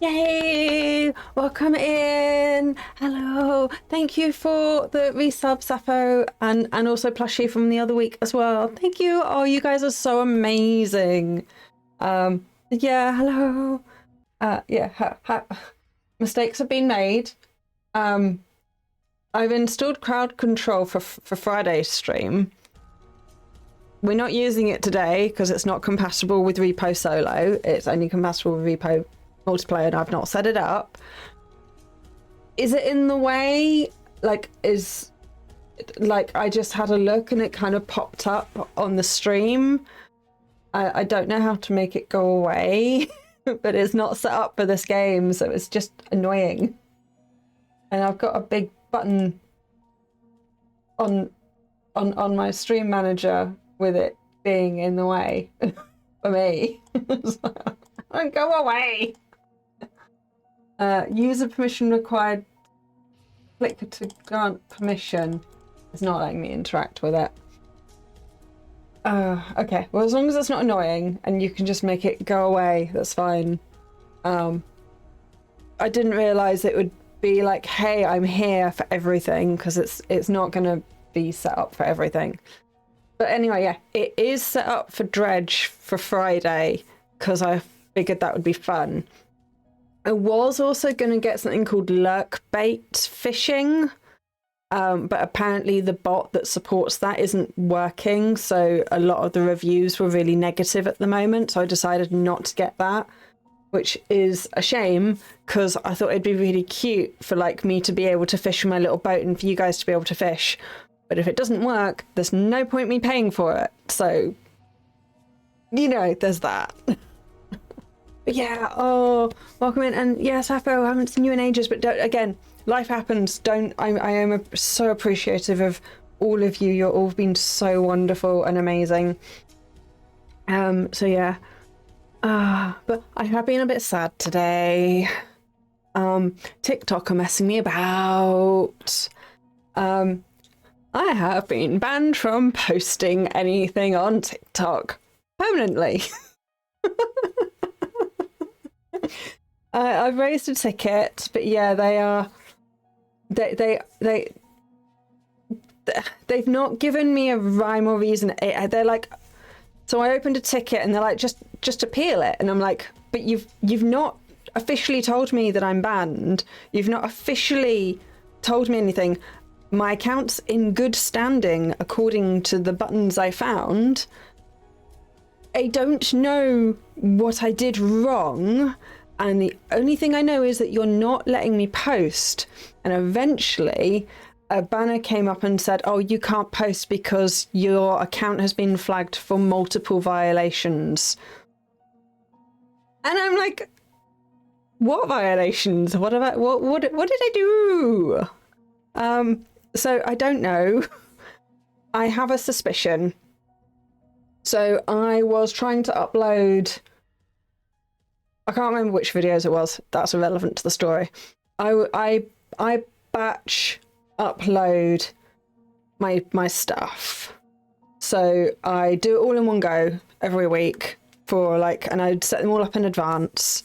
Yay! Welcome in. Hello. Thank you for the resub, Sappho, and also Plushie from the other week as well. Thank you. Oh, you guys are so amazing. Yeah. Hello. Yeah. Mistakes have been made. I've installed crowd control for Friday's stream. We're not using it today because it's not compatible with Repo Solo. It's only compatible with Repo Multiplayer, and I've not set it up. Is it in the way? Like, I just had a look and it kind of popped up on the stream. I don't know how to make it go away, but it's not set up for this game, so it's just annoying. And I've got a big button on my stream manager with it being in the way for me. Don't go away. User permission required. Click to grant permission. It's not letting me interact with it. Okay, well, as long as it's not annoying and you can just make it go away, that's fine. I didn't realize it would be like, hey, I'm here for everything, because it's not going to be set up for everything. But anyway, yeah, it is set up for Dredge for Friday because I figured that would be fun. I was also going to get something called lurk bait fishing, but apparently the bot that supports that isn't working, so a lot of the reviews were really negative at the moment, so I decided not to get that, which is a shame because I thought it'd be really cute for like me to be able to fish with my little boat and for you guys to be able to fish. But if it doesn't work, there's no point me paying for it. So, you know, there's that. But yeah, oh, welcome in. And yeah, Sappho, I haven't seen you in ages, but again, life happens. I am so appreciative of all of you. You're all been so wonderful and amazing. So yeah. But I have been a bit sad today. TikTok are messing me about. I have been banned from posting anything on TikTok permanently. I've raised a ticket, but yeah, they've not given me a rhyme or reason. They're like, so I opened a ticket and they're like, just appeal it, and I'm like, but you've not officially told me that I'm banned. You've not officially told me anything. My account's in good standing according to the buttons I found. I don't know what I did wrong, and the only thing I know is that you're not letting me post. And eventually a banner came up and said, oh, you can't post because your account has been flagged for multiple violations. And I'm like, what violations? What did I do? So I don't know. I have a suspicion. So I was trying to upload, I can't remember which videos it was. That's irrelevant to the story. I batch upload my stuff. So I do it all in one go every week and I'd set them all up in advance.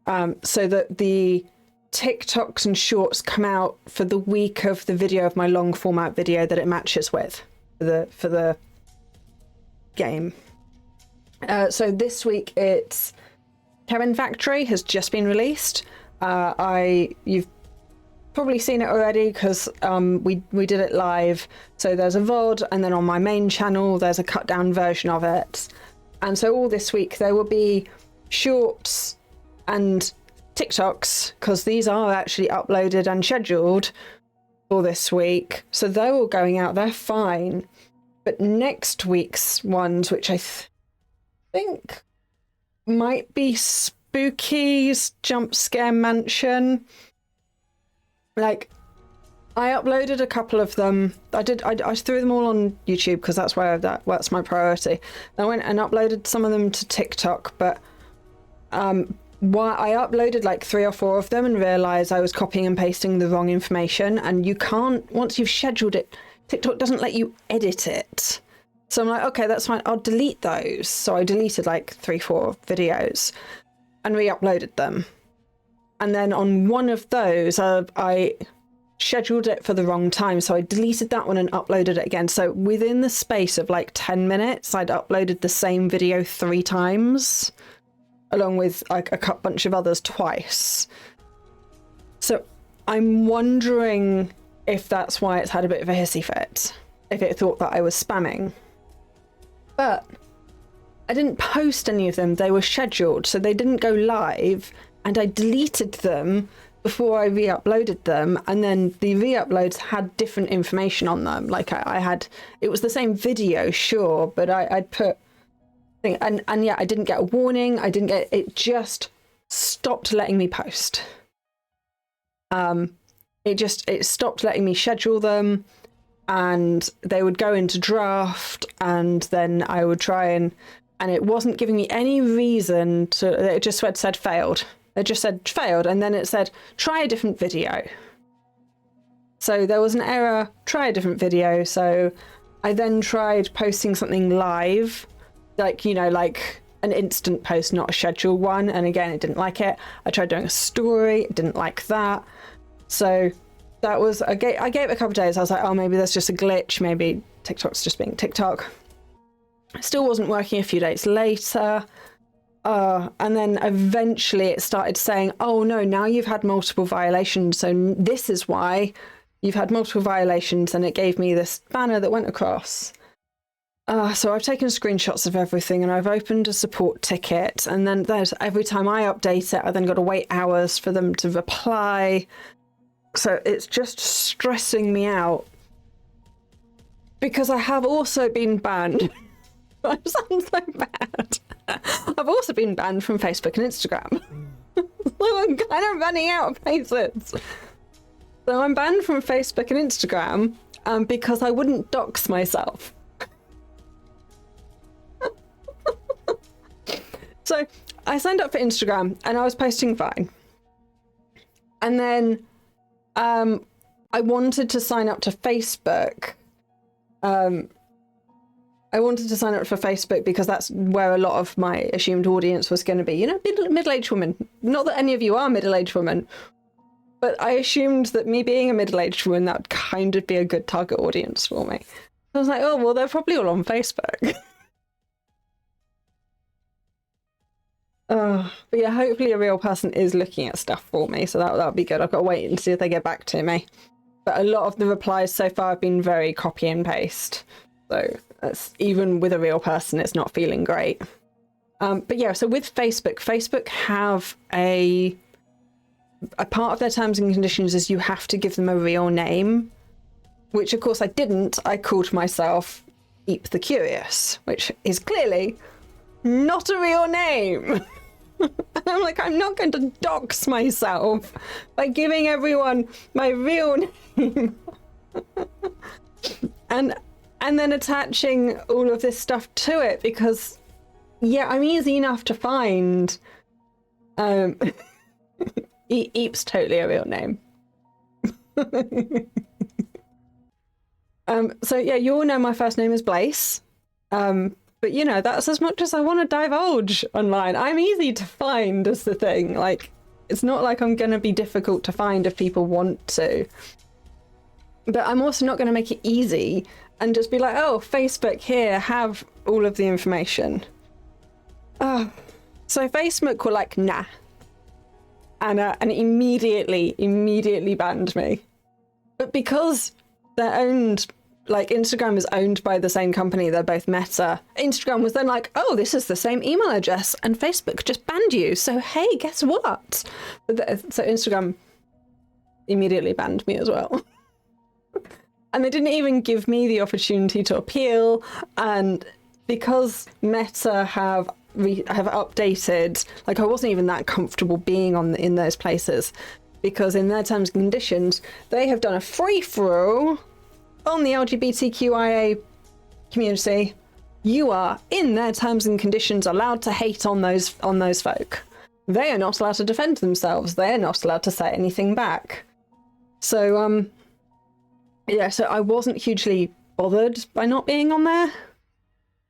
So that the TikToks and shorts come out for the week of the video of my long format video that it matches with for the game. So this week it's Kevin Factory has just been released. You've probably seen it already because we did it live. So there's a VOD, and then on my main channel there's a cut down version of it. And so all this week there will be shorts and TikToks, because these are actually uploaded and scheduled for this week. So they're all going out, they're fine. But next week's ones, which I think might be Spooky's Jump Scare Mansion. Like, I uploaded a couple of them. I threw them all on YouTube because that's that's my priority. I went and uploaded some of them to TikTok, but I uploaded like 3 or 4 of them and realized I was copying and pasting the wrong information, and you can't, once you've scheduled it, TikTok doesn't let you edit it. So I'm like, okay, that's fine, I'll delete those. So I deleted like 3-4 videos and re-uploaded them. And then on one of those, I scheduled it for the wrong time. So I deleted that one and uploaded it again. So within the space of like 10 minutes, I'd uploaded the same video 3 times, along with like a bunch of others twice. So I'm wondering if that's why it's had a bit of a hissy fit, if it thought that I was spamming. But I didn't post any of them. They were scheduled, so they didn't go live, and I deleted them before I re-uploaded them, and then the re-uploads had different information on them. Like I had, it was the same video, sure, but I'd put, and yeah, I didn't get a warning. I didn't get, it just stopped letting me post. It stopped letting me schedule them, and they would go into draft, and then I would try and it wasn't giving me any reason to, it just said failed. It just said failed, and then it said try a different video. So there was an error, try a different video. So I then tried posting something live, like, you know, like an instant post, not a scheduled one. And again, it didn't like it. I tried doing a story, it didn't like that. So that was, I gave it a couple of days. I was like, oh, maybe there's just a glitch. Maybe TikTok's just being TikTok. It still wasn't working a few days later. And then eventually it started saying, oh no, now you've had multiple violations. So this is why you've had multiple violations. And it gave me this banner that went across. So I've taken screenshots of everything, and I've opened a support ticket. And then every time I update it, I then got to wait hours for them to reply. So it's just stressing me out, because I have also been banned. I sound so bad. I've also been banned from Facebook and Instagram. So I'm kind of running out of places. So I'm banned from Facebook and Instagram because I wouldn't dox myself. So I signed up for Instagram and I was posting fine. And then I wanted to sign up to Facebook. I wanted to sign up for Facebook because that's where a lot of my assumed audience was going to be. You know, middle-aged women. Not that any of you are middle-aged women, but I assumed that me being a middle-aged woman, that would kind of be a good target audience for me. I was like, oh, well, they're probably all on Facebook. But yeah, hopefully a real person is looking at stuff for me, so that would be good. I've got to wait and see if they get back to me. But a lot of the replies so far have been very copy and paste. So even with a real person, it's not feeling great. But yeah, so with Facebook have a part of their terms and conditions is you have to give them a real name, which of course I didn't. I called myself Eep the Curious, which is clearly not a real name. And I'm like, I'm not going to dox myself by giving everyone my real name. And then attaching all of this stuff to it, because yeah, I'm easy enough to find. Eep's totally a real name. So yeah, you all know my first name is Blaise. But you know, that's as much as I want to divulge online. I'm easy to find is the thing. Like, it's not like I'm going to be difficult to find if people want to. But I'm also not going to make it easy and just be like, oh, Facebook, here, have all of the information. So Facebook were like, nah. And immediately banned me. But because they're owned, like Instagram is owned by the same company, they're both Meta. Instagram was then like, oh, this is the same email address, and Facebook just banned you. So hey, guess what? So Instagram immediately banned me as well. And they didn't even give me the opportunity to appeal. And because Meta have updated, like I wasn't even that comfortable being in those places, because in their terms and conditions, they have done a free-for-all on the LGBTQIA community. You are, in their terms and conditions, allowed to hate on those folk. They are not allowed to defend themselves. They are not allowed to say anything back. So, yeah, so I wasn't hugely bothered by not being on there.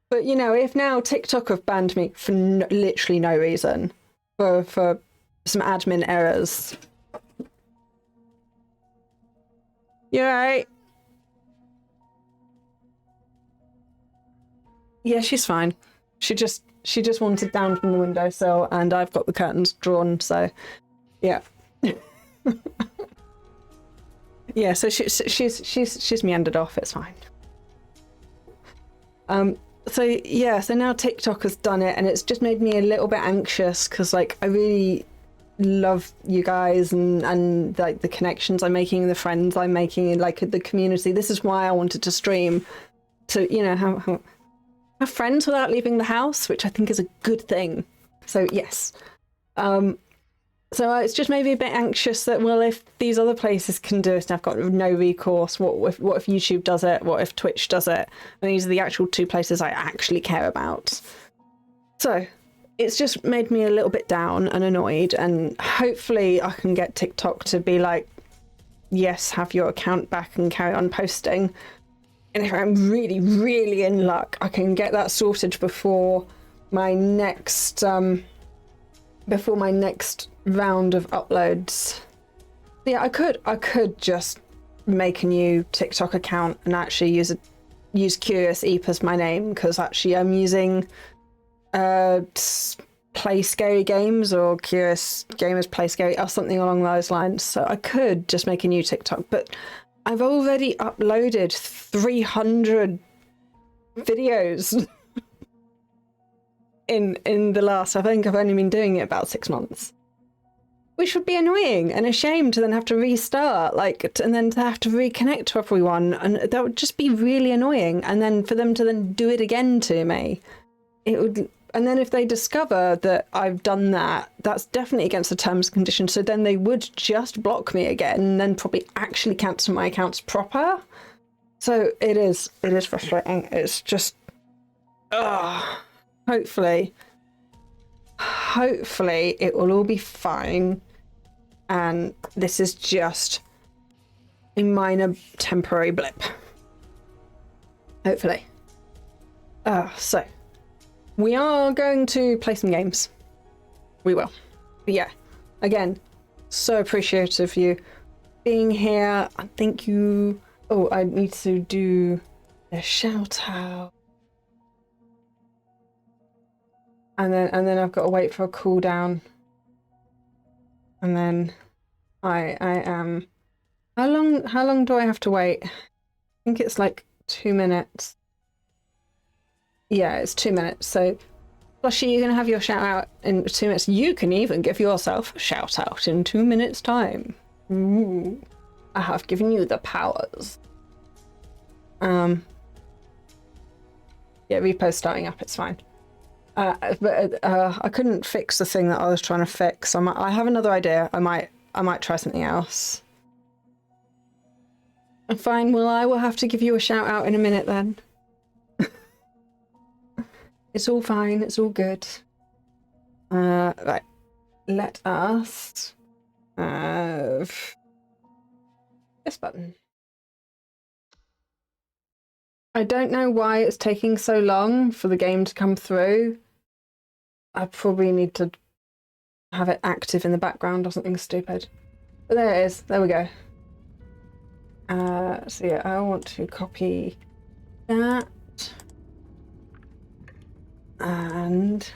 But, you know, if now TikTok have banned me for literally no reason, for some admin errors. You alright? Yeah, she's fine. She just wanted down from the windowsill, and I've got the curtains drawn, so yeah. Yeah, so she's meandered off. It's fine. So yeah, so now TikTok has done it, and it's just made me a little bit anxious because like I really love you guys and like the connections I'm making, the friends I'm making, and like the community. This is why I wanted to stream, to have friends without leaving the house, which I think is a good thing. So yes. So it's just made me a bit anxious that, well, if these other places can do it and I've got no recourse, what if YouTube does it? What if Twitch does it? And these are the actual two places I actually care about. So it's just made me a little bit down and annoyed, and hopefully I can get TikTok to be like, yes, have your account back and carry on posting. And if I'm really, really in luck, I can get that sorted before my next round of uploads. Yeah, I could just make a new TikTok account and actually use CuriousEep as my name, because actually I'm using Play Scary Games or Curious Gamers Play Scary or something along those lines. So I could just make a new TikTok, but I've already uploaded 300 videos in the last, I think I've only been doing it about 6 months. Which would be annoying and a shame to then have to restart, and then to have to reconnect to everyone, and that would just be really annoying. And then for them to then do it again to me, it would. And then if they discover that I've done that, that's definitely against the terms and conditions. So then they would just block me again, and then probably actually cancel my accounts proper. So it is frustrating. It's just, hopefully it will all be fine, and this is just a minor temporary blip. Hopefully. So we are going to play some games. We will. But yeah, again, so appreciative of you being here. I thank you. Oh, I need to do a shout out. And then I've got to wait for a cooldown. And then I am. How long do I have to wait? I think it's like 2 minutes. Yeah, it's 2 minutes. So, Flushy, you're gonna have your shout out in 2 minutes. You can even give yourself a shout out in 2 minutes time. Ooh, I have given you the powers. Yeah, repo's starting up. It's fine. But I couldn't fix the thing that I was trying to fix. I have another idea. I might try something else. Fine. Well, I will have to give you a shout out in a minute then. It's all fine. It's all good. Right. Let us have this button. I don't know why it's taking so long for the game to come through. I probably need to have it active in the background or something stupid. But there it is. There we go. So yeah, I want to copy that. And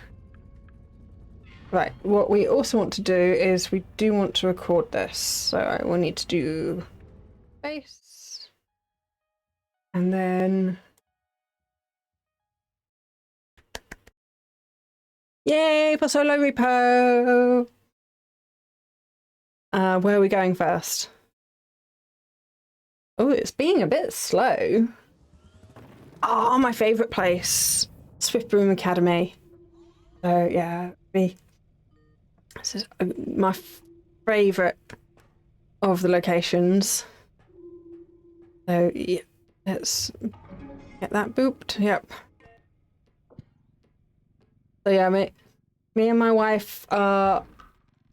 right, what we also want to do is we do want to record this. So I will need to do space. And then yay for solo repo! Where are we going first? Oh, it's being a bit slow. Oh, my favourite place. Swift Broom Academy. So yeah, this is my favourite of the locations. So yeah, let's get that booped. Yep. So yeah, me and my wife are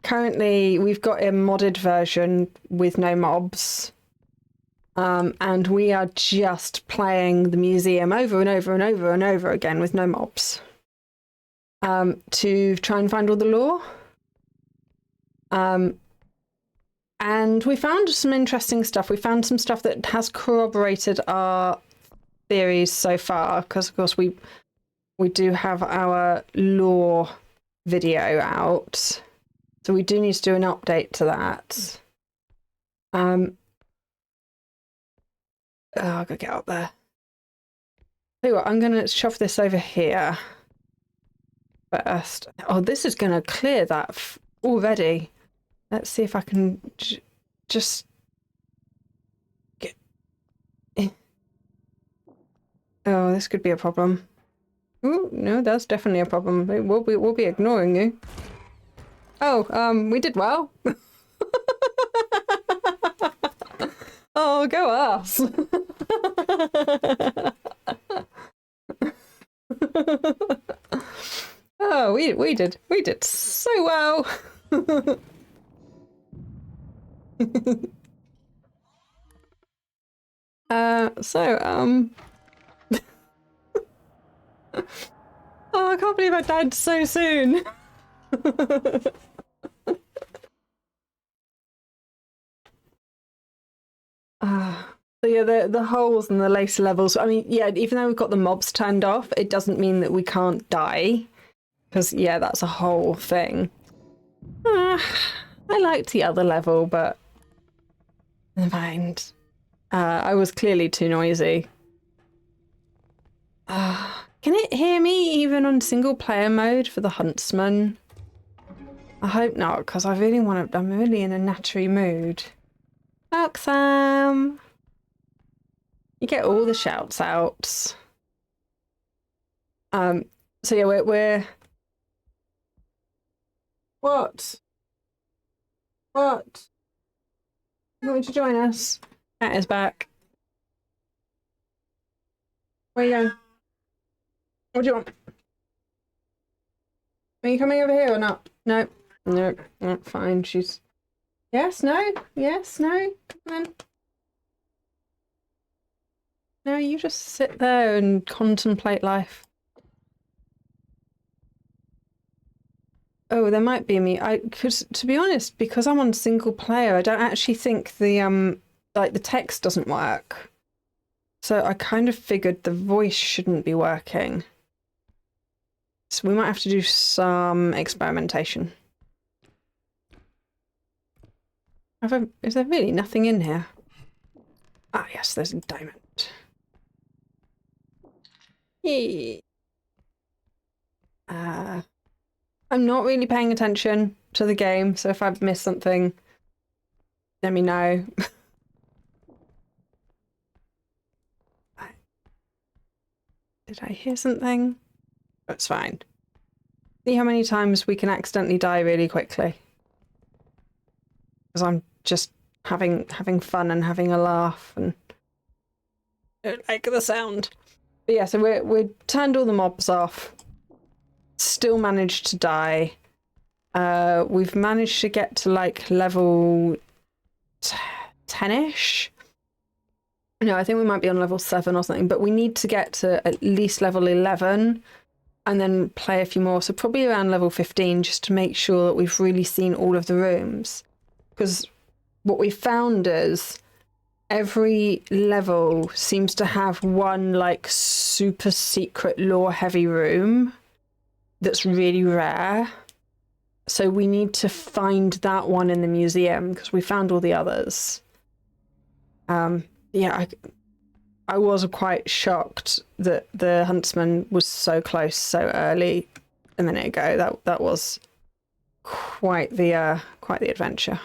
currently, we've got a modded version with no mobs. And we are just playing the museum over and over and over and over again with no mobs. To try and find all the lore. And we found some interesting stuff. We found some stuff that has corroborated our theories so far, because of course we do have our lore video out, so we do need to do an update to that. Oh, I gotta get up there. Tell you what, I'm gonna shove this over here first. Oh, this is gonna clear that already. Let's see if I can just get. Oh, this could be a problem. Oh no, that's definitely a problem. We'll be ignoring you. Oh, we did well. Oh, go us. Oh, we did so well. Oh, I can't believe I died so soon. So yeah, the holes and the laser levels. I mean, yeah, even though we've got the mobs turned off, it doesn't mean that we can't die. Because, yeah, that's a whole thing. I liked the other level, but never mind. I was clearly too noisy. Can it hear me even on single player mode for the huntsman? I hope not, because I really want to. I'm really in a nattery mood. Oxam! You get all the shouts outs. So yeah, we're. What? What? You want to join us? Cat is back. Where are you going? What do you want? Are you coming over here or not? No. No. No, fine. She's. Yes, no? Yes, no? Come on. No, you just sit there and contemplate life. Oh, there might be me. Because to be honest, because I'm on single player, I don't actually think the like the text doesn't work. So I kind of figured the voice shouldn't be working. So we might have to do some experimentation. Is there really nothing in here? Ah, yes, there's a diamond. Yay. I'm not really paying attention to the game, so if I've missed something, let me know. Did I hear something? That's fine. See how many times we can accidentally die really quickly. Because I'm just having fun and having a laugh and I don't like the sound. But yeah, so we turned all the mobs off. Still managed to die. We've managed to get to like level 10-ish. No, I think we might be on level 7 or something, but we need to get to at least level 11 and then play a few more. So probably around level 15 just to make sure that we've really seen all of the rooms. Because what we found is every level seems to have one like super secret lore heavy room that's really rare. So we need to find that one in the museum because we found all the others. Yeah, I was quite shocked that the huntsman was so close so early a minute ago. That was quite the adventure.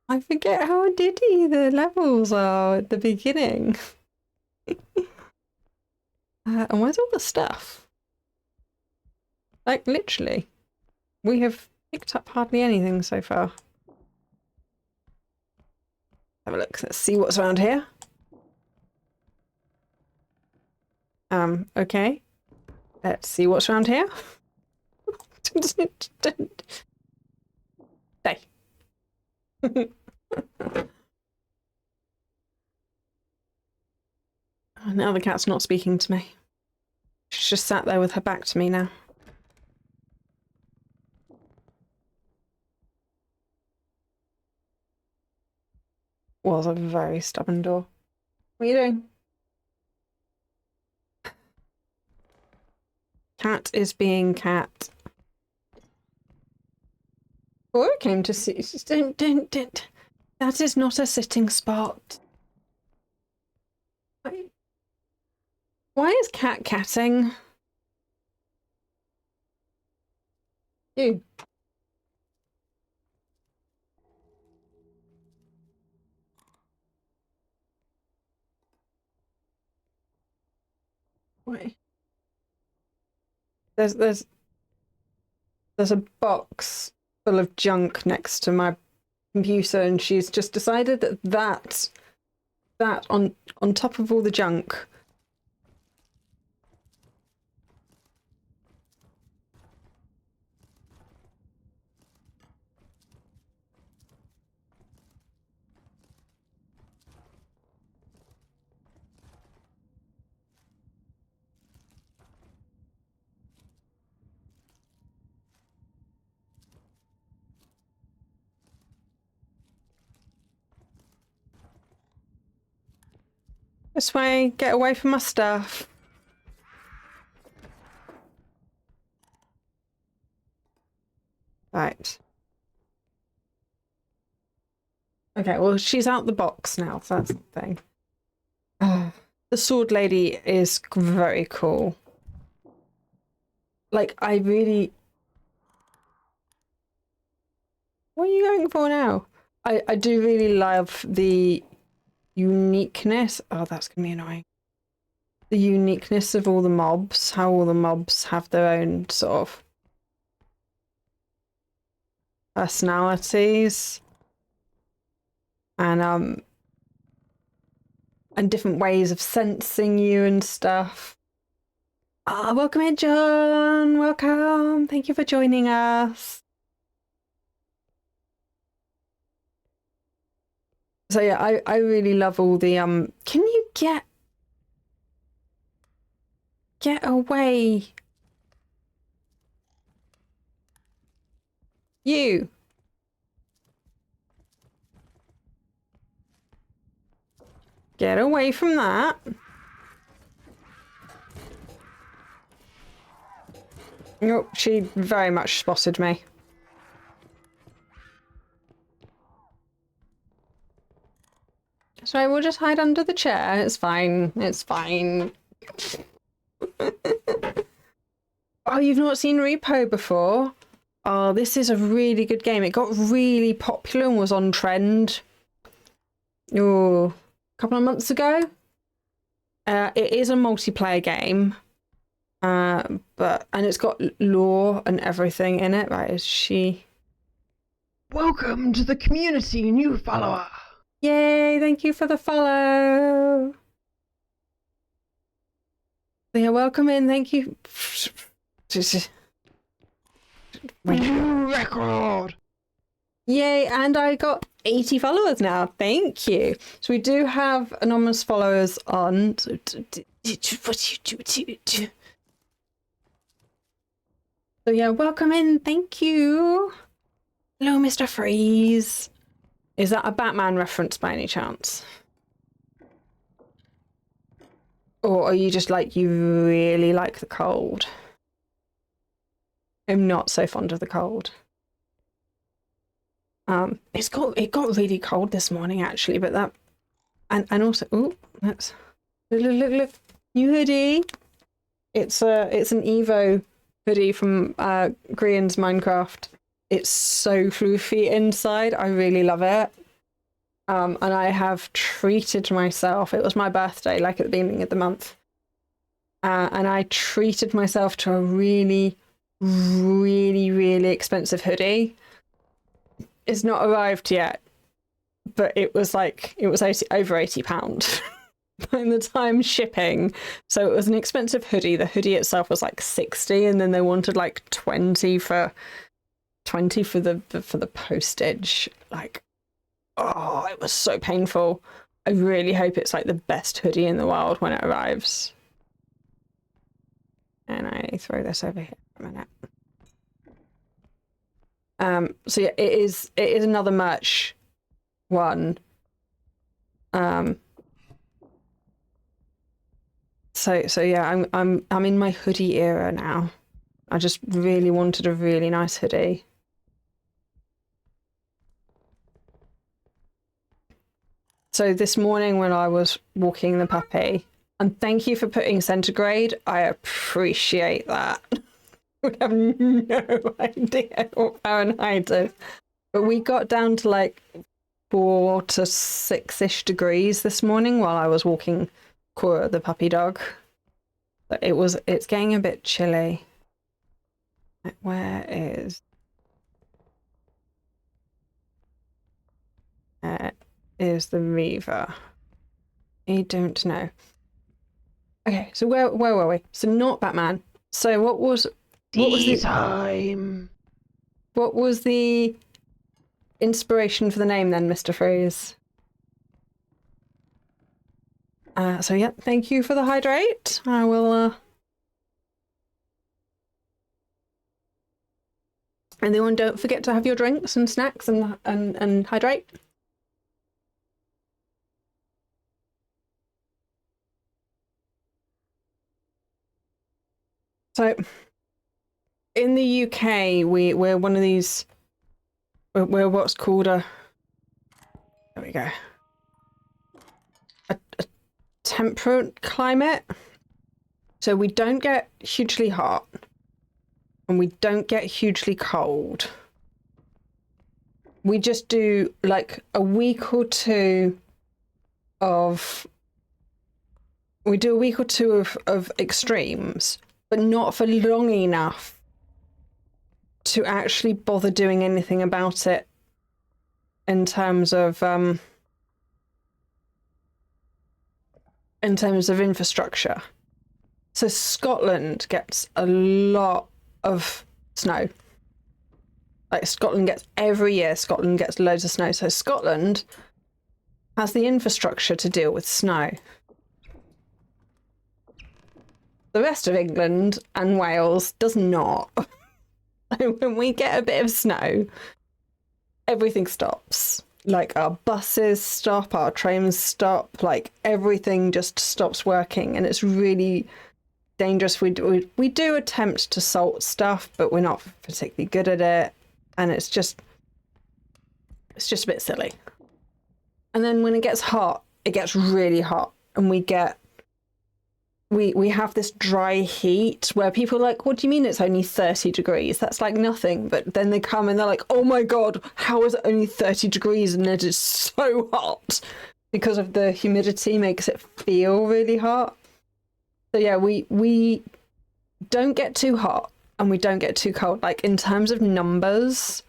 I forget how diddy the levels are at the beginning. And where's all the stuff? Like, literally. We have picked up hardly anything so far. Have a look. Let's see what's around here. Okay. Let's see what's around here. Stay. Oh, now the cat's not speaking to me. She's just sat there with her back to me now. was a very stubborn door. What are you doing? Cat is being cat. Oh, I came to see. Don't. That is not a sitting spot. Why is cat catting? You. Wait. There's a box full of junk next to my computer, and she's just decided that on top of all the junk. This way, get away from my stuff. Right. Okay, well, she's out the box now, so that's the thing. The sword lady is very cool. Like, I really... What are you going for now? I do really love the uniqueness. Oh, that's gonna be annoying. The uniqueness of all the mobs, how all the mobs have their own sort of personalities and different ways of sensing you and stuff. Ah, welcome in, John. Welcome. Thank you for joining us. So yeah, I really love all the can you get away? You. Get away from that. Nope, she very much spotted me. So we'll just hide under the chair. It's fine. It's fine. Oh, you've not seen Repo before? Oh, this is a really good game. It got really popular and was on trend. Oh, a couple of months ago. It is a multiplayer game. And it's got lore and everything in it. Right, is she... Welcome to the community, new follower. Yay, thank you for the follow. Yeah, welcome in, thank you. New record. Yay, and I got 80 followers now. Thank you. So we do have anonymous followers on. So yeah, welcome in. Thank you. Hello, Mr. Freeze. Is that a Batman reference by any chance? Or are you just like, you really like the cold? I'm not so fond of the cold. It got really cold this morning actually, but that and also that's look new hoodie. It's an Evo hoodie from Grian's Minecraft. It's so floofy inside. I really love it. And I have treated myself. It was my birthday, like at the beginning of the month. And I treated myself to a really, really, really expensive hoodie. It's not arrived yet, but it was over £80 by the time shipping. So it was an expensive hoodie. The hoodie itself was like 60, and then they wanted like 20 for the postage. Like, oh, it was so painful. I really hope it's like the best hoodie in the world when it arrives. And I throw this over here for a minute. So yeah, it is another merch one. So yeah, I'm in my hoodie era now. I just really wanted a really nice hoodie. So this morning when I was walking the puppy, and thank you for putting centigrade, I appreciate that. We have no idea what Fahrenheit is. But we got down to like 4 to 6-ish degrees this morning while I was walking Cora, the puppy dog. But it's getting a bit chilly. Where is the Reaver? I don't know. Okay, so where were we? So not Batman. So what was the time? What was the inspiration for the name then, Mr. Freeze? So yeah, thank you for the hydrate. I will Anyone, don't forget to have your drinks and snacks and hydrate. So in the UK, we're one of these. We're what's called a. There we go. A temperate climate. So we don't get hugely hot, and we don't get hugely cold. We just do like a week or two of. We do a week or two of extremes, but not for long enough to actually bother doing anything about it in terms of infrastructure. So Scotland gets a lot of snow. Like Scotland gets every year, Scotland gets loads of snow. So Scotland has the infrastructure to deal with snow. The rest of England and Wales does not. When we get a bit of snow, everything stops. Like our buses stop, our trains stop, like everything just stops working, and it's really dangerous. We do attempt to salt stuff, but we're not particularly good at it, and it's just a bit silly. And then when it gets hot, it gets really hot, and we have this dry heat where people are like, what do you mean it's only 30 degrees? That's like nothing. But then they come and they're like, oh my God, how is it only 30 degrees and it is so hot? Because of the humidity makes it feel really hot. So yeah, we don't get too hot and we don't get too cold. Like in terms of numbers,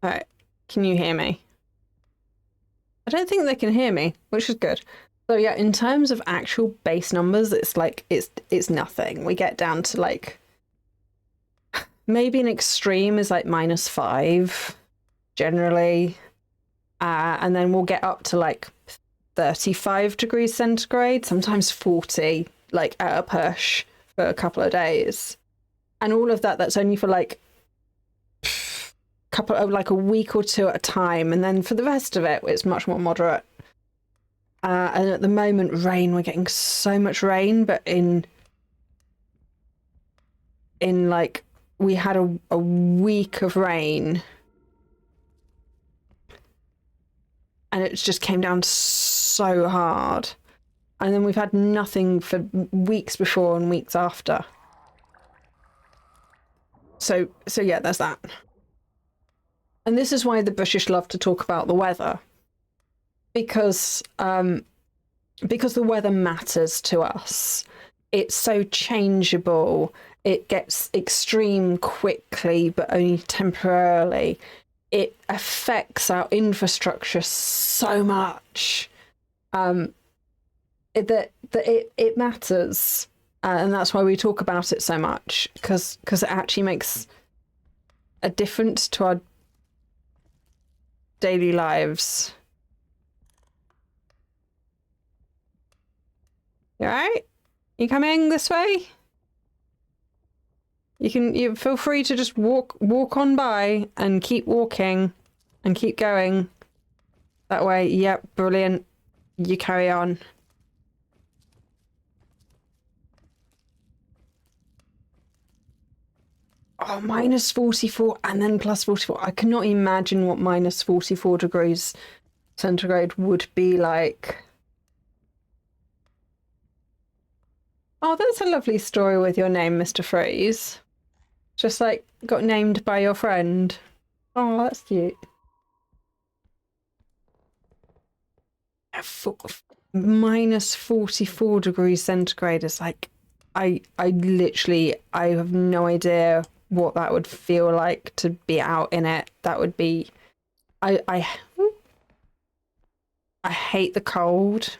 all right, can you hear me? I don't think they can hear me, which is good. So yeah, in terms of actual base numbers, it's like it's nothing. We get down to like maybe an extreme is like -5 generally, and then we'll get up to like 35 degrees centigrade, sometimes 40, like at a push for a couple of days, and all of that's only for like couple of like a week or two at a time, and then for the rest of it it's much more moderate. And at the moment, we're getting so much rain, but in like we had a week of rain and it just came down so hard, and then we've had nothing for weeks before and weeks after. So yeah, there's that. And this is why the British love to talk about the weather, because the weather matters to us. It's so changeable. It gets extreme quickly, but only temporarily. It affects our infrastructure so much that it matters, and that's why we talk about it so much, because it actually makes a difference to our daily lives. You alright? You coming this way? You feel free to just walk on by and keep walking and keep going. That way, yep, brilliant. You carry on. Oh, minus 44 and then plus 44. I cannot imagine what minus 44 degrees centigrade would be like. Oh, that's a lovely story with your name, Mr. Freeze. Just like got named by your friend. Oh, that's cute. Minus 44 degrees centigrade is like, I literally, I have no idea what that would feel like to be out in it. That would be, I hate the cold.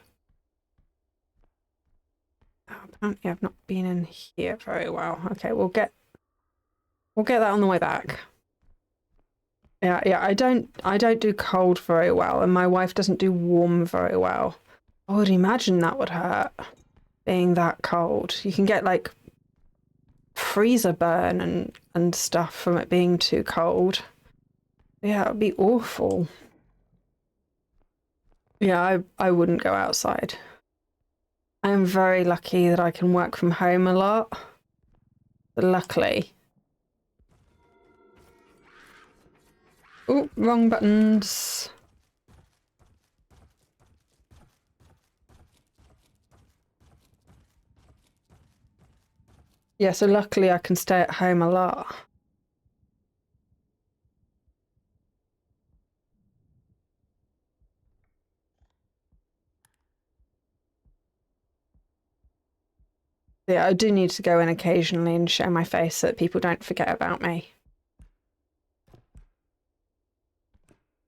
Oh, apparently I've not been in here very well. Okay, we'll get that on the way back. Yeah, I don't do cold very well, and my wife doesn't do warm very well. I would imagine that would hurt, being that cold. You can get like freezer burn and stuff from it being too cold. Yeah, it would be awful. Yeah, I wouldn't go outside. I am very lucky that I can work from home a lot. But luckily. Oh, wrong buttons. Yeah, so luckily I can stay at home a lot. Yeah, I do need to go in occasionally and show my face so that people don't forget about me.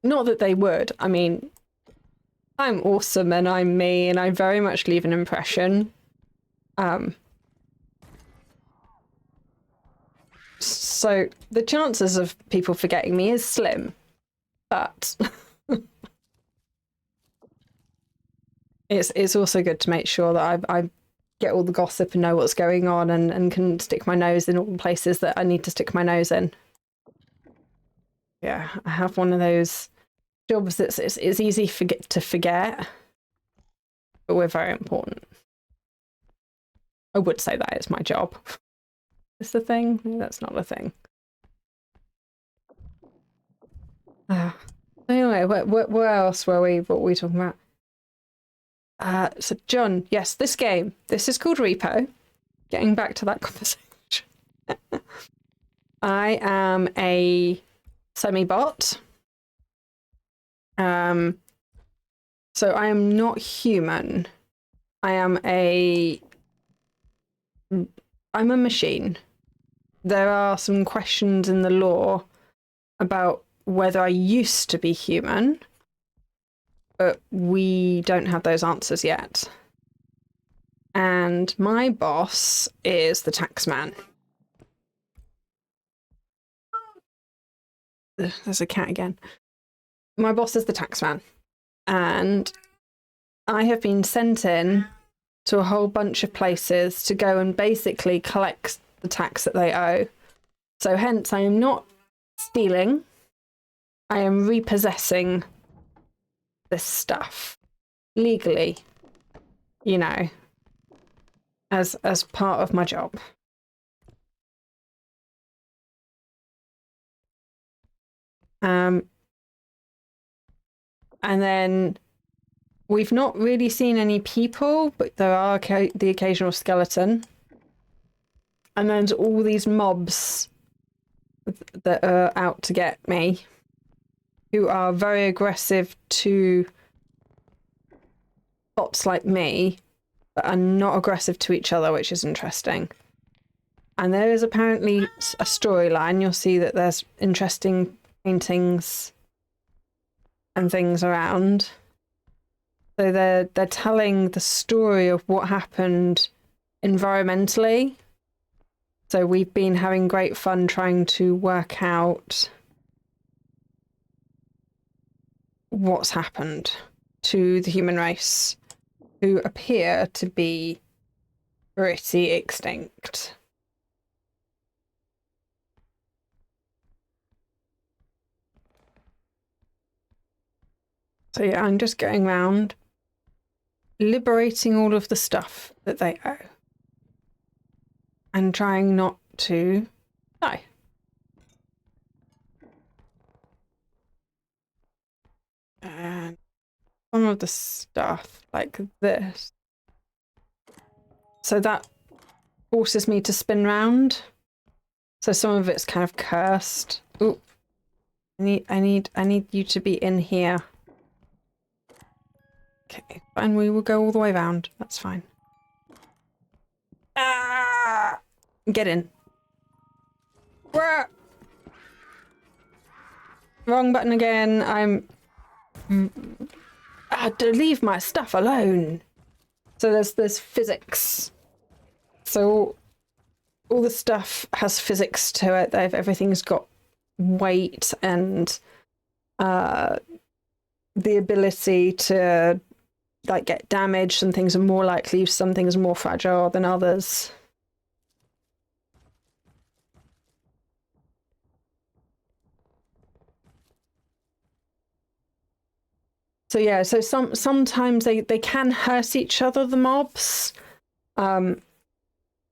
Not that they would. I mean, I'm awesome and I'm me and I very much leave an impression. So the chances of people forgetting me is slim, but it's also good to make sure that I get all the gossip and know what's going on and can stick my nose in all the places that I need to stick my nose in. Yeah, I have one of those jobs that's it's easy to forget, but we're very important. I would say that is my job. Is the thing? No, that's not a thing. Anyway, where else were we? What were we talking about? So John, yes, this game. This is called Repo. Getting back to that conversation. I am a semi-bot. So I am not human. I'm a machine. There are some questions in the law about whether I used to be human, but we don't have those answers yet. And my boss is the taxman. There's a cat again. My boss is the taxman. And I have been sent in to a whole bunch of places to go and basically collect the tax that they owe. So hence I am not stealing. I am repossessing this stuff legally, you know, as part of my job. And then we've not really seen any people, but there are the occasional skeleton. And then there's all these mobs that are out to get me, who are very aggressive to bots like me, but are not aggressive to each other, which is interesting. And there is apparently a storyline. You'll see that there's interesting paintings and things around. So they're telling the story of what happened environmentally. So we've been having great fun trying to work out what's happened to the human race, who appear to be pretty extinct. So yeah, I'm just going around liberating all of the stuff that they owe and trying not to die. And some of the stuff like this. So that forces me to spin round. So some of it's kind of cursed. Ooh. I need you to be in here. Okay, fine, we will go all the way round. That's fine. Ah! Get in. Wrong button again. To leave my stuff alone. So there's physics. So all the stuff has physics to it. Everything's got weight and the ability to like get damaged. Some things are more likely, some things are more fragile than others. So yeah, so sometimes they can hurt each other, the mobs.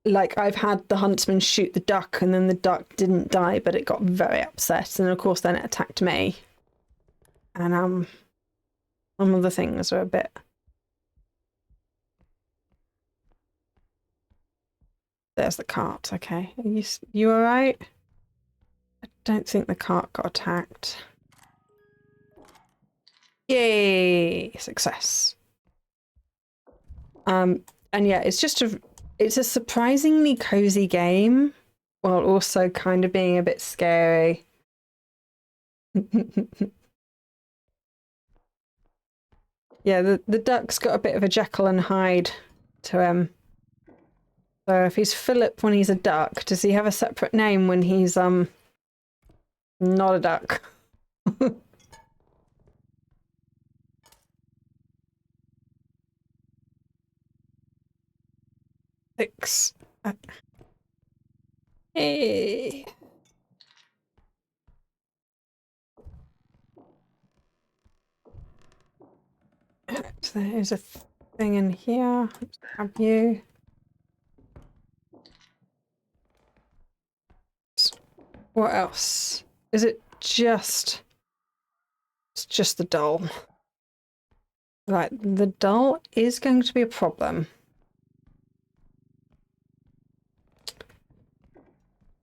Like I've had the huntsman shoot the duck and then the duck didn't die, but it got very upset, and of course then it attacked me. And some of the things are a bit. There's the cart. Okay, you all right? I don't think the cart got attacked. Yay! Success. And yeah, it's a surprisingly cozy game, while also kind of being a bit scary. Yeah, the duck's got a bit of a Jekyll and Hyde to him. So if he's Philip when he's a duck, does he have a separate name when he's not a duck? 6. Hey. So there's a thing in here. Let's grab you. What else? Is it just... It's just the doll. Right, the doll is going to be a problem.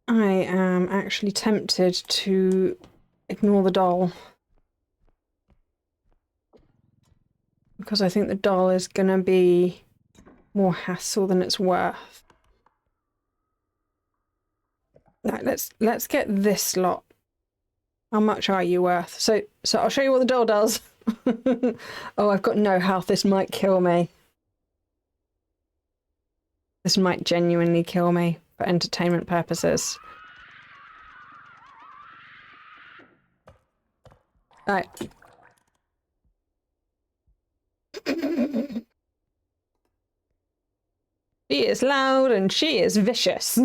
I am actually tempted to ignore the doll. Because I think the doll is going to be more hassle than it's worth. Right, let's get this lot. How much are you worth? So I'll show you what the doll does. Oh, I've got no health. This might kill me. This might genuinely kill me for entertainment purposes. Right. She is loud and she is vicious.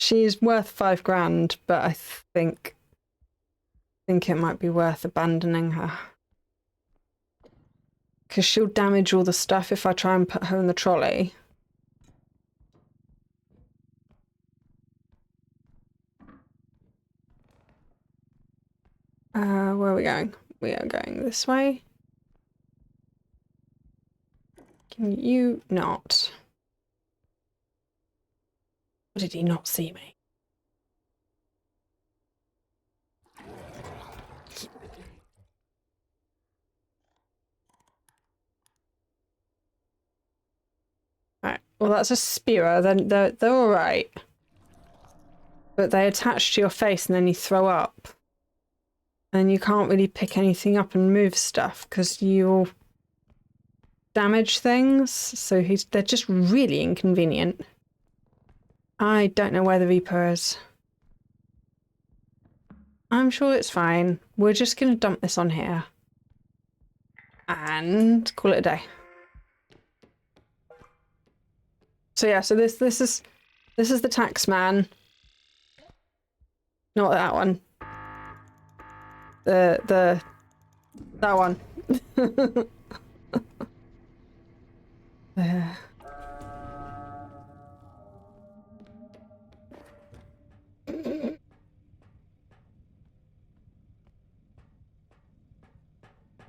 She's worth 5 grand, but I think it might be worth abandoning her. Because she'll damage all the stuff if I try and put her in the trolley. Where are we going? We are going this way. Can you not? Or did he not see me? Right. Well, that's a spearer. Then they're all right. But they attach to your face and then you throw up. And you can't really pick anything up and move stuff because you'll damage things. So they're just really inconvenient. I don't know where the REPO is. I'm sure it's fine. We're just going to dump this on here. And call it a day. So yeah, so this is the tax man. Not that one. that one. There.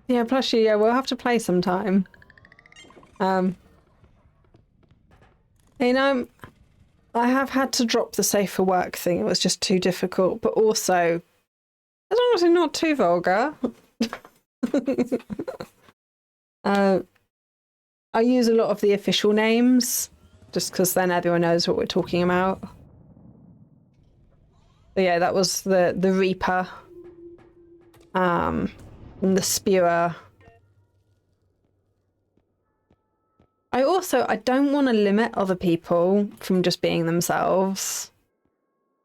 Yeah, plushie, yeah, we'll have to play sometime. You know, I have had to drop the safe for work thing. It was just too difficult, but also, as long as it's not too vulgar. I use a lot of the official names, just because then everyone knows what we're talking about. But yeah, that was the Reaper, and the Spewer. I don't want to limit other people from just being themselves.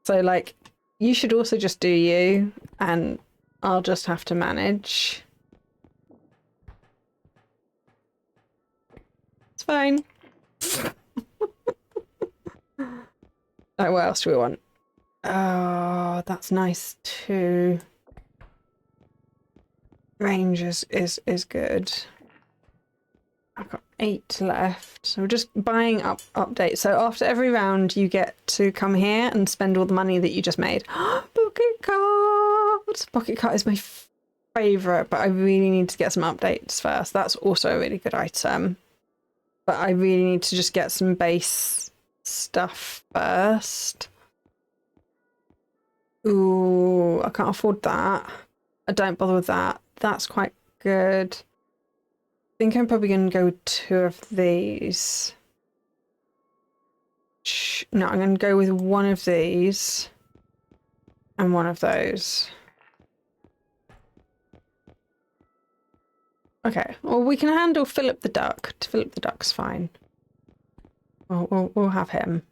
So like, you should also just do you, and I'll just have to manage. It's fine. Oh, what else do we want? Oh, that's nice too. Range is good. I've got 8 left. So we're just buying up updates. So after every round, you get to come here and spend all the money that you just made. Pocket card! Pocket card is my favourite, but I really need to get some updates first. That's also a really good item. But I really need to just get some base stuff first. Ooh, I can't afford that. I don't bother with that. That's quite good. I think I'm probably going to go with 2 of these. No, I'm going to go with 1 of these and 1 of those. Okay, well, we can handle Philip the Duck. Philip the Duck's fine. We'll have him.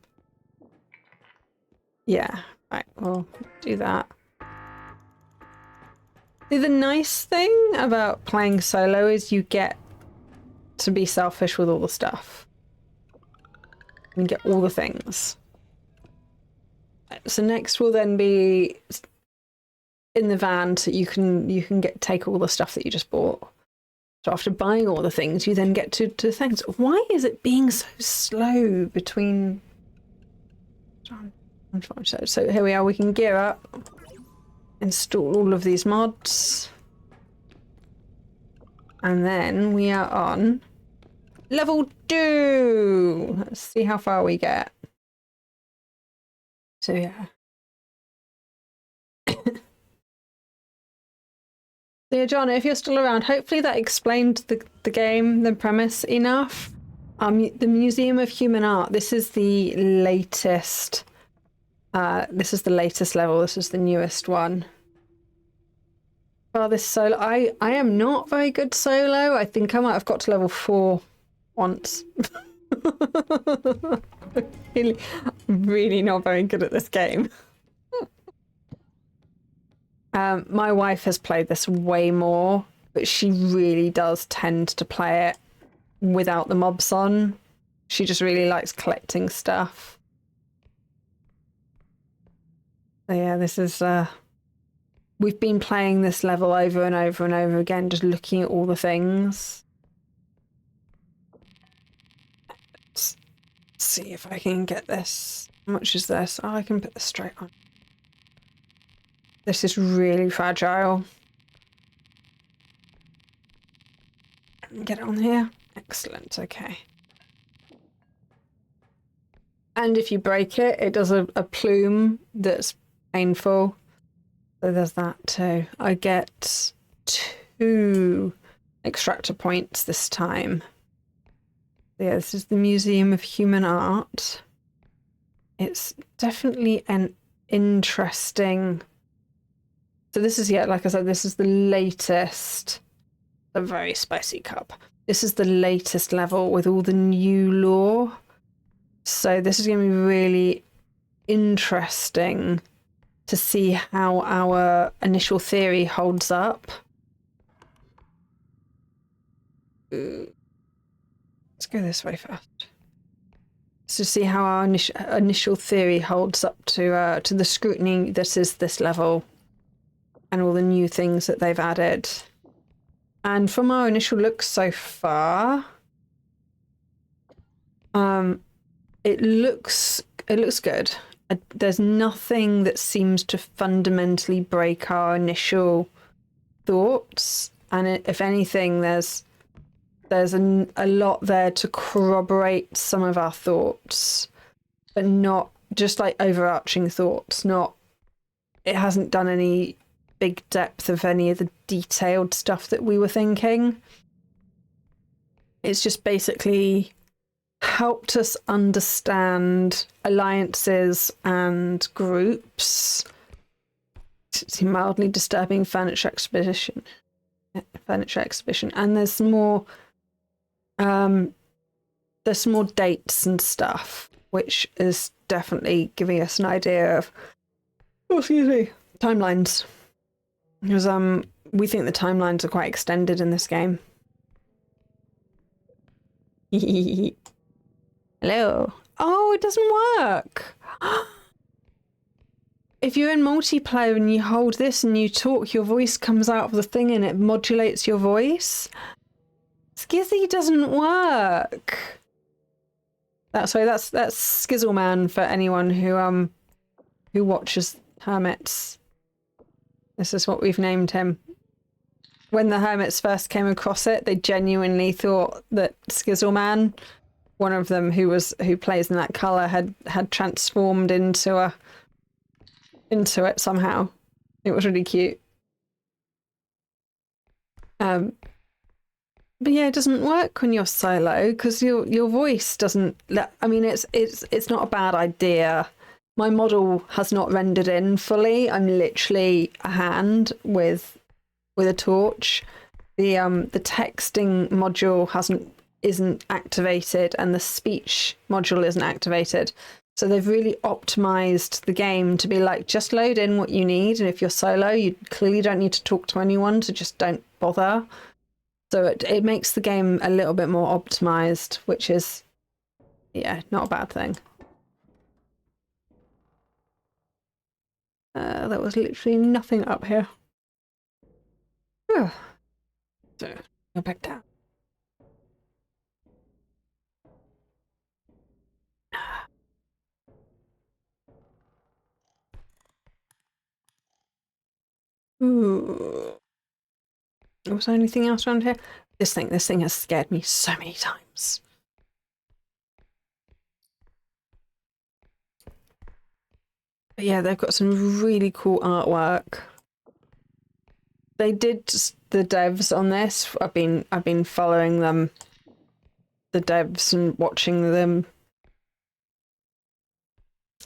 Yeah, right, we'll do that. See, the nice thing about playing solo is you get to be selfish with all the stuff. And get all the things. So next will then be in the van, so you can take all the stuff that you just bought. So after buying all the things, you then get to things. Why is it being so slow between... So here we are, we can gear up. Install all of these mods. And then we are on level 2. Let's see how far we get. So yeah. So yeah, John, if you're still around, hopefully that explained the game, the premise enough. The Museum of Human Art, this is the latest level, this is the newest one. Well, this solo, I am not very good solo. I think I might have got to level 4 once. really not very good at this game. My wife has played this way more, but she really does tend to play it without the mobs on. She just really likes collecting stuff. So yeah, this is... We've been playing this level over and over and over again, just looking at all the things. Let's see if I can get this. How much is this? Oh, I can put this straight on. This is really fragile. Get it on here. Excellent, okay. And if you break it, it does a plume that's painful. So there's that too. I get 2 extractor points this time. Yeah, this is the Museum of Human Art. It's definitely an interesting... So this is, yeah, like I said, this is the latest. A very spicy cup. This is the latest level with all the new lore. So this is going to be really interesting to see how our initial theory holds up. Let's go this way first. To see how our initial theory holds up to the scrutiny that is this level. and all the new things that they've added. And from our initial look so far, it looks good. There's nothing that seems to fundamentally break our initial thoughts, and if anything, there's a lot there to corroborate some of our thoughts, but not just like overarching thoughts. It hasn't done any big depth of any of the detailed stuff that we were thinking. It's just basically helped us understand alliances and groups. It's a mildly disturbing furniture exhibition, and there's more dates and stuff, which is definitely giving us an idea of timelines, because we think the timelines are quite extended in this game. Hello. Oh, it doesn't work. If you're in multiplayer and you hold this and you talk, your voice comes out of the thing and it modulates your voice. Skizzy doesn't work. That's Skizzleman for anyone who watches Hermits. This is what we've named him. When the Hermits first came across it, they genuinely thought that Skizzleman, one of them who plays in that colour, had transformed into it somehow. It was really cute. But yeah, it doesn't work when you're solo because your voice doesn't. I mean, it's not a bad idea. My model has not rendered in fully. I'm literally a hand with a torch. The texting module isn't activated, and the speech module isn't activated. So they've really optimized the game to be like, just load in what you need, and if you're solo, you clearly don't need to talk to anyone, so just don't bother. So it makes the game a little bit more optimized, which is, yeah, not a bad thing. There was literally nothing up here. So, go back down. Ooh. Was there anything else around here? This thing has scared me so many times. But yeah, they've got some really cool artwork. They did the devs on this. I've been following them, the devs, and watching them.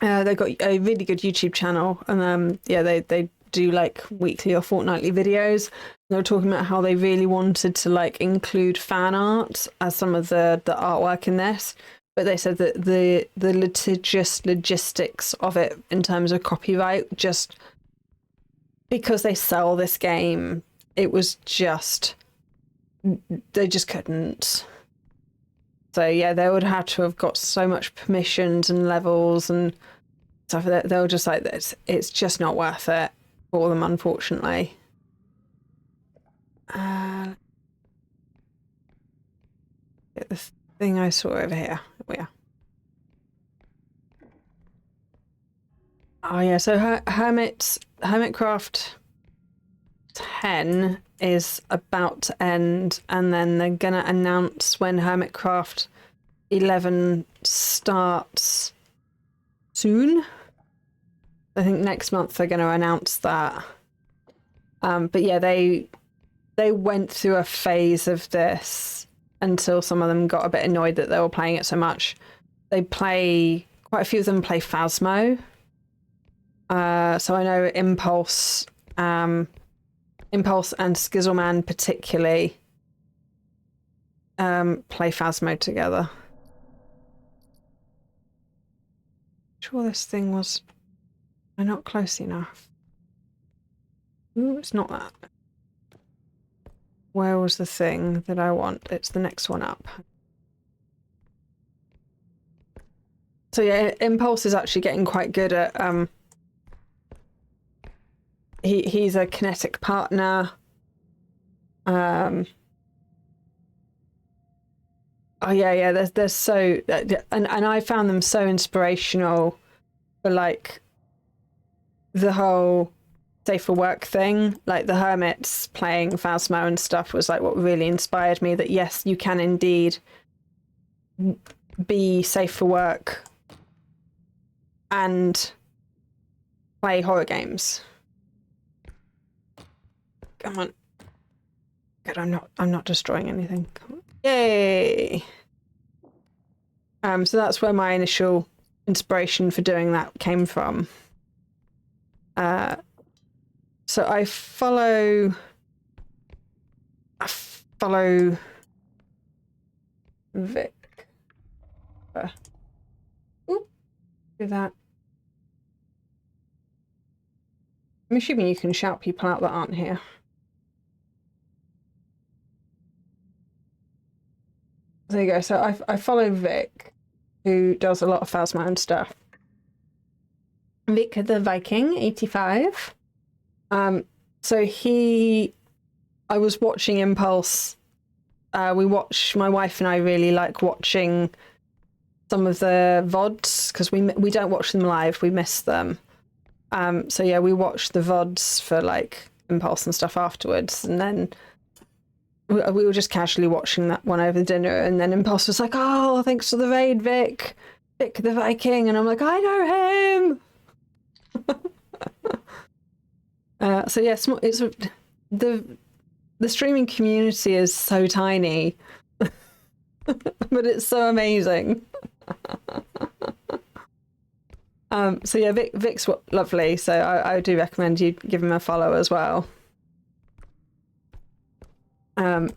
They've got a really good YouTube channel, and yeah, they do like weekly or fortnightly videos. They were talking about how they really wanted to like include fan art as some of the artwork in this, but they said that the litigious logistics of it in terms of copyright, just because they sell this game, it was just, they just couldn't. So yeah, they would have to have got so much permissions and levels and stuff. They were just like, it's just not worth it for them, unfortunately. Get the thing I saw over here. Where? Oh yeah, so Hermitcraft 10 is about to end, and then they're gonna announce when Hermitcraft 11 starts soon. I think next month they're gonna announce that. But yeah, they went through a phase of this until some of them got a bit annoyed that they were playing it so much. Quite a few of them play Phasmo. So I know Impulse and Skizzleman particularly play Phasmo together. Sure, this thing was not close enough. Ooh, it's not that. Where was the thing that I want? It's the next one up. So yeah, Impulse is actually getting quite good at he's a kinetic partner. Oh yeah, there's so, and I found them so inspirational for like the whole safe for work thing. Like the hermits playing Phasmo and stuff was like what really inspired me, that yes, you can indeed be safe for work and play horror games. Come on. Good, I'm not destroying anything. Yay! So that's where my initial inspiration for doing that came from. So I follow Vic. Oop, do that. I'm assuming you can shout people out that aren't here. There you go. So I follow Vic, who does a lot of Phasmo and stuff. Vic the Viking, 85. So I was watching Impulse. My wife and I really like watching some of the VODs, because we don't watch them live, we miss them. So yeah, we watch the VODs for like Impulse and stuff afterwards, and then we were just casually watching that one over dinner, and then Impulse was like, "Oh, thanks for the raid, Vic the Viking," and I'm like, "I know him." So yeah, it's the streaming community is so tiny, but it's so amazing. So yeah, Vic's lovely. So I do recommend you give him a follow as well. So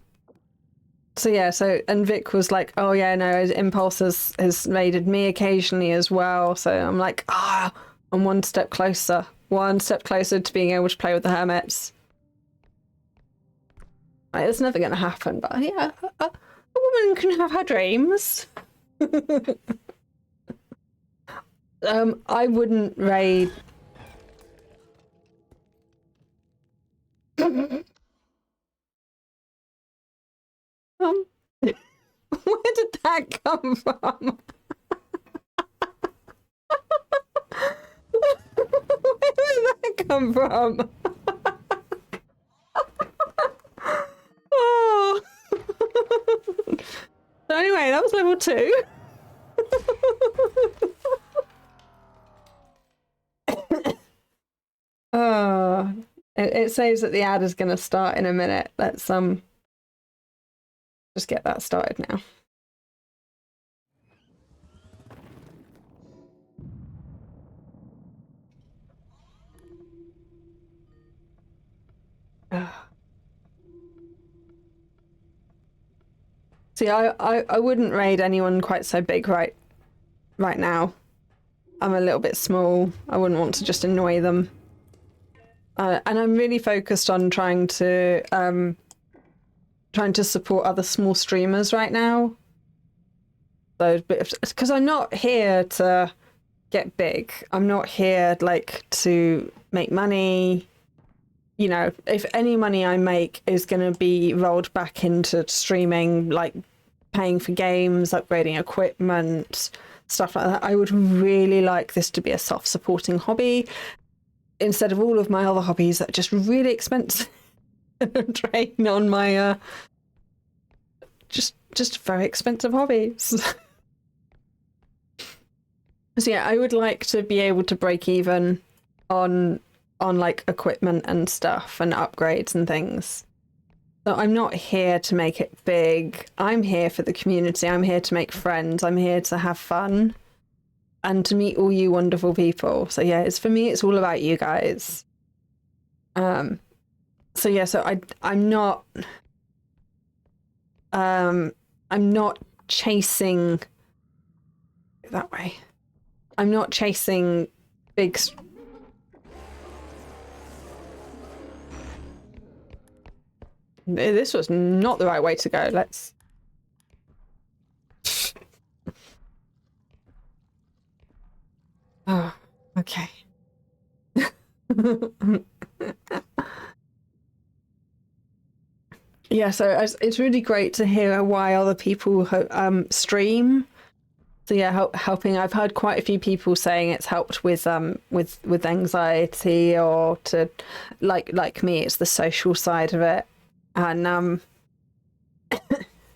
yeah, and Vic was like, "Oh yeah, no, Impulse has raided me occasionally as well." So I'm like, I'm one step closer to being able to play with the hermits. It's never going to happen, but yeah, a woman can have her dreams. I wouldn't raid. Where did that come from? Where did that come from? Oh. So anyway, that was level 2. Oh, it says that the ad is going to start in a minute. Let's just get that started now. See, I wouldn't raid anyone quite so big right now. I'm a little bit small. I wouldn't want to just annoy them. And I'm really focused on trying to support other small streamers right now. So, because I'm not here to get big. I'm not here like to make money. You know, if any money I make is going to be rolled back into streaming, like paying for games, upgrading equipment, stuff like that, I would really like this to be a self-supporting hobby instead of all of my other hobbies that are just really expensive and drain on my just very expensive hobbies. So yeah, I would like to be able to break even on like equipment and stuff and upgrades and things. So I'm not here to make it big. I'm here for the community. I'm here to make friends. I'm here to have fun and to meet all you wonderful people. So yeah, for me, it's all about you guys. So yeah, so I'm not chasing that way. I'm not chasing big. This was not the right way to go. Let's. Oh, okay. Yeah, so it's really great to hear why other people stream. So yeah, helping. I've heard quite a few people saying it's helped with anxiety, or to like me, it's the social side of it, and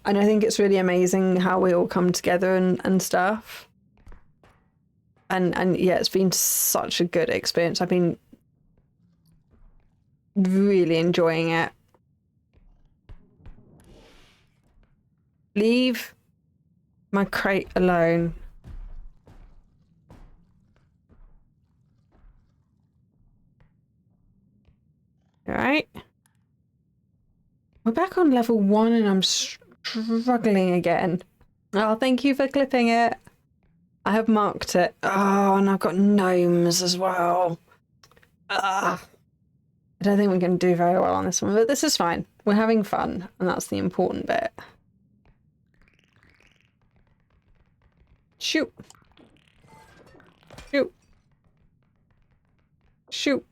and I think it's really amazing how we all come together and stuff. And yeah, it's been such a good experience. I've been really enjoying it. Leave my crate alone. All right. We're back on level 1 and I'm struggling again. Oh, thank you for clipping it. I have marked it. Oh, and I've got gnomes as well. I don't think we're going to do very well on this one, but this is fine. We're having fun, and that's the important bit. Shoot. Shoot. Shoot.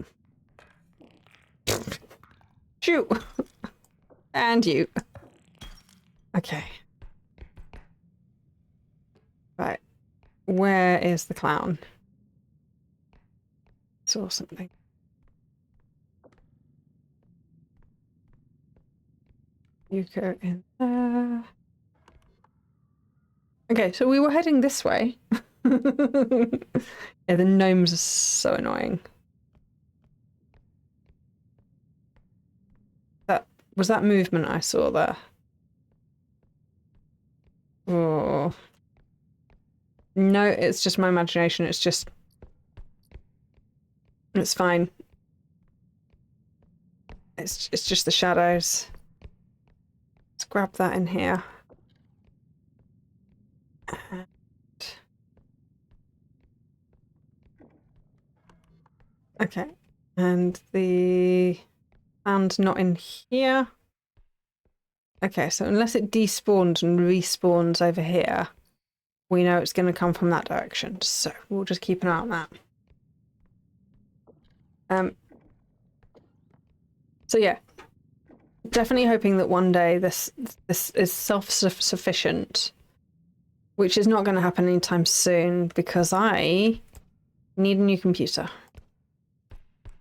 Shoot. And you. Okay. Right. Where is the clown? Saw something. You go in there. Okay, so we were heading this way. Yeah, the gnomes are so annoying. Was that movement I saw there? Oh. No, it's just my imagination. It's fine. It's just the shadows. Let's grab that in here. And... okay. And the sound's not in here. Okay, so unless it despawns and respawns over here, we know it's going to come from that direction. So we'll just keep an eye on that. So yeah, definitely hoping that one day this is self-sufficient, which is not going to happen anytime soon because I need a new computer.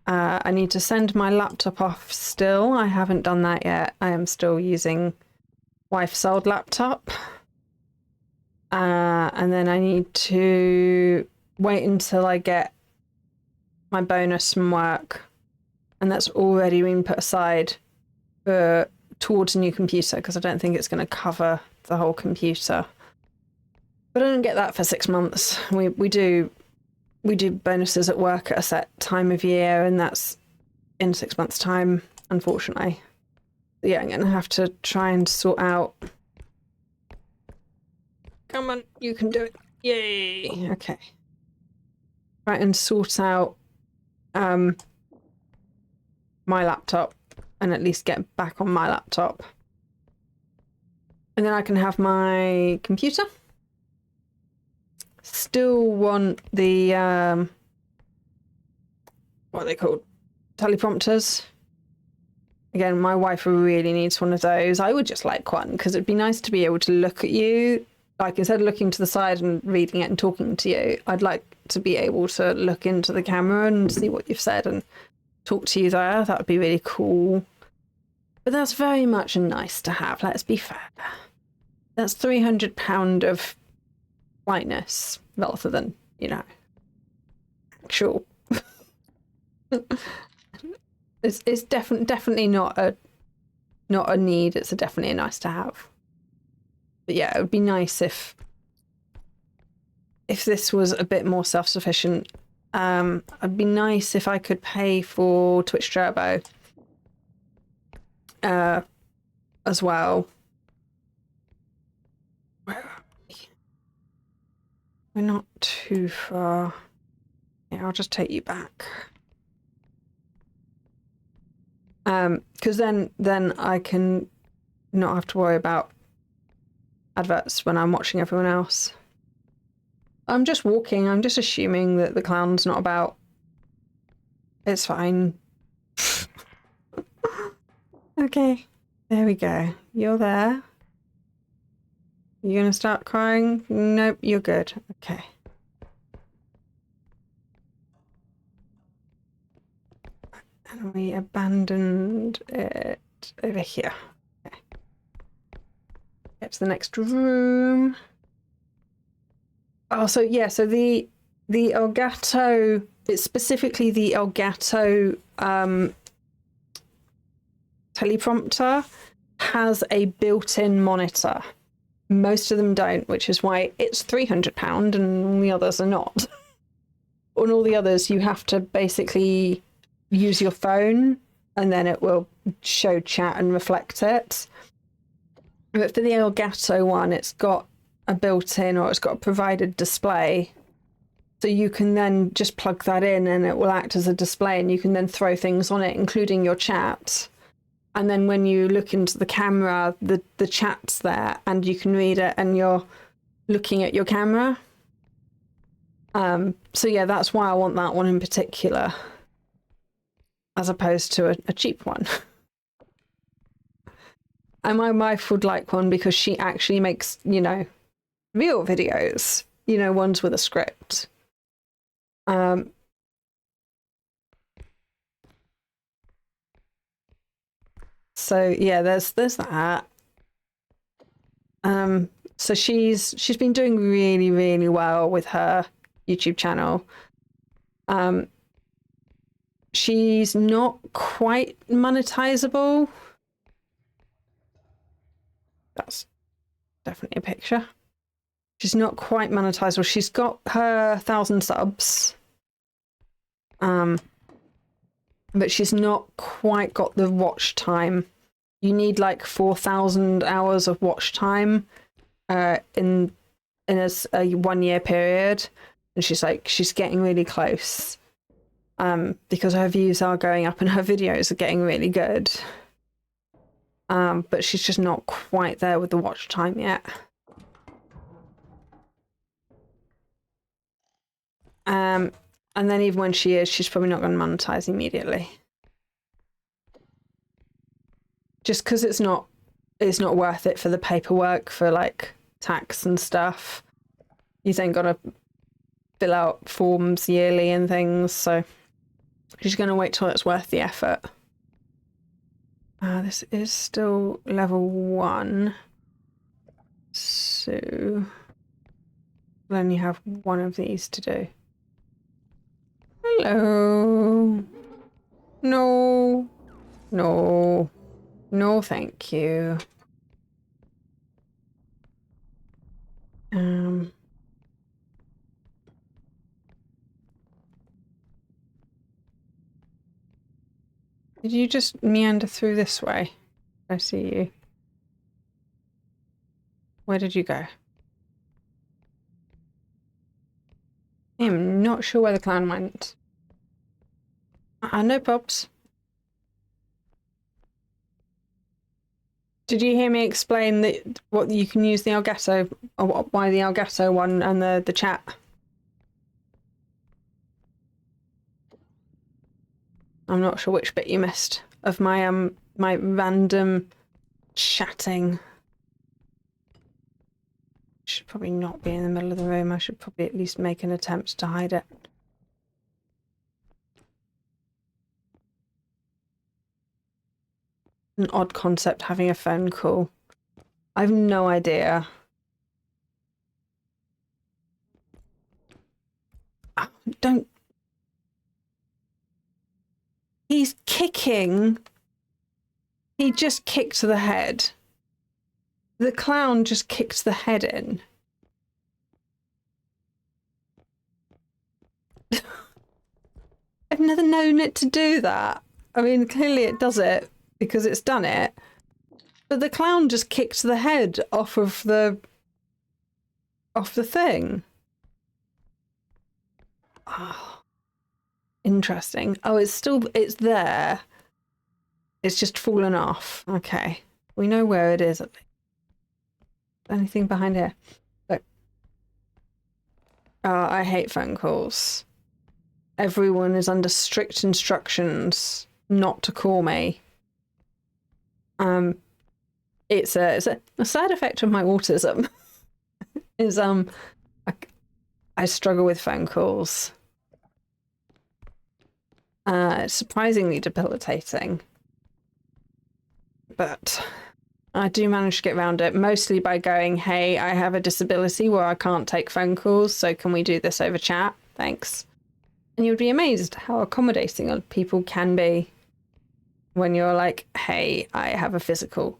I need to send my laptop off still. I haven't done that yet. I am still using wife's old laptop. And then I need to wait until I get my bonus from work. And that's already been put aside towards a new computer because I don't think it's going to cover the whole computer. But I don't get that for 6 months. We do bonuses at work at a set time of year, and that's in 6 months' time, unfortunately. Yeah, I'm going to have to try and sort out... come on, you can do it. Yay! Okay. Try and sort out my laptop and at least get back on my laptop. And then I can have my computer. Still want the what are they called? Teleprompters. Again, my wife really needs one of those. I would just like one because it'd be nice to be able to look at you. Like, instead of looking to the side and reading it and talking to you, I'd like to be able to look into the camera and see what you've said and talk to you there. That would be really cool. But that's very much a nice to have, let's be fair. That's £300 of lightness rather than, you know, actual. It's definitely not a need. It's definitely a nice to have. But yeah, it would be nice if this was a bit more self-sufficient. It'd be nice if I could pay for Twitch Turbo as well. Where are we? We're not too far. Yeah, I'll just take you back. Because then I can not have to worry about adverts when I'm watching everyone else. I'm just walking. I'm just assuming that the clown's not about. It's fine. Okay, there we go. You're there. You gonna start crying? Nope, you're good. Okay. And we abandoned it over here. Okay. Get to the next room. Oh, so yeah, so the Elgato, it's specifically the Elgato teleprompter has a built-in monitor. Most of them don't, which is why it's £300 and all the others are not. On all the others, you have to basically use your phone and then it will show chat and reflect it. But for the Elgato one, it's got a built-in, or it's got a provided display. So you can then just plug that in and it will act as a display, and you can then throw things on it, including your chat. And then when you look into the camera, the chat's there and you can read it and you're looking at your camera. So yeah, that's why I want that one in particular, as opposed to a cheap one. And my wife would like one because she actually makes, you know, real videos, you know, ones with a script. So yeah, there's that. So she's been doing really, really well with her YouTube channel. She's not quite monetizable. That's definitely a picture. She's not quite monetizable. She's got her 1,000 subs. But she's not quite got the watch time. You need like 4,000 hours of watch time in a 1 year period. And she's getting really close. Because her views are going up and her videos are getting really good. But she's just not quite there with the watch time yet. And then even when she is, she's probably not going to monetize immediately. Just because it's not worth it for the paperwork, for like tax and stuff. You then got to fill out forms yearly and things, so she's going to wait till it's worth the effort. This is still level 1, so we'll only have one of these to do. Hello. No. No. No, thank you. Did you just meander through this way? I see you. Where did you go? I'm not sure where the clown went. No probs. Did you hear me explain that what you can use the Elgato, or why the Elgato one and the chat? I'm not sure which bit you missed of my my random chatting. Should probably not be in the middle of the room. I should probably at least make an attempt to hide it. An odd concept, having a phone call. I've no idea. Oh, don't. He's kicking. He just kicked the head. The clown just kicked the head in. I've never known it to do that. I mean, clearly it does it because it's done it. But the clown just kicked the head off the thing. Oh, interesting. Oh, it's there. It's just fallen off. Okay. We know where it is at least. Anything behind here? But I hate phone calls. Everyone is under strict instructions not to call me. It's a side effect of my autism. Is I struggle with phone calls. It's surprisingly debilitating, but I do manage to get around it, mostly by going, hey, I have a disability where I can't take phone calls, so can we do this over chat? Thanks. And you'd be amazed how accommodating people can be when you're like, hey, I have a physical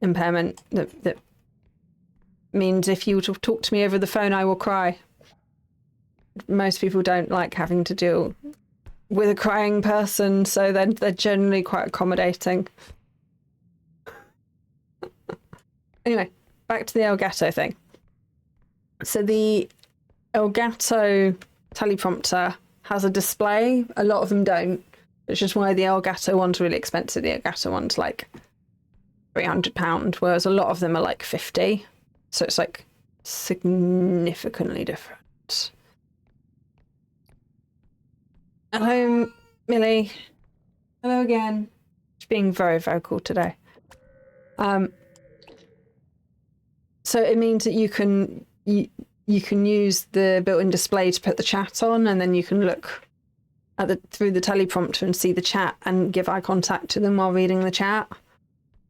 impairment that means if you talk to me over the phone, I will cry. Most people don't like having to deal with a crying person, so they're generally quite accommodating. Anyway, back to the Elgato thing. So the Elgato teleprompter has a display. A lot of them don't, which is why the Elgato one's really expensive. The Elgato one's like £300, whereas a lot of them are like 50. So it's like significantly different. Hello, Millie. Hello again. She's being very vocal today. So it means that you can use the built-in display to put the chat on, and then you can look at through the teleprompter and see the chat and give eye contact to them while reading the chat.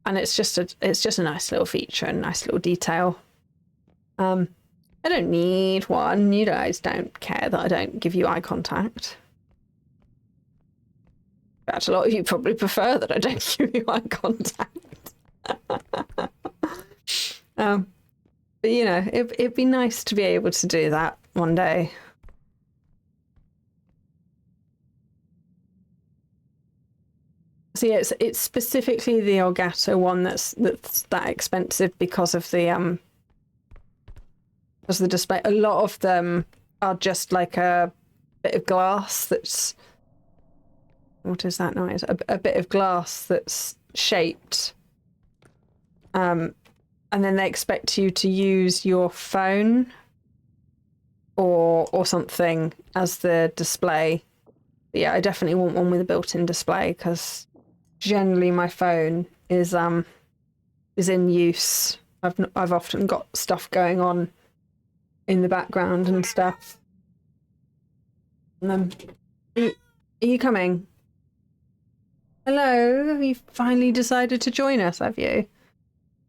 And it's just a nice little feature and nice little detail. I don't need one. You guys don't care that I don't give you eye contact. In fact, a lot of you probably prefer that I don't give you eye contact. But you know, it'd be nice to be able to do that one day. So yeah, it's specifically the Elgato one that's that expensive because of the display. A lot of them are just like a bit of glass that's, what is that noise? A bit of glass that's shaped. And then they expect you to use your phone or something as the display. But yeah, I definitely want one with a built-in display because generally my phone is in use. I've often got stuff going on in the background and stuff. And are you coming? Hello, you finally decided to join us, have you?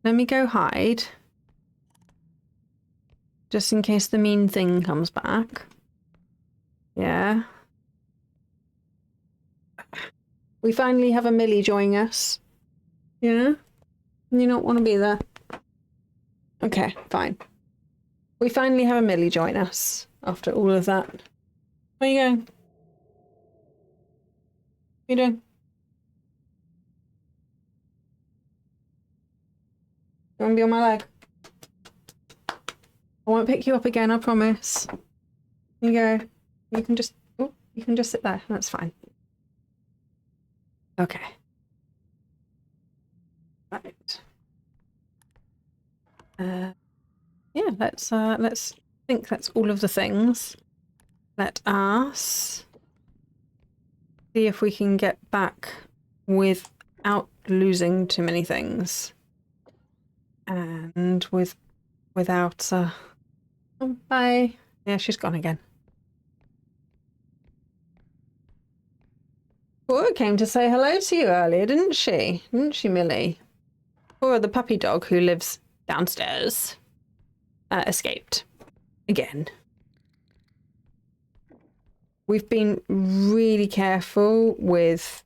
Let me go hide. Just in case the mean thing comes back. Yeah. We finally have a Millie joining us. Yeah? You don't want to be there? Okay, fine. We finally have a Millie join us after all of that. Where are you going? What are you doing? You want to be on my leg? I won't pick you up again, I promise. Here you go. You can just sit there. That's fine. Okay. Right. Yeah, let's think that's all of the things. Let us see if we can get back without losing too many things. And without oh, bye. Yeah, she's gone again. Cora came to say hello to you earlier, didn't she? Didn't she, Millie? Cora, the puppy dog who lives downstairs, escaped again. We've been really careful with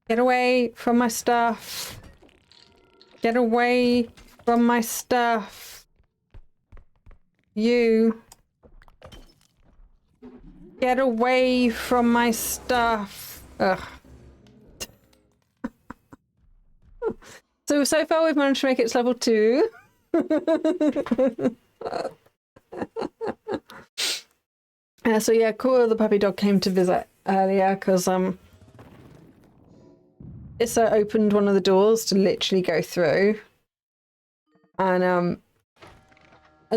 get away from my stuff. Get away from my stuff. You. Get away from my stuff. Ugh. So far we've managed to make it to level 2. So yeah, Cora the puppy dog came to visit earlier because Issa opened one of the doors to literally go through, and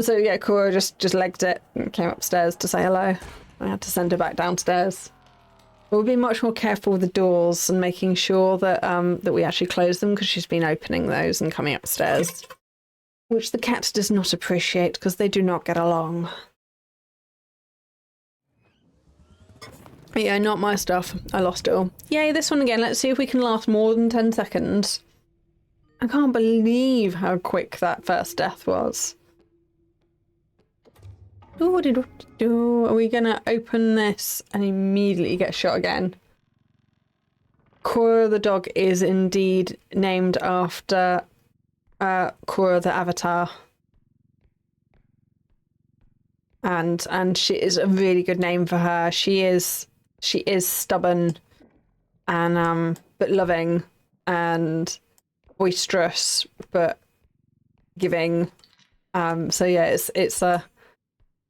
so yeah, Cora just legged it and came upstairs to say hello. I had to send her back downstairs. We'll be much more careful with the doors and making sure that that we actually close them, because she's been opening those and coming upstairs, which the cat does not appreciate because they do not get along. But yeah, not my stuff. I lost it all. Yay, this one again. Let's see if we can last more than 10 seconds. I can't believe how quick that first death was. Are we gonna open this and immediately get shot again? Cora the dog is indeed named after Cora the Avatar. And she is a really good name for her. She is stubborn and but loving and boisterous but giving. So yeah, it's a,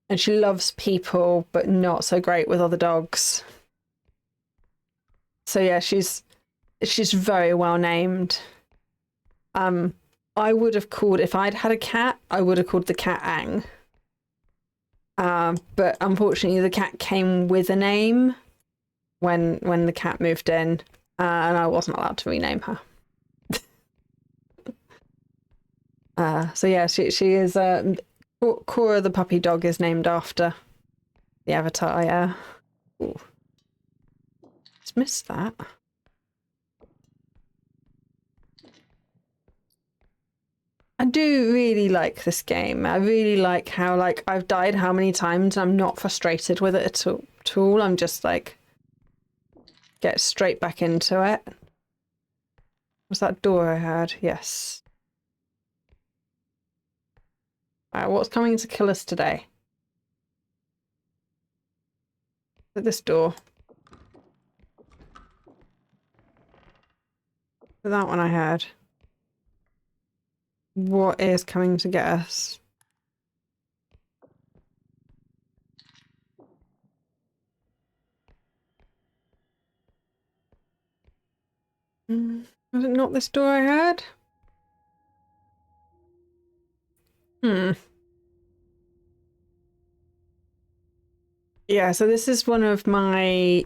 and she loves people but not so great with other dogs. So yeah, she's very well named. I would have called, if I'd had a cat, I would have called the cat Ang. But unfortunately the cat came with a name when the cat moved in, and I wasn't allowed to rename her. So yeah, she is Cora the puppy dog is named after the Avatar. Yeah. Ooh. Just missed that. I do really like this game. I really like how, like, I've died how many times. I'm not frustrated with it at all. I'm just like, get straight back into it. Was that door I heard? Yes. What's coming to kill us today? At this door. That one I heard. What is coming to get us? Was it not this door I heard? Yeah, so this is one of my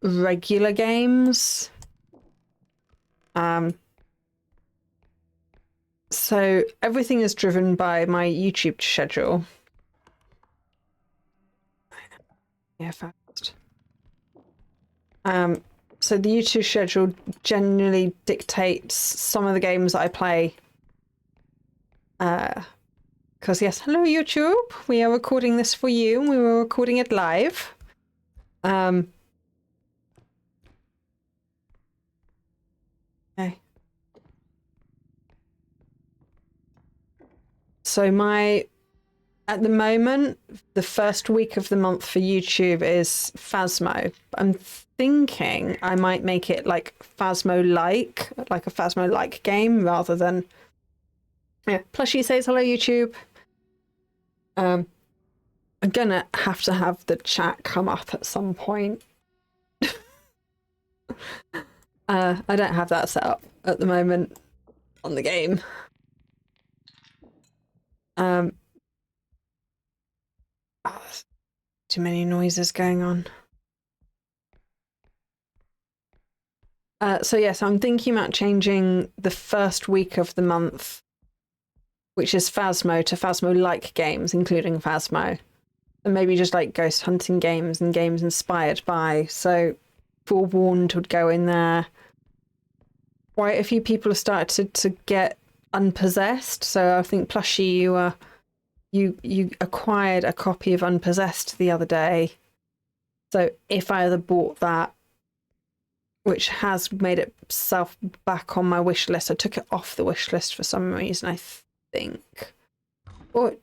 regular games. So everything is driven by my YouTube schedule. Yeah, fast. So the YouTube schedule generally dictates some of the games that I play. Because yes, hello YouTube, we are recording this for you, and we were recording it live. Okay. So at the moment, the first week of the month for YouTube is Phasmo. I'm thinking I might make it like Phasmo-like, like a Phasmo-like game rather than... Yeah, Plushie says hello YouTube. I'm gonna have to have the chat come up at some point. I don't have that set up at the moment on the game. Too many noises going on. So yes, I'm thinking about changing the first week of the month, which is Phasmo, to Phasmo-like games, including Phasmo. And maybe just like ghost hunting games and games inspired by. So Forewarned would go in there. Quite a few people have started to get Unpossessed. So I think Plushie, you acquired a copy of Unpossessed the other day. So if I either bought that, which has made itself back on my wish list, I took it off the wish list for some reason, I think. Or it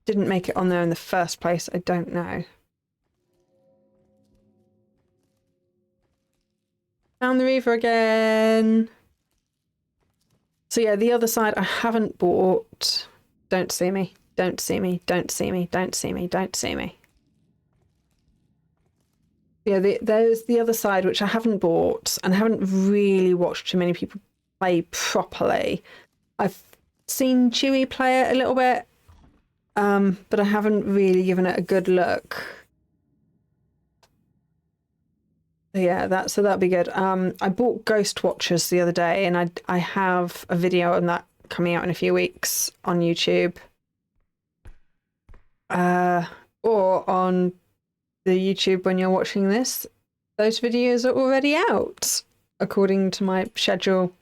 didn't make it on there in the first place, I don't know. Found the Reaver again. So yeah, the other side I haven't bought. Don't see me. Don't see me. Don't see me. Don't see me. Don't see me. Yeah, there's the other side, which I haven't bought and haven't really watched too many people play properly. I've seen Chewy play it a little bit, but I haven't really given it a good look. Yeah, that'd be good. I bought Ghost Watchers the other day, and I have a video on that coming out in a few weeks on YouTube. Or on the YouTube when you're watching this, those videos are already out according to my schedule.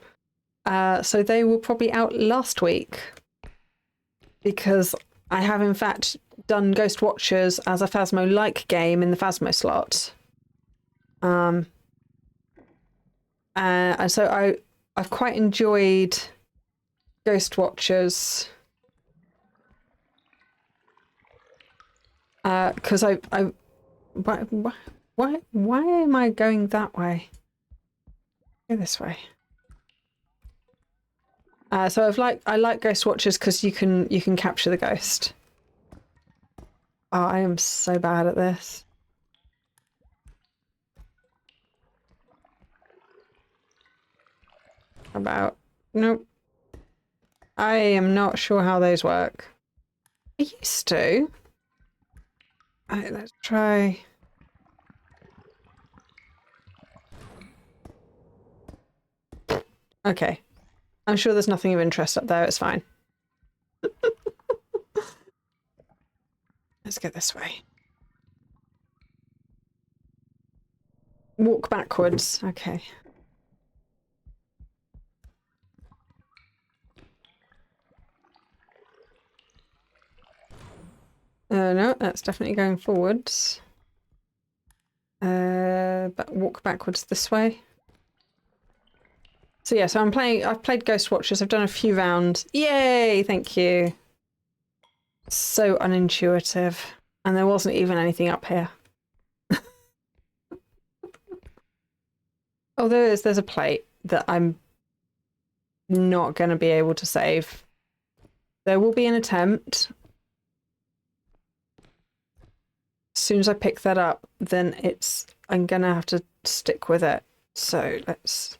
So they were probably out last week because I have in fact done Ghost Watchers as a Phasmo-like game in the Phasmo slot. And so I've quite enjoyed Ghost Watchers because why am I going that way? Go this way. So I like Ghost Watchers because you can capture the ghost. Oh, I am so bad at this. Nope. I am not sure how those work. I used to. Alright, let's try. Okay. I'm sure there's nothing of interest up there, it's fine. Let's go this way. Walk backwards, okay. No, that's definitely going forwards. But walk backwards this way. So yeah, so I've played Ghost Watchers, I've done a few rounds. Yay, thank you. So unintuitive. And there wasn't even anything up here. Oh, there's a plate that I'm not going to be able to save. There will be an attempt. As soon as I pick that up, then I'm going to have to stick with it. So let's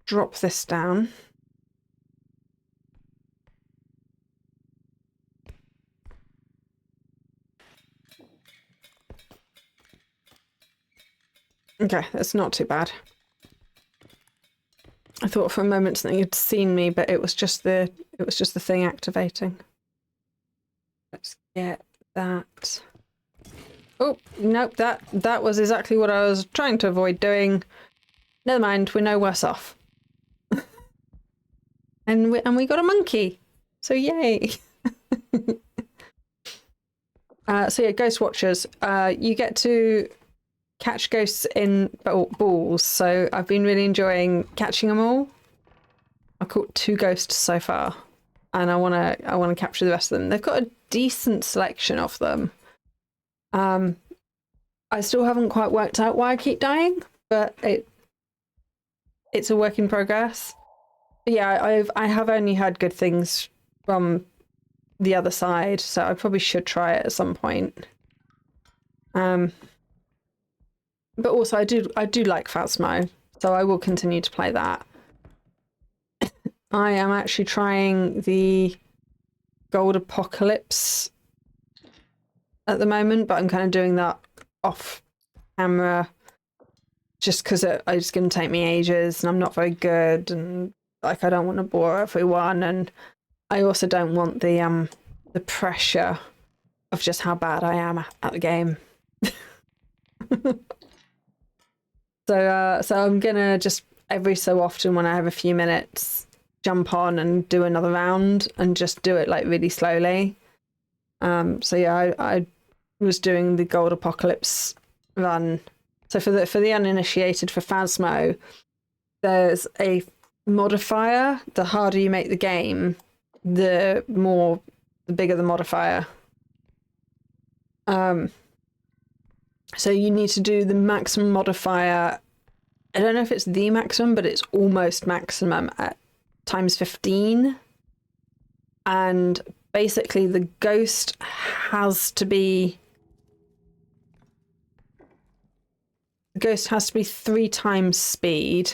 drop this down. Okay, that's not too bad. I thought for a moment something had seen me, but it was just the thing activating. Let's get that. Oh, nope, that was exactly what I was trying to avoid doing. Never mind, we're no worse off. and we got a monkey. So yay. So yeah, Ghost Watchers. You get to catch ghosts in balls, so I've been really enjoying catching them all. I've caught 2 ghosts so far, and I wanna capture the rest of them. They've got a decent selection of them. I still haven't quite worked out why I keep dying, but it's a work in progress. But yeah, I have only heard good things from the other side, so I probably should try it at some point. But also I do like Phasmo, so I will continue to play that. I am actually trying the Gold Apocalypse at the moment, but I'm kind of doing that off camera just because it's going to take me ages and I'm not very good, and like I don't want to bore everyone, and I also don't want the pressure of just how bad I am at the game. So I'm gonna just every so often when I have a few minutes jump on and do another round and just do it like really slowly. So yeah, I was doing the Gold Apocalypse run. So for the uninitiated, for Phasmo, there's a modifier. The harder you make the game, the bigger the modifier. So you need to do the maximum modifier. I don't know if it's the maximum, but it's almost maximum at times 15. And basically the ghost has to be 3 times speed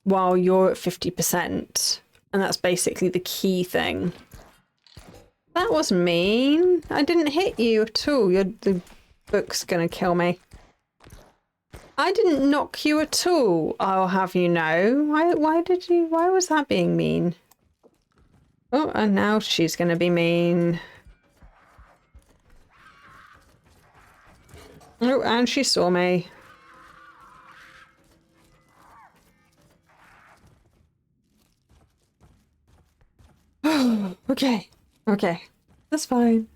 while you're at 50%. And that's basically the key thing. That was mean. I didn't hit you at all. The book's gonna kill me. I didn't knock you at all, I'll have you know. Why was that being mean? Oh, and now she's gonna be mean. Oh, and she saw me. Okay. Okay. That's fine.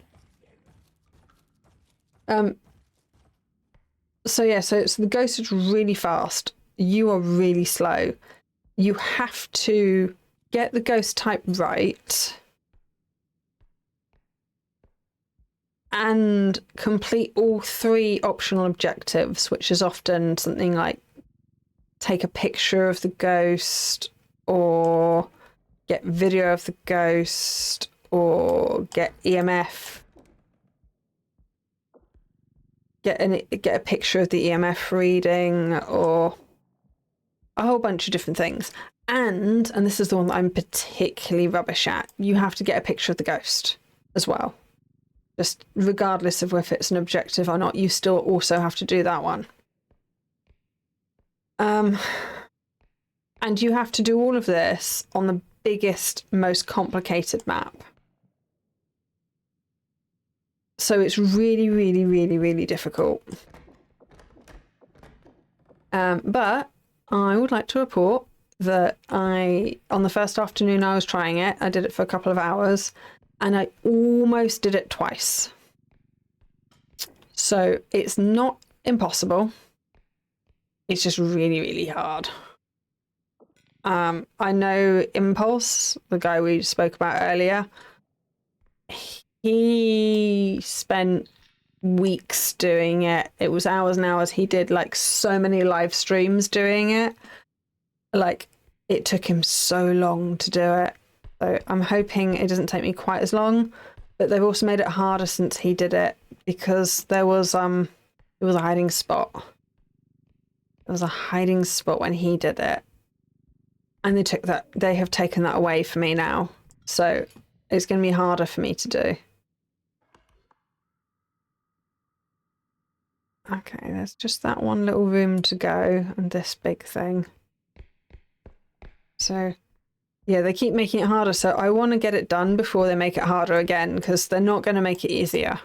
So yeah, so the ghost is really fast. You are really slow. You have to get the ghost type right and complete all 3 optional objectives, which is often something like take a picture of the ghost or get video of the ghost or get EMF. Get a picture of the EMF reading or a whole bunch of different things. And this is the one that I'm particularly rubbish at, you have to get a picture of the ghost as well. Just regardless of if it's an objective or not, you still also have to do that one. And you have to do all of this on the biggest, most complicated map. So it's really, really, really, really difficult. But I would like to report that on the first afternoon I was trying it, I did it for a couple of hours, and I almost did it twice. So it's not impossible. It's just really, really hard. I know Impulse, the guy we spoke about earlier, he spent weeks doing it. It was hours and hours. He did like so many live streams doing it. Like, it took him so long to do it. So I'm hoping it doesn't take me quite as long, but they've also made it harder since he did it because there was a hiding spot. There was a hiding spot when he did it. And they have taken that away for me now. So it's going to be harder for me to do. Okay, there's just that one little room to go and this big thing. So, yeah, they keep making it harder. So I want to get it done before they make it harder again, because they're not going to make it easier.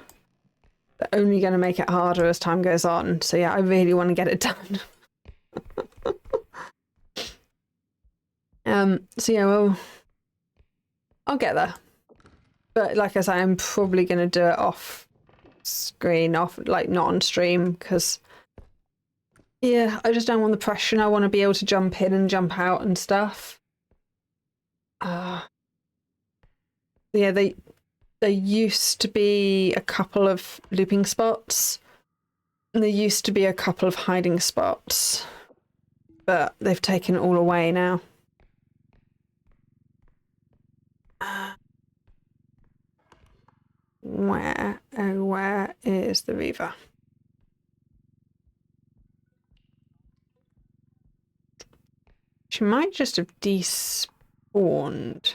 They're only going to make it harder as time goes on. So yeah, I really want to get it done. So yeah, well, I'll get there. But like I say, I'm probably going to do it off screen, like not on stream, because yeah, I just don't want the pressure and I want to be able to jump in and jump out and stuff. Yeah, there used to be a couple of looping spots and there used to be a couple of hiding spots, but they've taken it all away now. Where is the Reaver? She might just have despawned.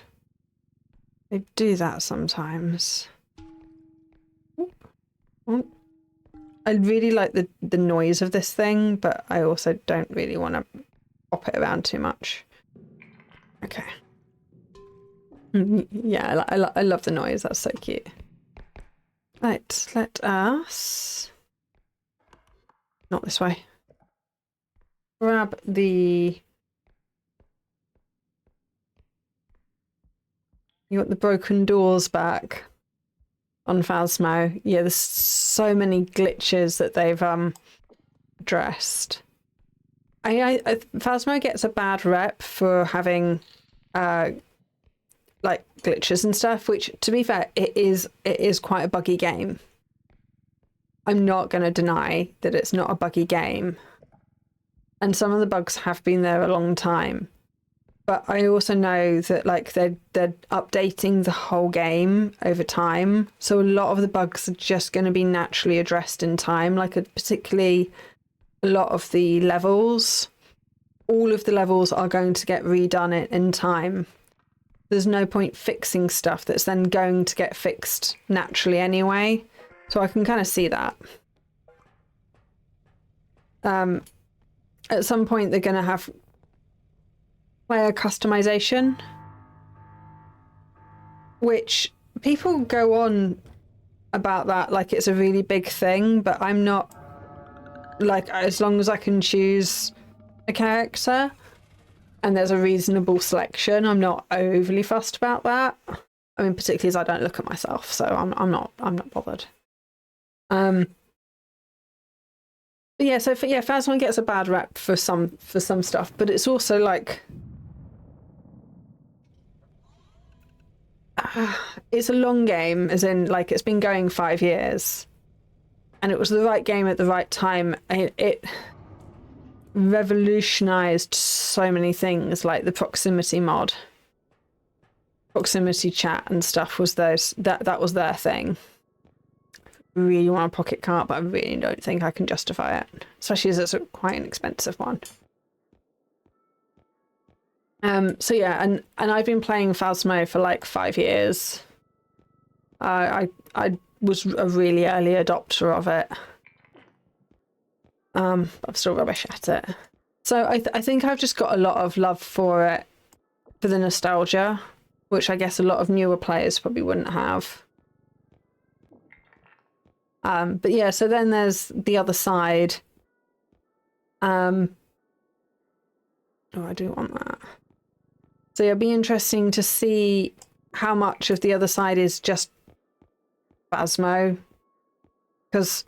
They do that sometimes. Oh. I really like the noise of this thing, but I also don't really want to pop it around too much. Okay. Yeah, I love the noise. That's so cute. Right, let us... Not this way. Grab the... You got the broken doors back on Phasmo. Yeah, there's so many glitches that they've addressed. Phasmo gets a bad rep for having like glitches and stuff, which, to be fair, it is quite a buggy game. I'm not going to deny that it's not a buggy game. And some of the bugs have been there a long time. But I also know that like they're updating the whole game over time. So a lot of the bugs are just going to be naturally addressed in time, like particularly a lot of the levels. All of the levels are going to get redone in time. There's no point fixing stuff that's then going to get fixed naturally anyway. So I can kind of see that. at some point they're going to have player customization, which people go on about that like it's a really big thing, but I'm not. Like, as long as I can choose a character and there's a reasonable selection, I'm not overly fussed about that. I mean, particularly as I don't look at myself, so I'm not bothered. But yeah, so Phasmo gets a bad rep for some stuff, but it's also like it's a long game, as in like it's been going 5 years, and it was the right game at the right time. It revolutionized so many things, like the proximity mod, proximity chat and stuff was that was their thing. I really want a pocket cart, but I really don't think I can justify it, especially as it's quite an expensive one. So yeah, and I've been playing Phasmo for like 5 years. I was a really early adopter of it. I'm still rubbish at it. So I think I've just got a lot of love for it, for the nostalgia, which I guess a lot of newer players probably wouldn't have. But yeah, so then there's the other side. Oh, I do want that. So it'll be interesting to see how much of the other side is just Phasmo. Because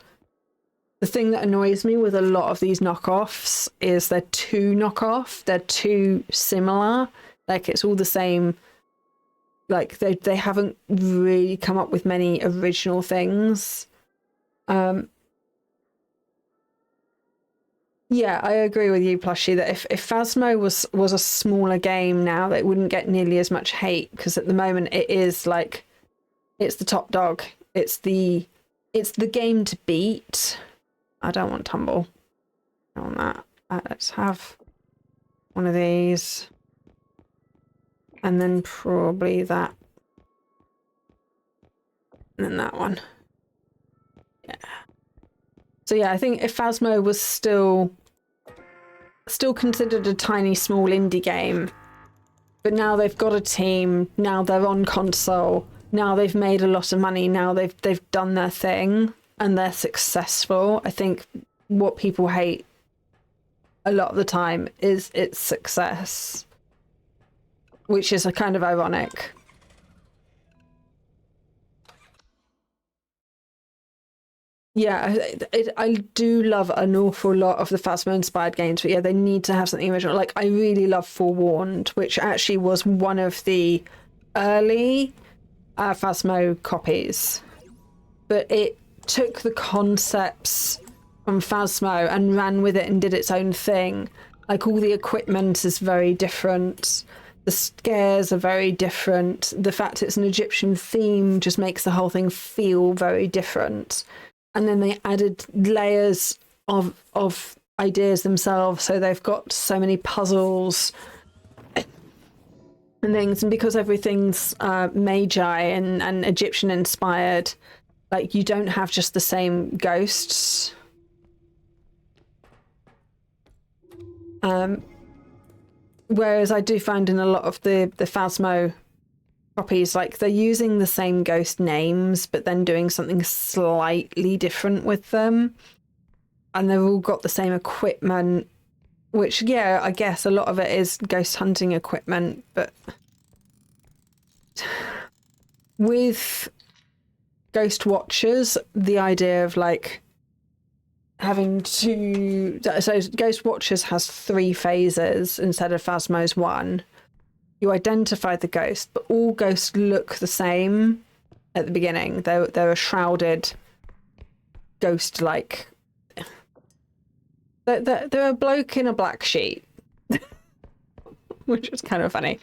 the thing that annoys me with a lot of these knockoffs is they're too knockoff. They're too similar. Like, it's all the same. Like, they haven't really come up with many original things. Yeah, I agree with you, Plushie, that if Phasmo was a smaller game now, that it wouldn't get nearly as much hate, because at the moment it is like, it's the top dog. It's the game to beat. I don't want Tumble. I don't want that. Let's have one of these. And then probably that. And then that one. Yeah. So yeah, I think if Phasmo was still considered a tiny, small indie game, but now they've got a team, now they're on console, now they've made a lot of money, now they've done their thing and they're successful. I think what people hate a lot of the time is its success, which is a kind of ironic. Yeah, I do love an awful lot of the Phasmo-inspired games, but yeah, they need to have something original. Like, I really love Forewarned, which actually was one of the early Phasmo copies. But it took the concepts from Phasmo and ran with it and did its own thing. Like, all the equipment is very different. The scares are very different. The fact it's an Egyptian theme just makes the whole thing feel very different. And then they added layers of ideas themselves, so they've got so many puzzles and things. And because everything's Magi and Egyptian inspired, like, you don't have just the same ghosts. Whereas I do find in a lot of the Phasmo copies, like, they're using the same ghost names but then doing something slightly different with them, and they've all got the same equipment, which, yeah, I guess a lot of it is ghost hunting equipment, but with Ghost Watchers, the idea of like having to, so Ghost Watchers has 3 phases instead of Phasmo's 1. You identify the ghost, but all ghosts look the same at the beginning. They're a shrouded ghost, like they're a bloke in a black sheet, which is kind of funny.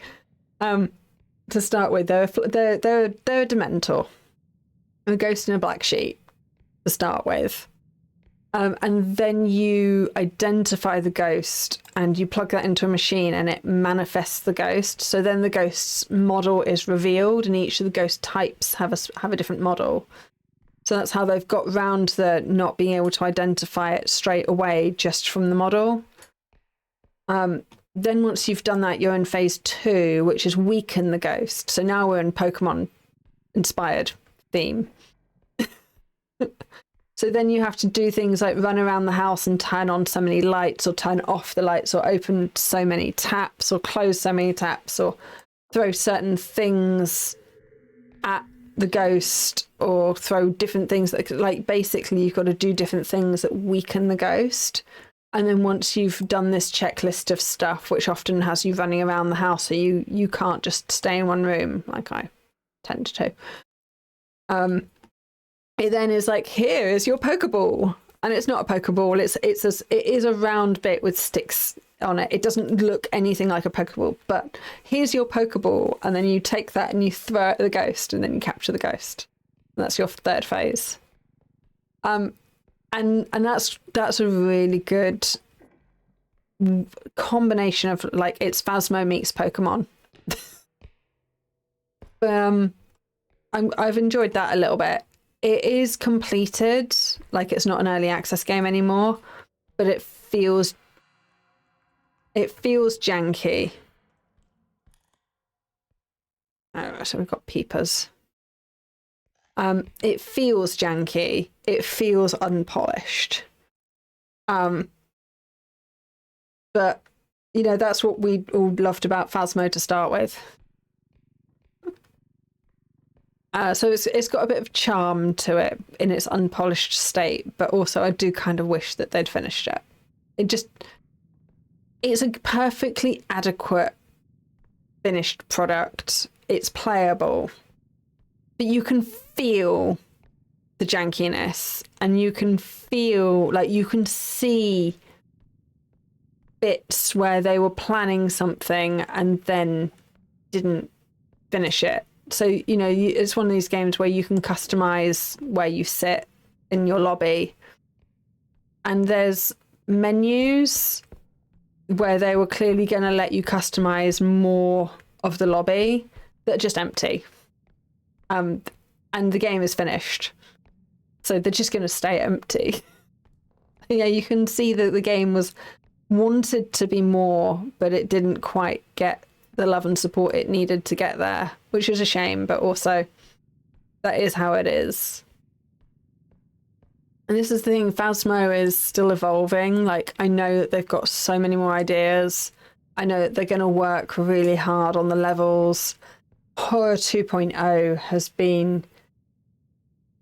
To start with, they're a Dementor, a ghost in a black sheet to start with. And then you identify the ghost and you plug that into a machine and it manifests the ghost. So then the ghost's model is revealed, and each of the ghost types have a different model. So that's how they've got round the not being able to identify it straight away just from the model. Then once you've done that, you're in phase 2, which is weaken the ghost. So now we're in Pokemon inspired theme. So then you have to do things like run around the house and turn on so many lights, or turn off the lights, or open so many taps, or close so many taps, or throw certain things at the ghost, or throw different things that, like, basically you've got to do different things that weaken the ghost. And then once you've done this checklist of stuff, which often has you running around the house, so you can't just stay in one room like I tend to. It then is like, here is your Pokeball. And it's not a Pokeball, it is a round bit with sticks on it. It doesn't look anything like a Pokeball, but here's your Pokeball. And then you take that and you throw it at the ghost, and then you capture the ghost. And that's your 3rd phase. And that's a really good combination of, like, it's Phasmo meets Pokemon. I've enjoyed that a little bit. It is completed, like, it's not an early access game anymore, but it feels janky. Oh, so we've got peepers. It feels janky. It feels unpolished. But, you know, that's what we all loved about Phasmo to start with. So it's got a bit of charm to it in its unpolished state, but also I do kind of wish that they'd finished it. It's a perfectly adequate finished product. It's playable, but you can feel the jankiness, and you can feel, like, you can see bits where they were planning something and then didn't finish it. So, you know, it's one of these games where you can customize where you sit in your lobby. And there's menus where they were clearly going to let you customize more of the lobby that are just empty. And the game is finished. So they're just going to stay empty. Yeah, you can see that the game was wanted to be more, but it didn't quite get the love and support it needed to get there, which is a shame, but also that is how it is. And this is the thing, Phasmo is still evolving. Like, I know that they've got so many more ideas. I know that they're going to work really hard on the levels. Horror 2.0 has been,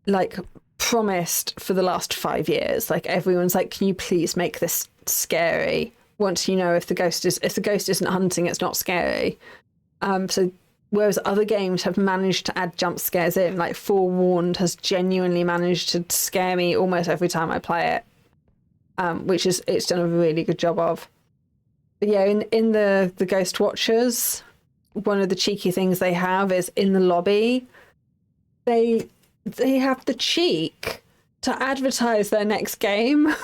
like, promised for the last 5 years. Like, everyone's like, can you please make this scary? Once you know if the ghost isn't hunting, it's not scary. So whereas other games have managed to add jump scares in, like Forewarned has genuinely managed to scare me almost every time I play it, which is, it's done a really good job of. But yeah, in the Ghost Watchers, one of the cheeky things they have is in the lobby, they have the cheek to advertise their next game.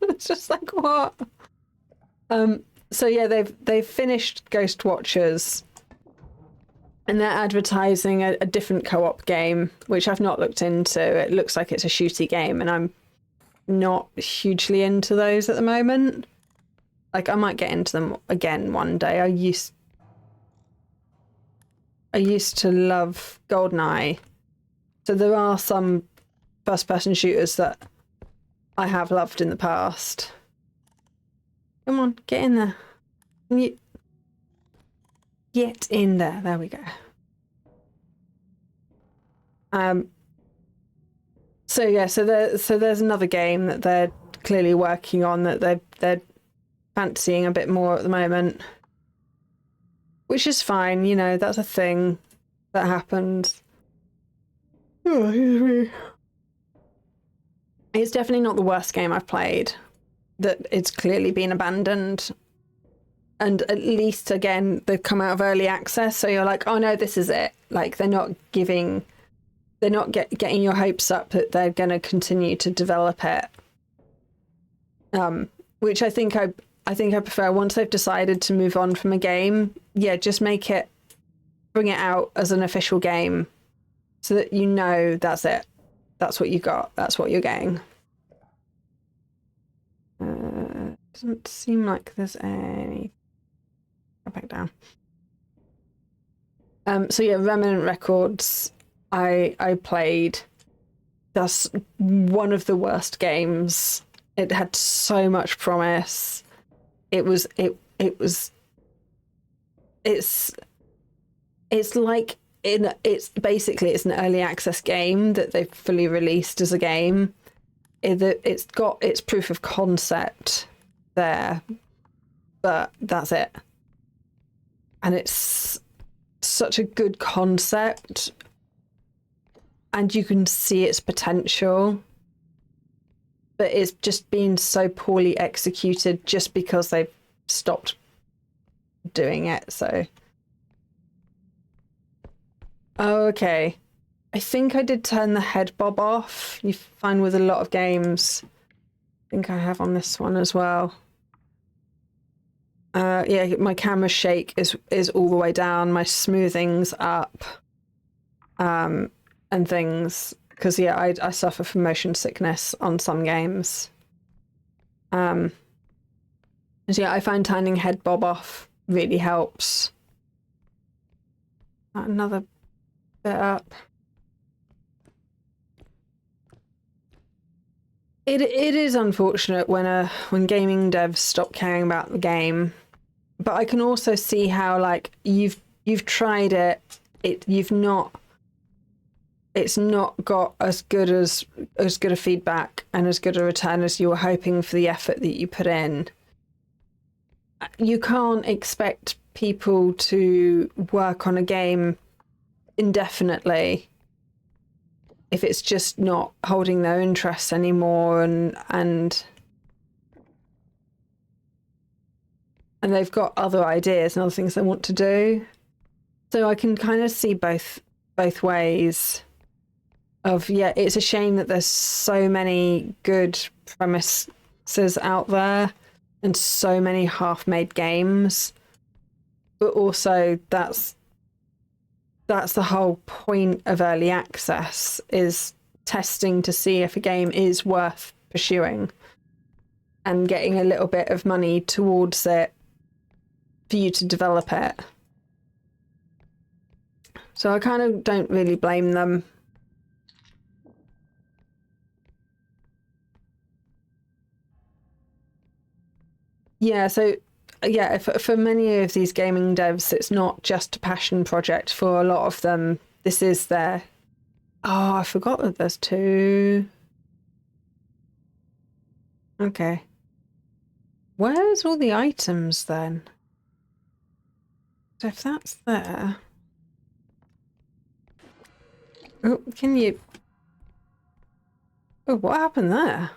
It's just like, what? So yeah, they've finished Ghost Watchers, and they're advertising a different co-op game, which I've not looked into. It looks like it's a shooty game, and I'm not hugely into those at the moment. Like, I might get into them again one day. I used to love GoldenEye. So there are some first-person shooters that I have loved in the past. Come on, get in there. Get in there. There we go. So yeah, so there's another game that they're clearly working on that they're fancying a bit more at the moment, which is fine. You know, that's a thing that happens. Oh, excuse me. It's definitely not the worst game I've played. That it's clearly been abandoned. And at least, again, they've come out of early access, so you're like, oh no, this is it. Like, they're not getting your hopes up that they're going to continue to develop it. Which I think I prefer. Once they've decided to move on from a game, yeah, just bring it out as an official game, so that you know that's it. That's what you got. That's what you're getting. Doesn't seem like there's any. Go back down. So yeah, Remnant Records. I played. That's one of the worst games. It had so much promise. It's like it's an early access game that they've fully released as a game. It's got its proof of concept there, but that's it. And it's such a good concept, and you can see its potential, but it's just been so poorly executed just because they've stopped doing it. So okay, I think I did turn the head bob off. You find with a lot of games. I think I have on this one as well. Yeah, my camera shake is all the way down. My smoothing's up, and things, because yeah, I suffer from motion sickness on some games. So yeah, I find turning head bob off really helps. Another bit up. It is unfortunate when gaming devs stop caring about the game, but I can also see how, like, you've tried it, it's not got as good a feedback and as good a return as you were hoping for the effort that you put in. You can't expect people to work on a game indefinitely if it's just not holding their interest anymore, and they've got other ideas and other things they want to do. So I can kind of see both ways of, yeah, it's a shame that there's so many good premises out there and so many half-made games, but also that's the whole point of early access, is testing to see if a game is worth pursuing and getting a little bit of money towards it for you to develop it. So I kind of don't really blame them. Yeah, so yeah, for many of these gaming devs, it's not just a passion project. For a lot of them, this is their... Oh, I forgot that there's two. Okay. Where's all the items then? So if that's there... Oh, can you... Oh, what happened there?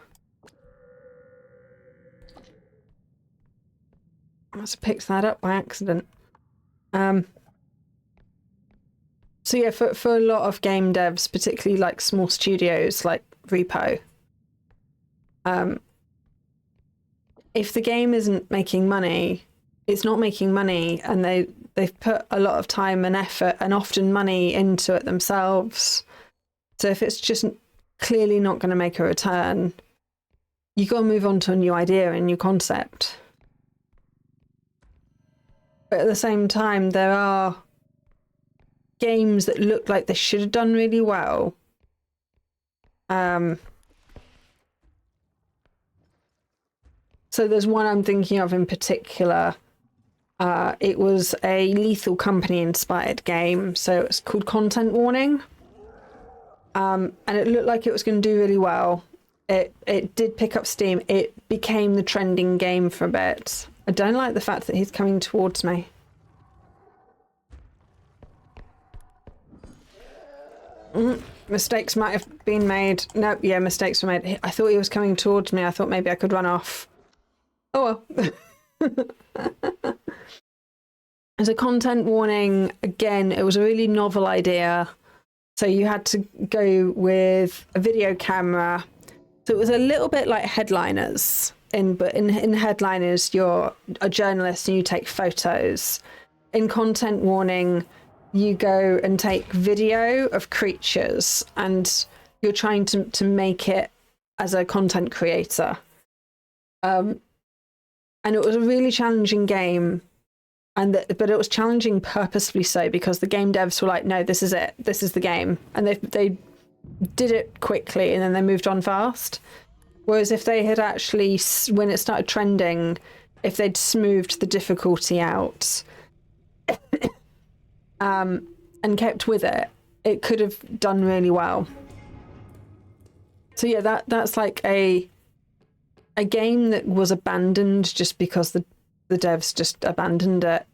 I must have picked that up by accident. So yeah, for a lot of game devs, particularly like small studios like REPO, if the game isn't making money, it's not making money, and they've put a lot of time and effort and often money into it themselves. So if it's just clearly not going to make a return, you got to move on to a new idea and new concept. But at the same time, there are games that look like they should have done really well. So there's one I'm thinking of in particular. It was a Lethal Company inspired game. So it's called Content Warning. And it looked like it was going to do really well. It did pick up steam. It became the trending game for a bit. I don't like the fact that he's coming towards me. Mistakes might have been made. Nope, yeah, mistakes were made. I thought he was coming towards me. I thought maybe I could run off. Oh well. As a content warning, again, it was a really novel idea. So you had to go with a video camera. So it was a little bit like Headliners. But in Headliners, you're a journalist and you take photos. In Content Warning, you go and take video of creatures, and you're trying to make it as a content creator. And it was a really challenging game, but it was challenging purposefully so, because the game devs were like, no, this is it, this is the game, and they did it quickly and then they moved on fast. Whereas if they had actually, when it started trending, if they'd smoothed the difficulty out and kept with it, it could have done really well. So yeah, that's like a game that was abandoned just because the devs just abandoned it.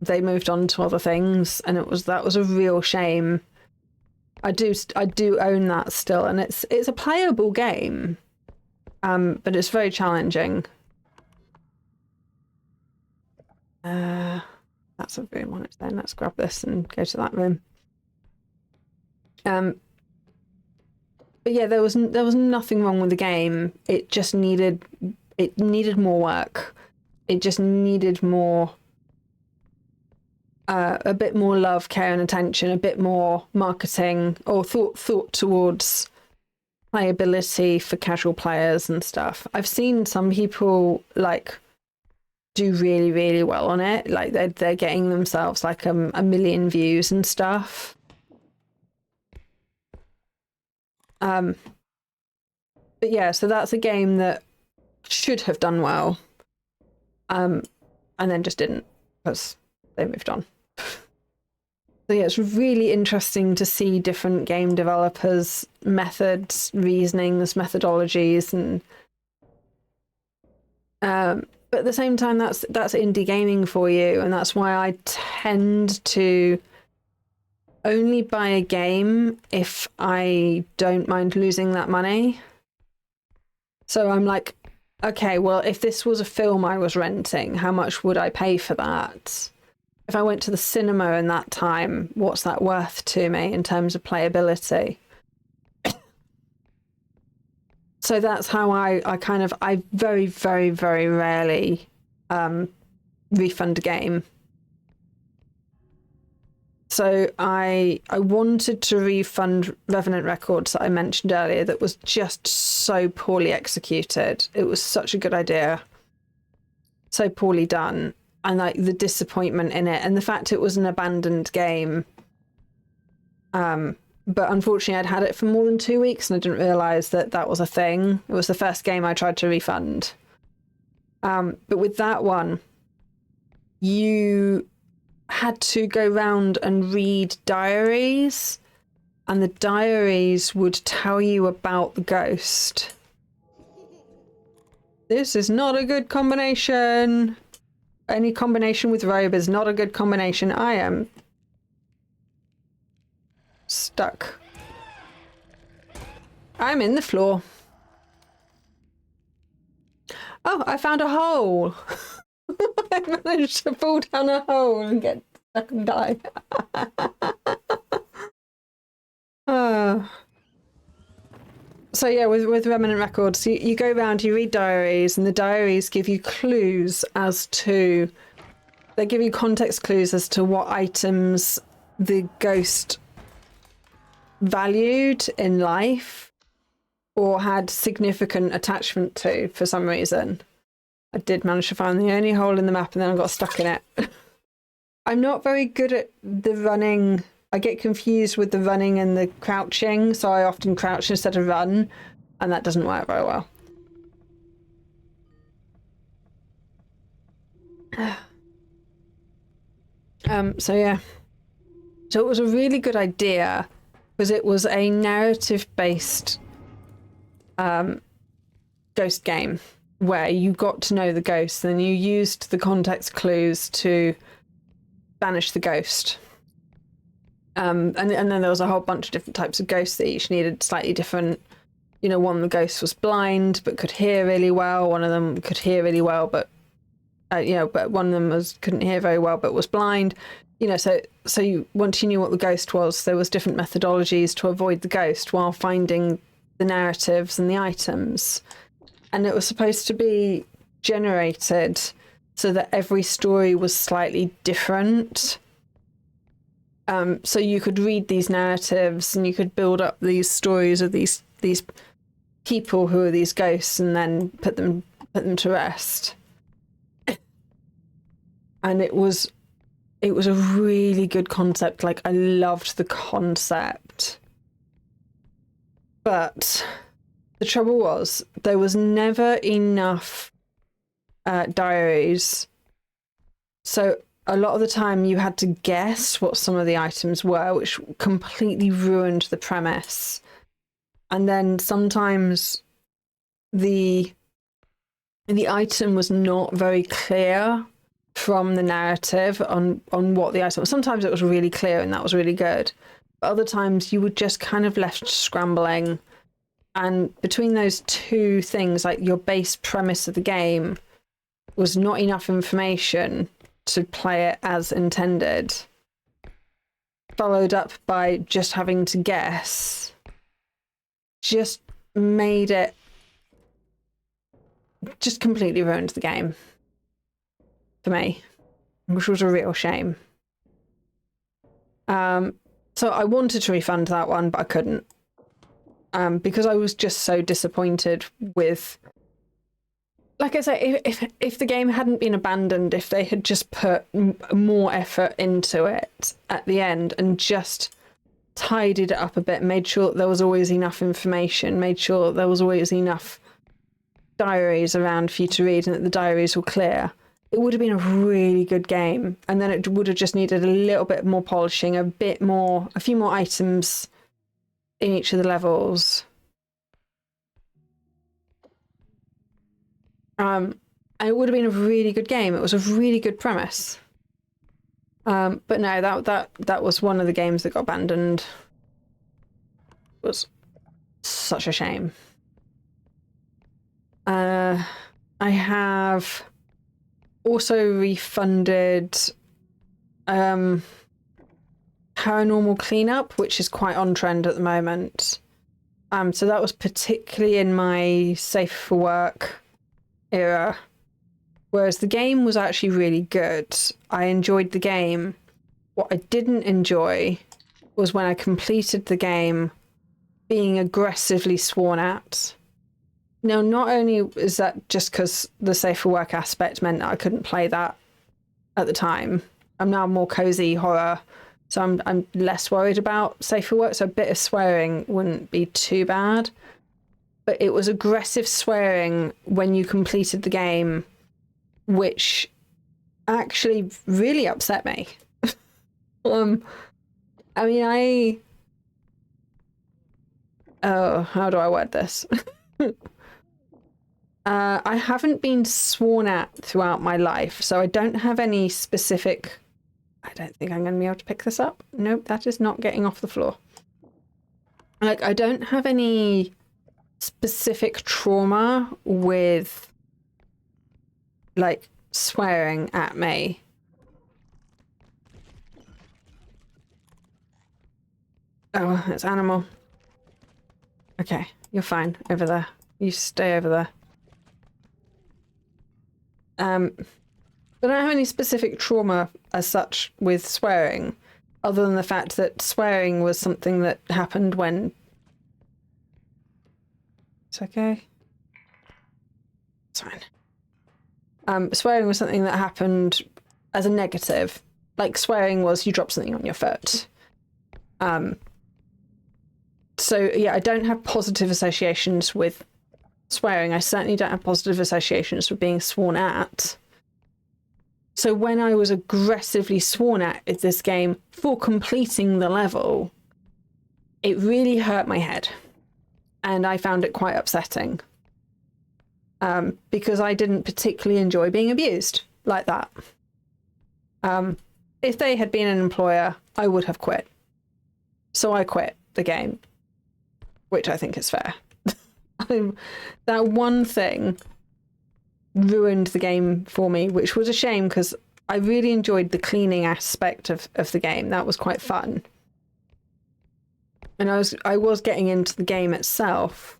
They moved on to other things, and that was a real shame. I do own that still, and it's a playable game, but it's very challenging. That's a room on its own. Let's grab this and go to that room. But yeah, there was nothing wrong with the game. It just needed more work. It just needed more, a bit more love, care, and attention, a bit more marketing or thought towards playability for casual players and stuff. I've seen some people like do really, really well on it. Like they're getting themselves like a million views and stuff. But yeah, so that's a game that should have done well, and then just didn't, because they moved on. So yeah, it's really interesting to see different game developers' methods, reasonings, methodologies, and but at the same time, that's indie gaming for you, and that's why I tend to only buy a game if I don't mind losing that money. So I'm like, okay, well, if this was a film I was renting, how much would I pay for that? If I went to the cinema in that time, what's that worth to me in terms of playability? So that's how I very, very, very rarely refund a game. So I wanted to refund Revenant Records that I mentioned earlier that was just so poorly executed. It was such a good idea, so poorly done, and like the disappointment in it and the fact it was an abandoned game. But unfortunately I'd had it for more than 2 weeks and I didn't realise that was a thing. It was the first game I tried to refund. But with that one, you had to go round and read diaries, and the diaries would tell you about the ghost. This is not a good combination. Any combination with robe is not a good combination. I am stuck. I'm in the floor. Oh, I found a hole. I managed to fall down a hole and get stuck and die. So yeah, with Remnant Records, you go around, you read diaries, and the diaries give you clues as to... They give you context clues as to what items the ghost valued in life or had significant attachment to for some reason. I did manage to find the only hole in the map and then I got stuck in it. I'm not very good at the running. I get confused with the running and the crouching, so I often crouch instead of run, and that doesn't work very well. So yeah. So it was a really good idea because it was a narrative-based ghost game where you got to know the ghost and you used the context clues to banish the ghost. And then there was a whole bunch of different types of ghosts that each needed slightly different. You know, one of the ghosts was blind but could hear really well. One of them could hear really well, but but one of them couldn't hear very well but was blind. You know, so once you knew what the ghost was, there was different methodologies to avoid the ghost while finding the narratives and the items. And it was supposed to be generated so that every story was slightly different. So you could read these narratives and you could build up these stories of these people who are these ghosts and then put them to rest. and it was a really good concept. Like, I loved the concept. But the trouble was, there was never enough diaries. So a lot of the time you had to guess what some of the items were, which completely ruined the premise. And then sometimes the item was not very clear from the narrative on what the item was. Sometimes it was really clear and that was really good. But other times you were just kind of left scrambling. And between those two things, like your base premise of the game was not enough information to play it as intended, followed up by just having to guess, just made it, just completely ruined the game for me, which was a real shame. So I wanted to refund that one, but I couldn't, because I was just so disappointed with, like I say, if the game hadn't been abandoned, if they had just put more effort into it at the end and just tidied it up a bit, made sure that there was always enough information, made sure that there was always enough diaries around for you to read and that the diaries were clear, it would have been a really good game. And then it would have just needed a little bit more polishing, a few more items in each of the levels. And it would have been a really good game. It was a really good premise. But no, that was one of the games that got abandoned. It was such a shame. I have also refunded Paranormal Cleanup, which is quite on trend at the moment. So that was particularly in my safe for work era, whereas the game was actually really good. I enjoyed the game. What I didn't enjoy was when I completed the game being aggressively sworn at. Now, not only is that just because the safe for work aspect meant that I couldn't play that at the time. I'm now more cozy horror, so I'm less worried about safe for work, so a bit of swearing wouldn't be too bad. But it was aggressive swearing when you completed the game, which actually really upset me. I mean, how do I word this? I haven't been sworn at throughout my life, so I don't have any specific... I don't think I'm going to be able to pick this up. Nope, that is not getting off the floor. Like, I don't have any specific trauma with, like, swearing at me. Oh, it's animal. Okay, you're fine over there. You stay over there. But I don't have any specific trauma as such with swearing, other than the fact that swearing was something that happened when... It's okay. It's fine. Swearing was something that happened as a negative. Like, swearing was you drop something on your foot. So, yeah, I don't have positive associations with swearing. I certainly don't have positive associations with being sworn at. So when I was aggressively sworn at in this game for completing the level, it really hurt my head. And I found it quite upsetting. Because I didn't particularly enjoy being abused like that. If they had been an employer, I would have quit. So I quit the game, which I think is fair. That one thing ruined the game for me, which was a shame because I really enjoyed the cleaning aspect of the game. That was quite fun. And I was getting into the game itself.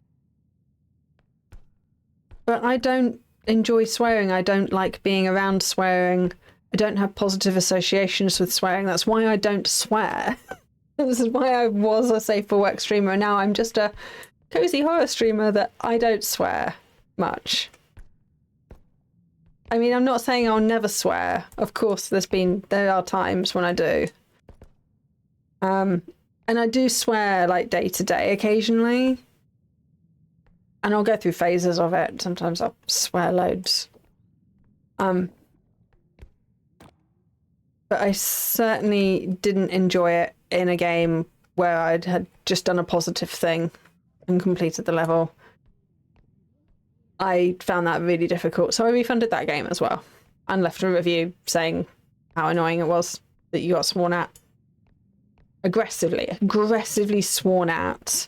But I don't enjoy swearing. I don't like being around swearing. I don't have positive associations with swearing. That's why I don't swear. This is why I was a safe for work streamer, and now I'm just a cozy horror streamer that I don't swear much. I mean, I'm not saying I'll never swear. Of course, there are times when I do. And I do swear like day to day occasionally. And I'll go through phases of it. Sometimes I'll swear loads. But I certainly didn't enjoy it in a game where I'd had just done a positive thing and completed the level. I found that really difficult, so I refunded that game as well and left a review saying how annoying it was that you got sworn at. Aggressively sworn at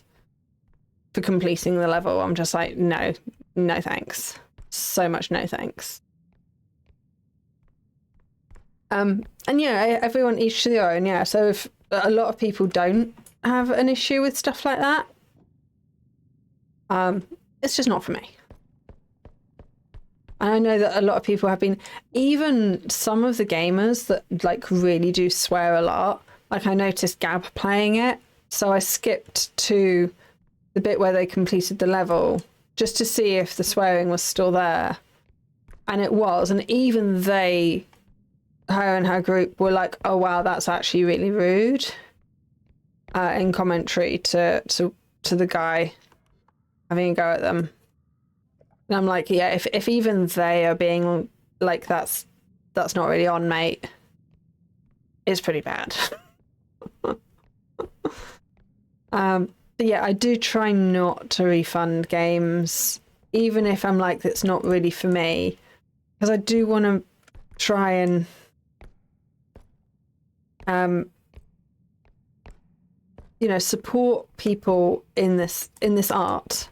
for completing the level. I'm just like, no thanks. So much no thanks. And yeah, everyone each to their own, yeah. So if a lot of people don't have an issue with stuff like that, it's just not for me. And I know that a lot of people have been, even some of the gamers that like really do swear a lot. Like I noticed Gab playing it, so I skipped to the bit where they completed the level just to see if the swearing was still there. And it was, and even her and her group were like, oh wow, that's actually really rude, in commentary to the guy having a go at them. And I'm like, yeah, if even they are being like, that's not really on, mate. It's pretty bad. But yeah, I do try not to refund games, even if I'm like, it's not really for me, because I do want to try and support people in this art,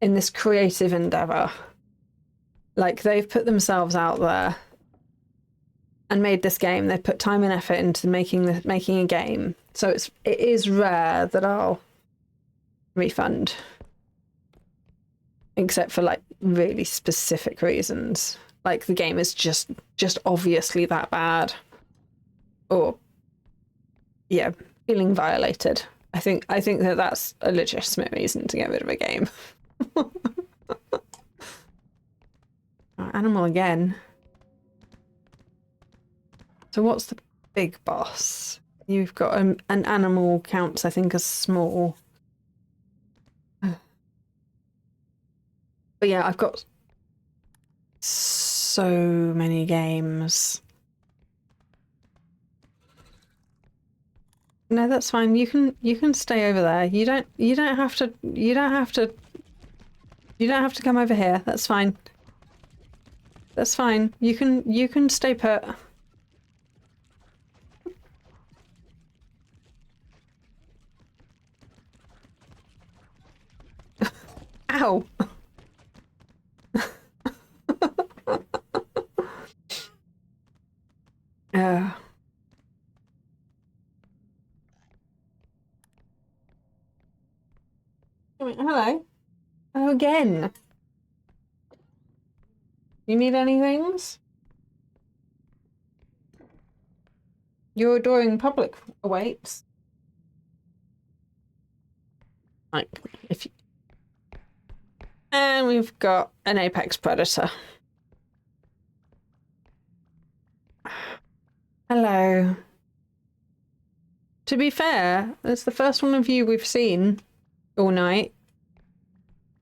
in this creative endeavor. Like they've put themselves out there and made this game. They've put time and effort into making a game. So it is rare that I'll refund, except for like really specific reasons, like the game is just obviously that bad, or yeah, feeling violated. I think that that's a legitimate reason to get rid of a game. Animal again. So what's the big boss? You've got an animal counts, I think, as small. But yeah, I've got so many games. No, that's fine. You can stay over there. You don't have to come over here. That's fine. That's fine. You can stay put. Ow. Hello. Oh, again. You need any things? Your adoring public awaits. Like, if you... And we've got an apex predator. Hello. To be fair, it's the first one of you we've seen all night.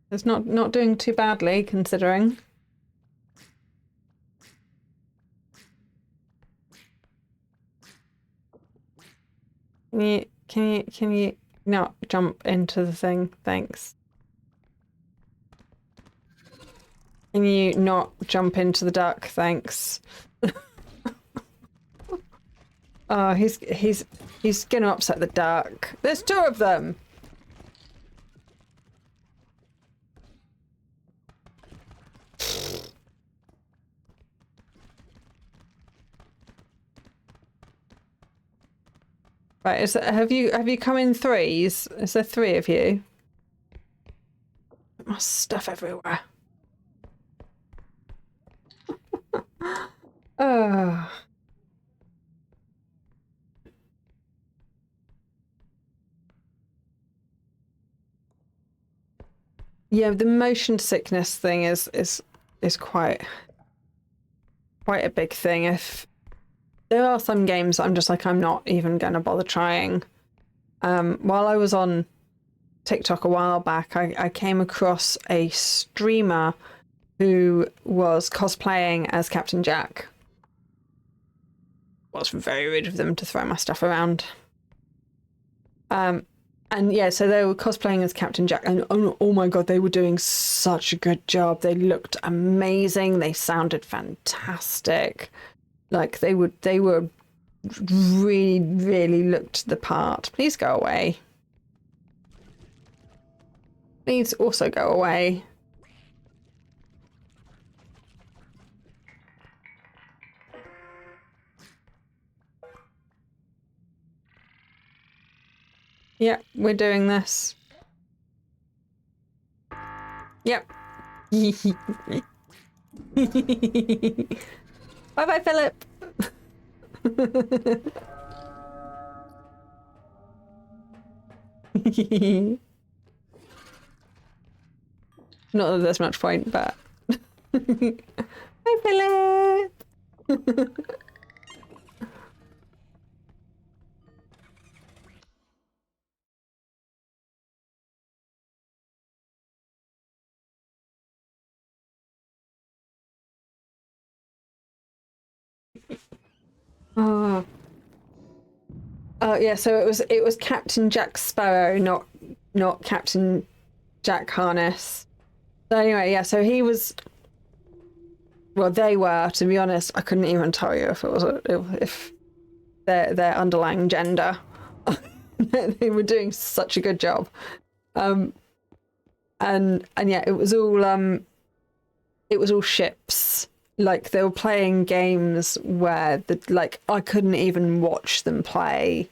It's not doing too badly, considering. Can you not jump into the thing? Thanks. Can you not jump into the duck? Thanks. Oh, he's gonna upset the duck. There's two of them. Right, have you come in threes? Is there three of you? My stuff everywhere. Oh. Yeah, the motion sickness thing is quite quite a big thing. If there are some games I'm just like, I'm not even going to bother trying. While I was on TikTok a while back, I came across a streamer who was cosplaying as Captain Jack. It was very rude of them to throw my stuff around. And yeah, so they were cosplaying as Captain Jack, and oh my god, they were doing such a good job. They looked amazing. They sounded fantastic. Like they were really, really looked the part. Please go away. Please also go away. Yeah, we're doing this. Yep. Bye-bye, Philip. Not that there's much point, but... Hi, Philip. Oh. Oh yeah, so it was Captain Jack Sparrow, not Captain Jack Harness. So anyway, yeah, so he was, well, they were, to be honest, I couldn't even tell you if it was if their underlying gender. They were doing such a good job. And yeah, it was all ships. Like they were playing games where I couldn't even watch them play.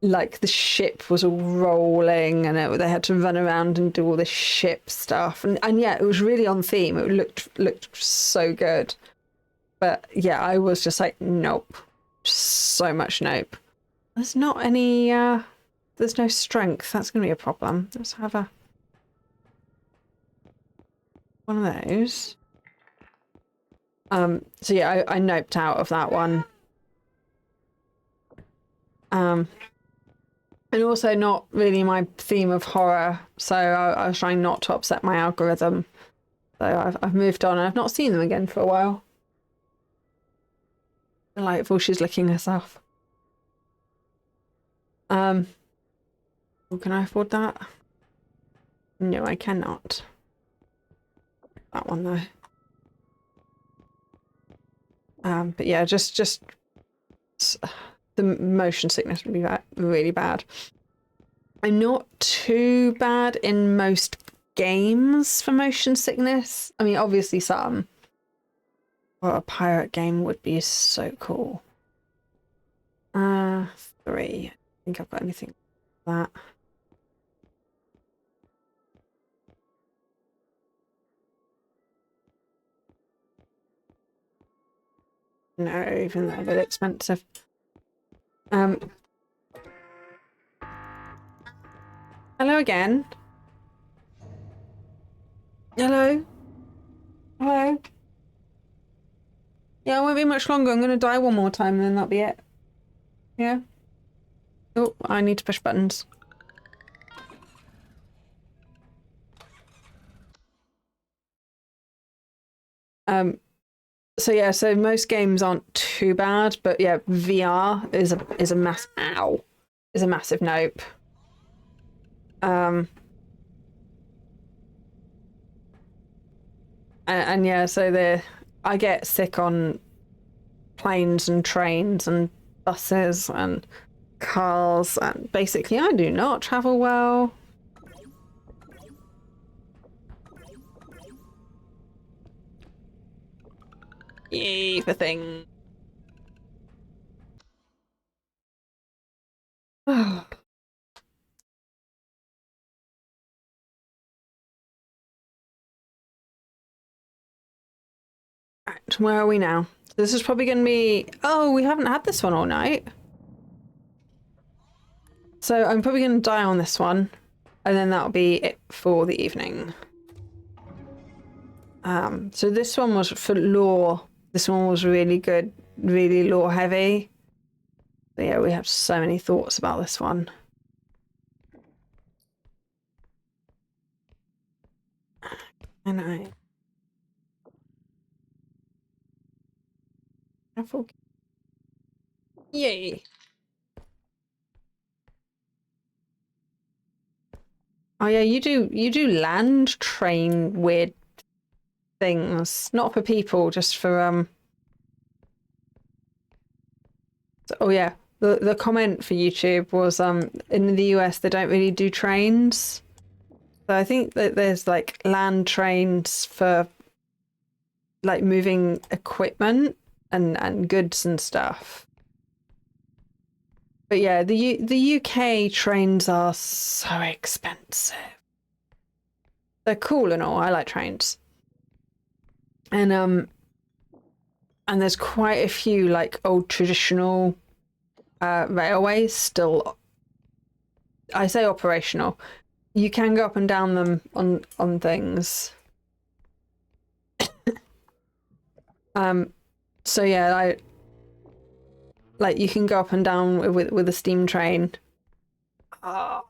Like the ship was all rolling, and they had to run around and do all this ship stuff. And yeah, it was really on theme. It looked so good. But yeah, I was just like, nope, so much nope. There's not any. There's no strength. That's gonna be a problem. Let's have one of those. So yeah, I noped out of that one. And also not really my theme of horror, so I was trying not to upset my algorithm. So I've moved on. I've not seen them again for a while. Delightful, she's licking herself. Can I afford that? No, I cannot. That one though. But yeah, just the motion sickness would be really bad. I'm not too bad in most games for motion sickness. I mean, obviously some. Well, a pirate game would be so cool. 3. I think I've got anything like that. No, even though they're expensive. Hello again. Hello. Hello. Yeah, it won't be much longer. I'm going to die one more time and then that'll be it. Yeah. Oh, I need to push buttons. So yeah, so most games aren't too bad, but yeah, VR is a massive nope. And yeah, so I get sick on planes and trains and buses and cars, and basically I do not travel well. Yay for thing. Right, where are we now? This is probably going to be... Oh, we haven't had this one all night. So I'm probably going to die on this one, and then that'll be it for the evening. So this one was for lore This one was really good, really lore heavy. But yeah, we have so many thoughts about this one. And I... Yay! Oh yeah, you do land train weird things. Not for people, just for oh yeah. The comment for YouTube was in the US they don't really do trains. So I think that there's like land trains for like moving equipment and goods and stuff. But yeah, the UK trains are so expensive. They're cool and all. I like trains. And there's quite a few like old traditional railways still. I say operational. You can go up and down them on things. So yeah, like you can go up and down with a steam train. Oh,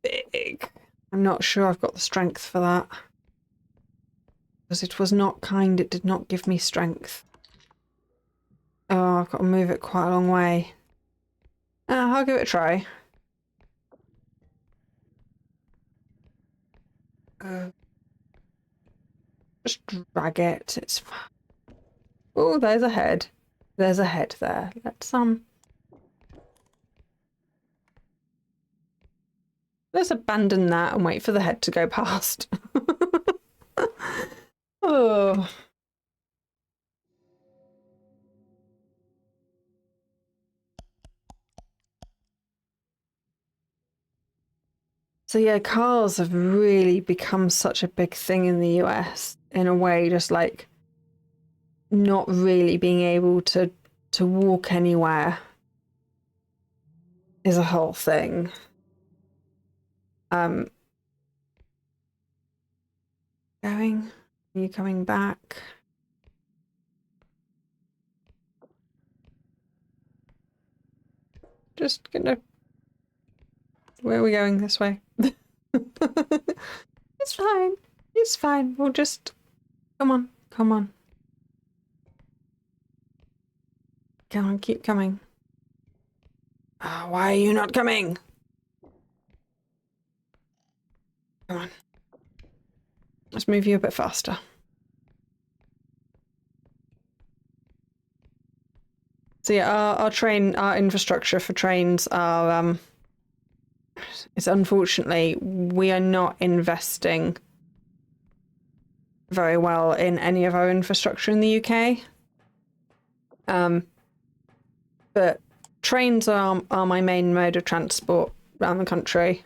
big. I'm not sure I've got the strength for that. Because it was not kind, it did not give me strength. Oh, I've got to move it quite a long way. I'll give it a try. Just drag it. It's fine. Oh, there's a head. There's a head there. Let's abandon that and wait for the head to go past. Oh. So yeah, cars have really become such a big thing in the US in a way, just like not really being able to walk anywhere is a whole thing. Going? Are you coming back? Just gonna... Where are we going? This way? It's fine. It's fine. We'll just... Come on. Come on. Come on, keep coming. Why are you not coming? Come on. Let's move you a bit faster. So yeah, our infrastructure for trains are, it's unfortunately, we are not investing very well in any of our infrastructure in the UK. But trains are my main mode of transport around the country,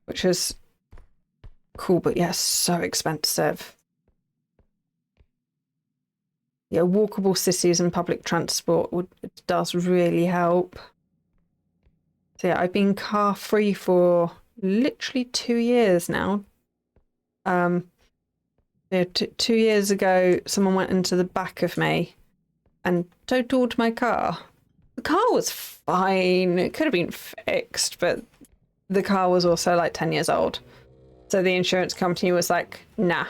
which is cool, but yes, so expensive. Yeah, walkable cities and public transport it does really help. So yeah, I've been car free for literally 2 years now. Yeah, 2 years ago, someone went into the back of me and totaled my car. The car was fine. It could have been fixed, but the car was also like 10 years old. So the insurance company was like, nah.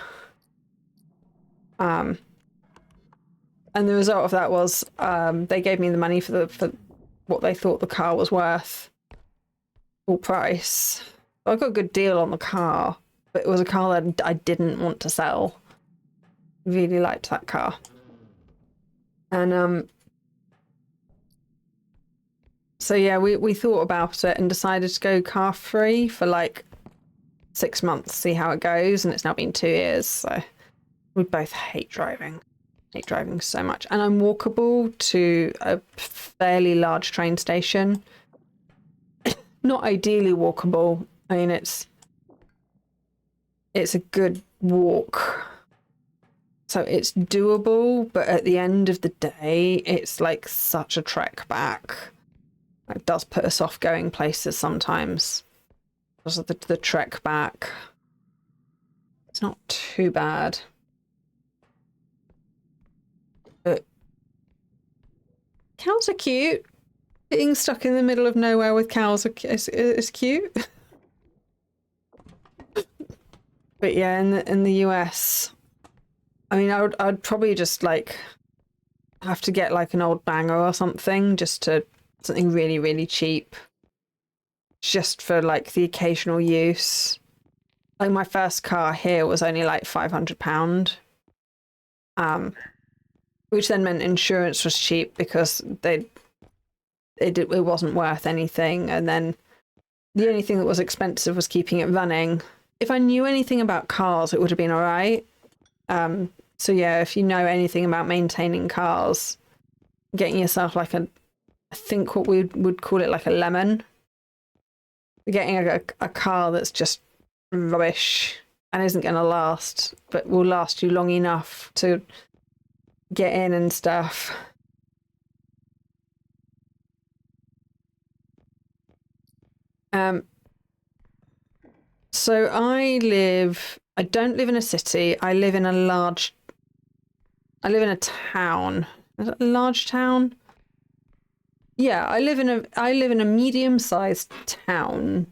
And the result of that was they gave me the money for what they thought the car was worth, full price. I got a good deal on the car, but it was a car that I didn't want to sell. Really liked that car. And so yeah, we thought about it and decided to go car free for like 6 months, see how it goes, and it's now been 2 years, so we both hate driving. Hate driving so much. And I'm walkable to a fairly large train station. Not ideally walkable. I mean, it's a good walk. So it's doable, but at the end of the day, it's like such a trek back. It does put us off going places sometimes. Because of the trek back. It's not too bad. Cows are cute. Being stuck in the middle of nowhere with cows is cute. But yeah, in the US, I mean, I'd probably just like have to get like an old banger or something, just to something really, really cheap, just for like the occasional use. Like my first car here was only like £500, which then meant insurance was cheap because it wasn't worth anything, and then the only thing that was expensive was keeping it running. If I knew anything about cars, it would have been all right. So yeah, if you know anything about maintaining cars, getting yourself like I think what we would call it like a lemon. Getting a car that's just rubbish and isn't going to last, but will last you long enough to get in and stuff. So I don't live in a city. I live in a town. Is it a large town? Yeah, I live in a medium-sized town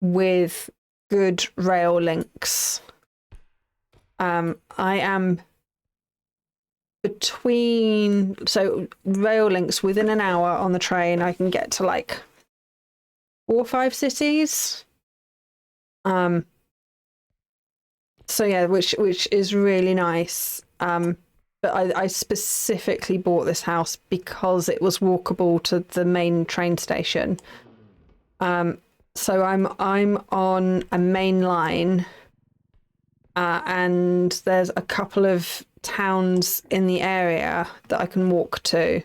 with good rail links. I am so rail links within an hour on the train. I can get to like 4 or 5 cities. So yeah, which is really nice. But I specifically bought this house because it was walkable to the main train station. So I'm on a main line, and there's a couple of towns in the area that I can walk to,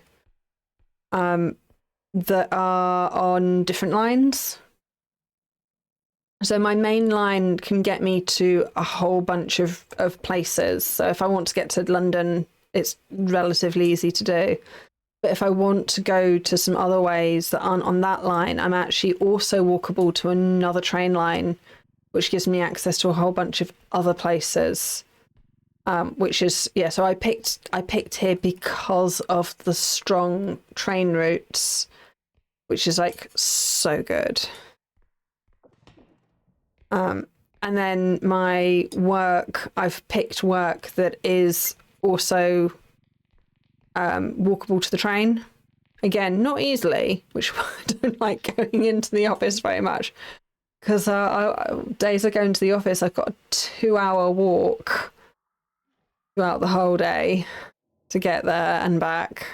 that are on different lines. So my main line can get me to a whole bunch of places. So if I want to get to London, it's relatively easy to do. But if I want to go to some other ways that aren't on that line, I'm actually also walkable to another train line, which gives me access to a whole bunch of other places. Which is, yeah, so I picked here because of the strong train routes, which is like so good. And then my work, I've picked work that is also walkable to the train. Again, not easily, which I don't like going into the office very much, because days I go into the office, I've got a 2-hour walk throughout the whole day to get there and back.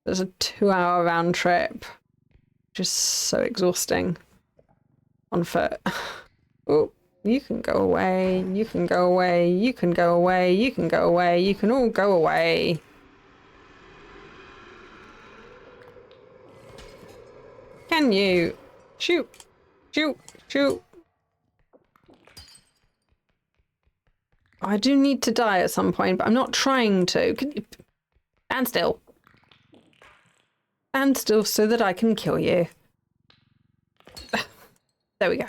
There's a 2-hour round trip, which is so exhausting on foot. Oh, you can go away, you can go away, you can go away, you can go away, you can all go away. Can you? Shoot, shoot, shoot. I do need to die at some point, but I'm not trying to. Can you... Stand still. Stand still so that I can kill you. There we go.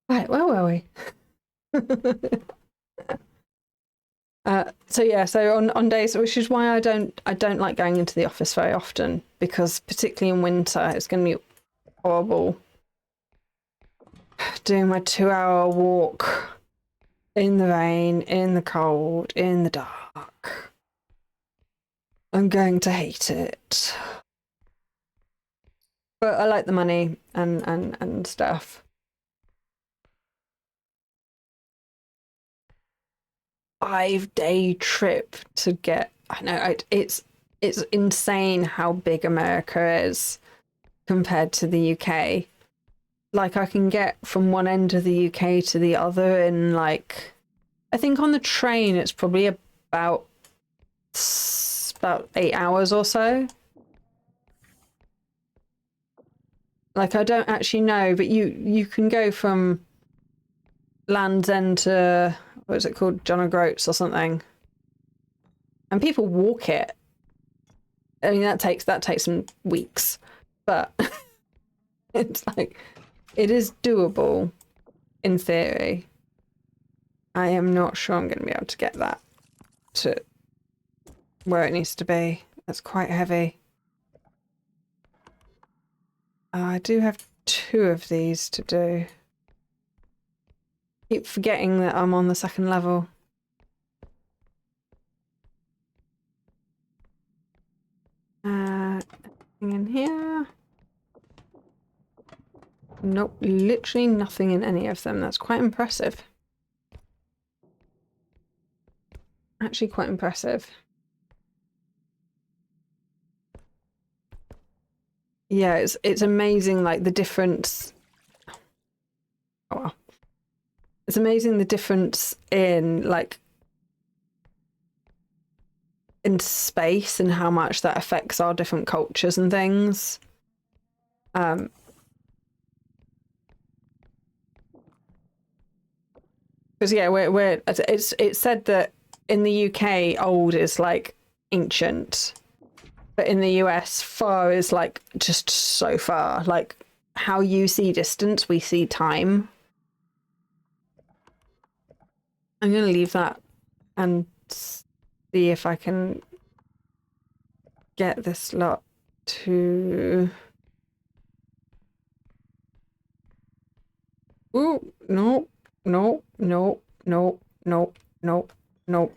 Right, where were we? So yeah, so on days, which is why I don't like going into the office very often, because particularly in winter, it's going to be horrible doing my 2-hour walk in the rain, in the cold, in the dark. I'm going to hate it. But I like the money and stuff. 5-day trip to get, I know, it's insane how big America is compared to the UK. Like, I can get from one end of the UK to the other in, like, I think on the train it's probably about 8 hours or so. Like, I don't actually know, but you can go from Land's End to, what is it called, John O'Groats or something, and people walk it. I mean, that takes some weeks, but it's like, it is doable in theory. I am not sure I'm going to be able to get that to where it needs to be. It's quite heavy. I do have 2 of these to do. Keep forgetting that I'm on the 2nd level. Nothing in here. Nope, literally nothing in any of them. That's quite impressive. Actually quite impressive. Yeah, it's amazing, like, the difference. Oh well. It's amazing the difference in, like, in space and how much that affects our different cultures and things. Because yeah, it's said that in the UK old is like ancient, but in the US far is like just so far. Like how you see distance, we see time. I'm gonna leave that and see if I can get this lot to. Ooh, no, no, no, no, no, no, no.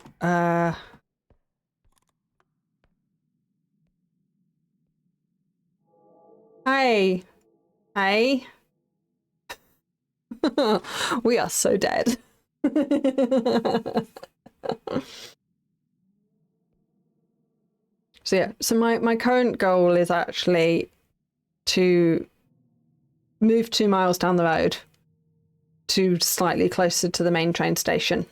Hi. Hi. We are so dead. So yeah, so my current goal is actually to move 2 miles down the road to slightly closer to the main train station.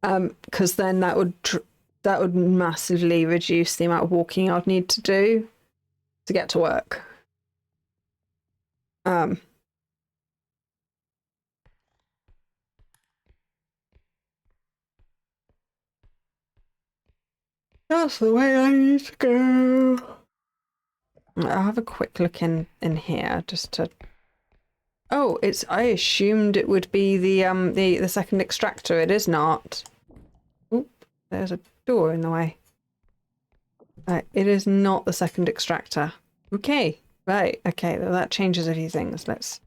Because then that would massively reduce the amount of walking I'd need to do to get to work. That's the way I need to go. I'll have a quick look in here just to. Oh, I assumed it would be the 2nd extractor. It is not. Oop, there's a door in the way. It is not the 2nd extractor. Okay, right, okay, well, that changes a few things. Let's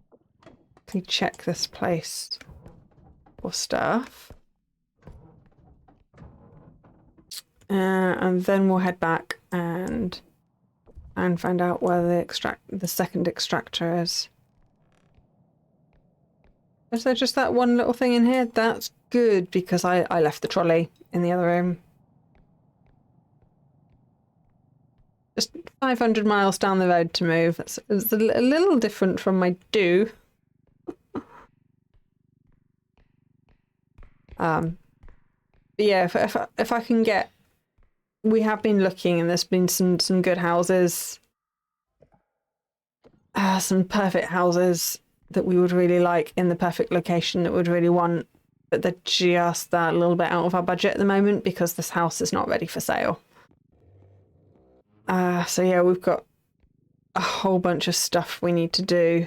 check this place for stuff. And then we'll head back and find out where the 2nd extractor is. Is there just that one little thing in here? That's good, because I left the trolley in the other room. Just 500 miles down the road to move. It's a little different from my do. But yeah, if I can get, we have been looking, and there's been some good houses, some perfect houses that we would really like in the perfect location that we'd really want, but they're just that little bit out of our budget at the moment because this house is not ready for sale. So yeah, we've got a whole bunch of stuff we need to do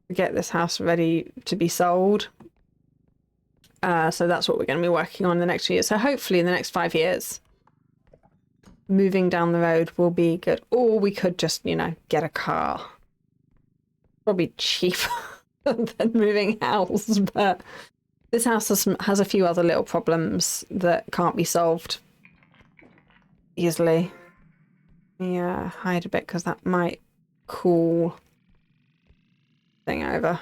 to get this house ready to be sold. So that's what we're going to be working on the next few years. So hopefully in the next 5 years, moving down the road will be good. Or we could just, you know, get a car. Probably cheaper than moving house, but this house has a few other little problems that can't be solved easily. Yeah, hide a bit because that might cool thing over.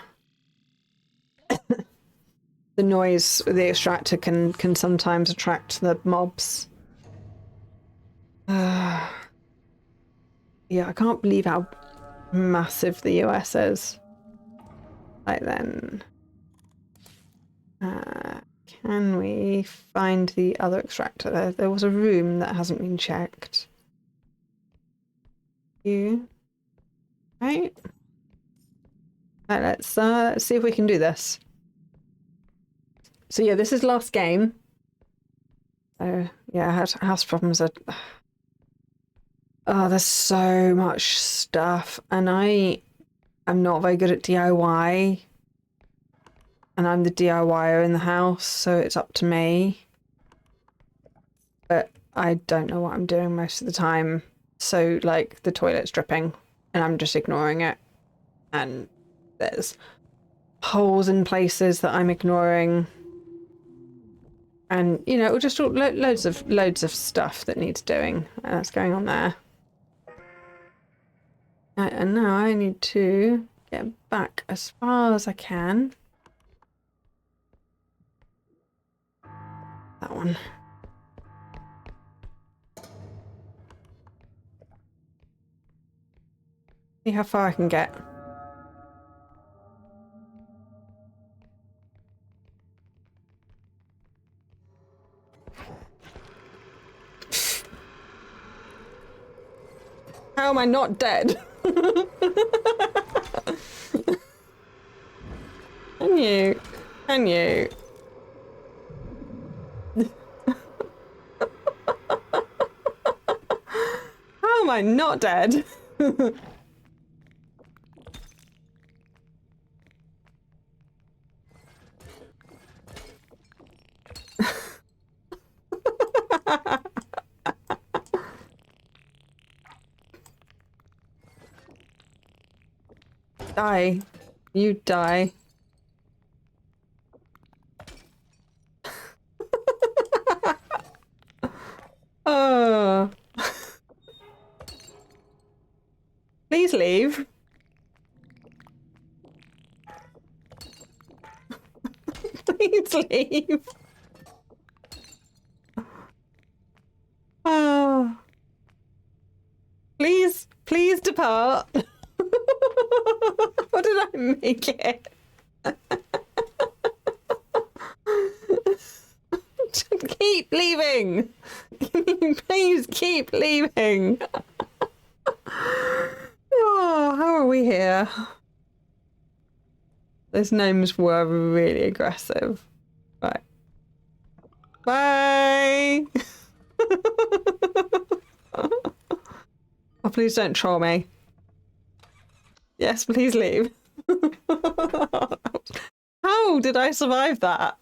The noise of the extractor can sometimes attract the mobs. Yeah, I can't believe how massive the US is. Right then. Can we find the other extractor? There was a room that hasn't been checked. You. Right. Right, let's see if we can do this. So yeah, this is last game. So yeah, house problems are. Oh, there's so much stuff, and I'm not very good at DIY, and I'm the DIYer in the house, so it's up to me. But I don't know what I'm doing most of the time. So, like, the toilet's dripping and I'm just ignoring it. And there's holes in places that I'm ignoring. And, you know, just loads of stuff that needs doing. And that's going on there. And now I need to get back as far as I can. That one. See how far I can get. How am I not dead? Can you? Can you? How am I not dead? Die. You die. Oh. Please leave. Please leave. Oh. Please depart. What did I make it? Keep leaving. Please keep leaving. Oh, how are we here? Those gnomes were really aggressive. Right. Bye. Oh, please don't troll me. Yes, please leave. How did I survive that?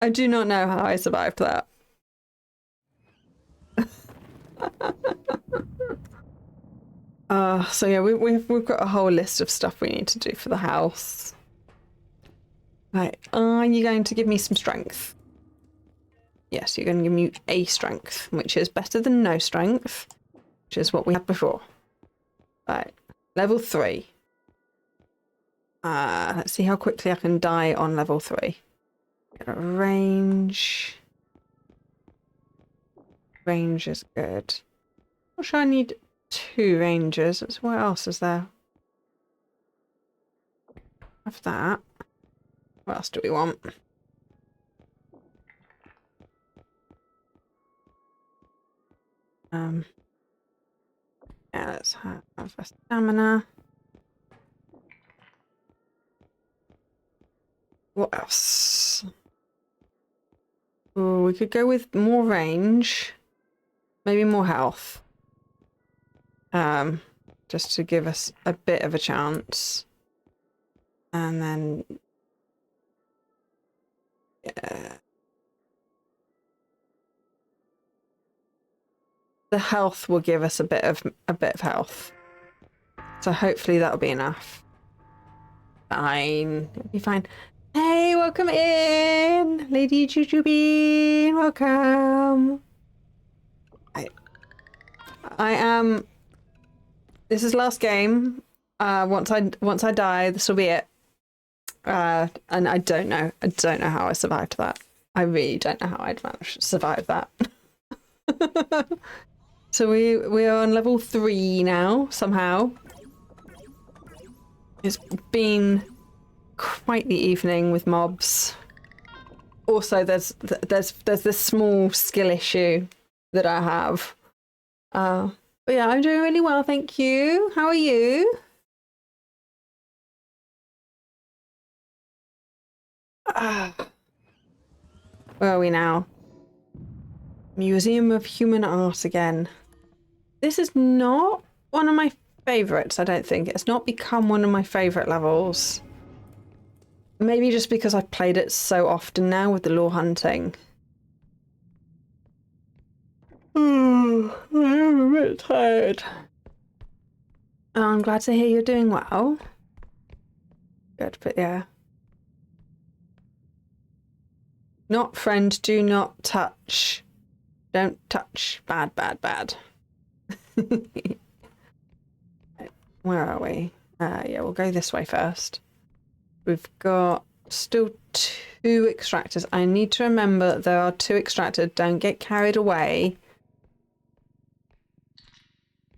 I do not know how I survived that. So yeah, we've got a whole list of stuff we need to do for the house. Right, are you going to give me some strength? Yes, you're going to give me a strength, which is better than no strength, which is what we had before. Right, level 3. Let's see how quickly I can die on level 3. Get a range. Range is good. Not sure I need 2 ranges. What else is there? Have that. What else do we want? Yeah, let's have a stamina. What else? Oh, we could go with more range. Maybe more health. Just to give us a bit of a chance. And then yeah. The health will give us a bit of health. So hopefully that'll be enough. Fine. It'll be fine. Hey, welcome in! Lady Jujubee, welcome! I am... This is last game. Once I die, this will be it. And I don't know. I don't know how I survived that. I really don't know how I'd managed to survive that. So we are on level 3 now, somehow. It's been quite the evening with mobs. Also, there's this small skill issue that I have. But yeah, I'm doing really well, thank you. How are you? Where are we now? Museum of Human Art again. This is not one of my favourites, I don't think. It's not become one of my favourite levels. Maybe just because I've played it so often now with the lore hunting. I'm a bit tired. I'm glad to hear you're doing well. Good, but yeah. Not friend, do not touch. Don't touch. Bad, bad, bad. Where are we? Yeah, we'll go this way first. We've got still 2 extractors. I need to remember that there are 2 extractors. Don't get carried away.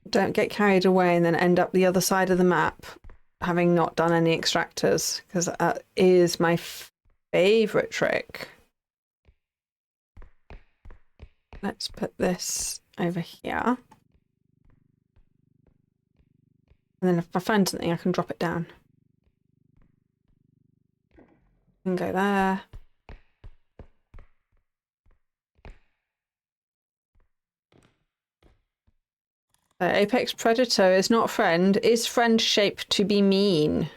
Don't get carried away and then end up the other side of the map having not done any extractors, because that is my favourite trick. Let's put this over here. And then if I find something, I can drop it down. And go there. Apex Predator is not friend. Is friend shaped to be mean?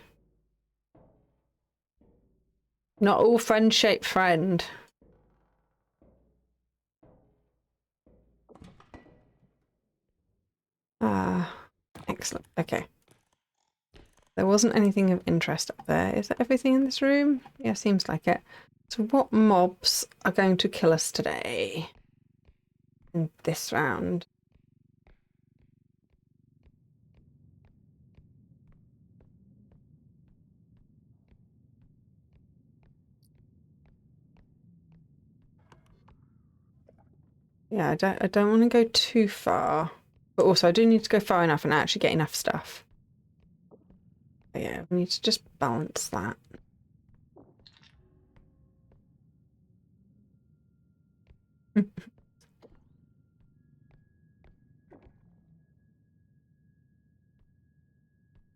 Not all friend shape friend. Excellent. Okay. There wasn't anything of interest up there. Is that everything in this room? Yeah, seems like it. So what mobs are going to kill us today? In this round? Yeah, I don't want to go too far. But also I do need to go far enough and actually get enough stuff. But yeah, we need to just balance that.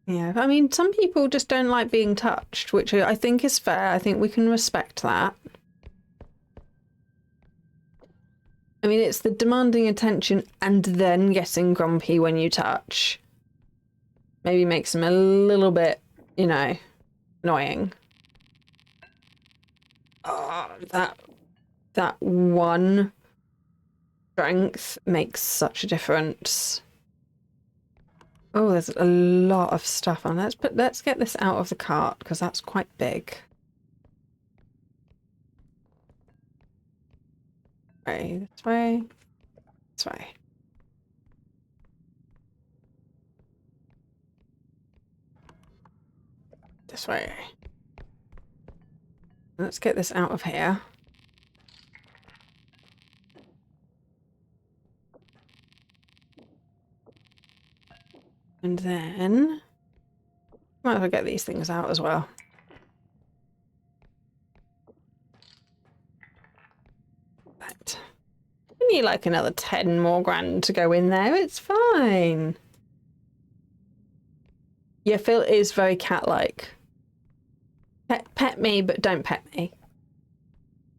Yeah, I mean, some people just don't like being touched, which I think is fair. I think we can respect that. I mean, it's the demanding attention and then getting grumpy when you touch. Maybe makes them a little bit, you know, annoying. Oh, that one strength makes such a difference. Oh, there's a lot of stuff on. Let's get this out of the cart because that's quite big. Right, this way. This way. This way. Let's get this out of here. And then might as well get these things out as well. Right. We need like another 10 more grand to go in there. It's fine. Yeah, Phil is very cat-like. Pet me, but don't pet me.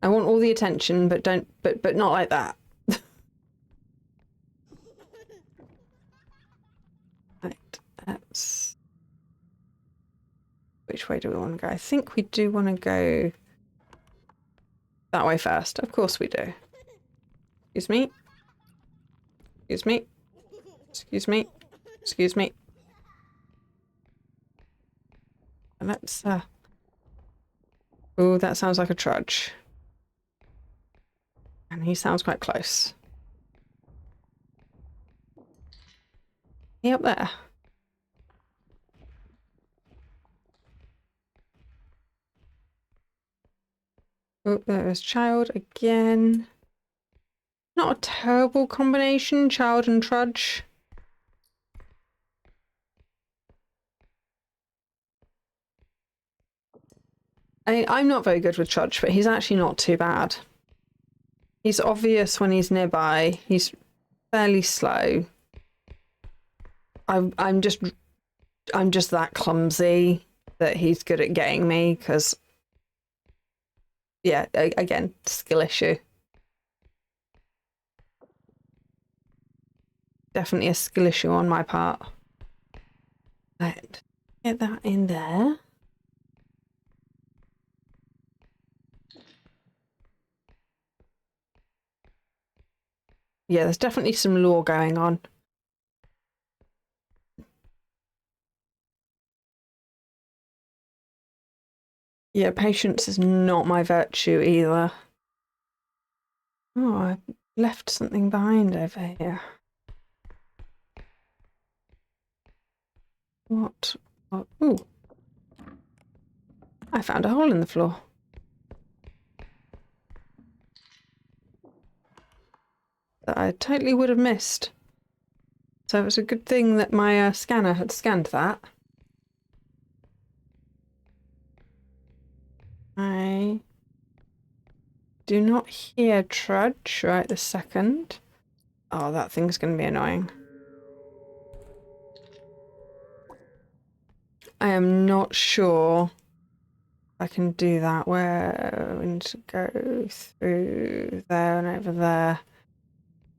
I want all the attention, but don't, but not like that. Right, that's... Which way do we want to go? I think we do want to go that way first. Of course we do. Excuse me. Excuse me. Excuse me. Excuse me. And let's, oh, that sounds like a trudge. And he sounds quite close. He up there? Oh, there's child again. Not a terrible combination, child and trudge. I'm not very good with trudge, but he's actually not too bad. He's obvious when he's nearby. He's fairly slow. I'm just that clumsy that he's good at getting me because, yeah, again, skill issue. Definitely a skill issue on my part. Right, get that in there. Yeah, there's definitely some lore going on. Yeah, patience is not my virtue either. Oh, I left something behind over here. What? Oh, ooh. I found a hole in the floor. That I totally would have missed. So it was a good thing that my scanner had scanned that. I do not hear Trudge right this second. Oh, that thing's going to be annoying. I am not sure I can do that. Where we need to go through there and over there.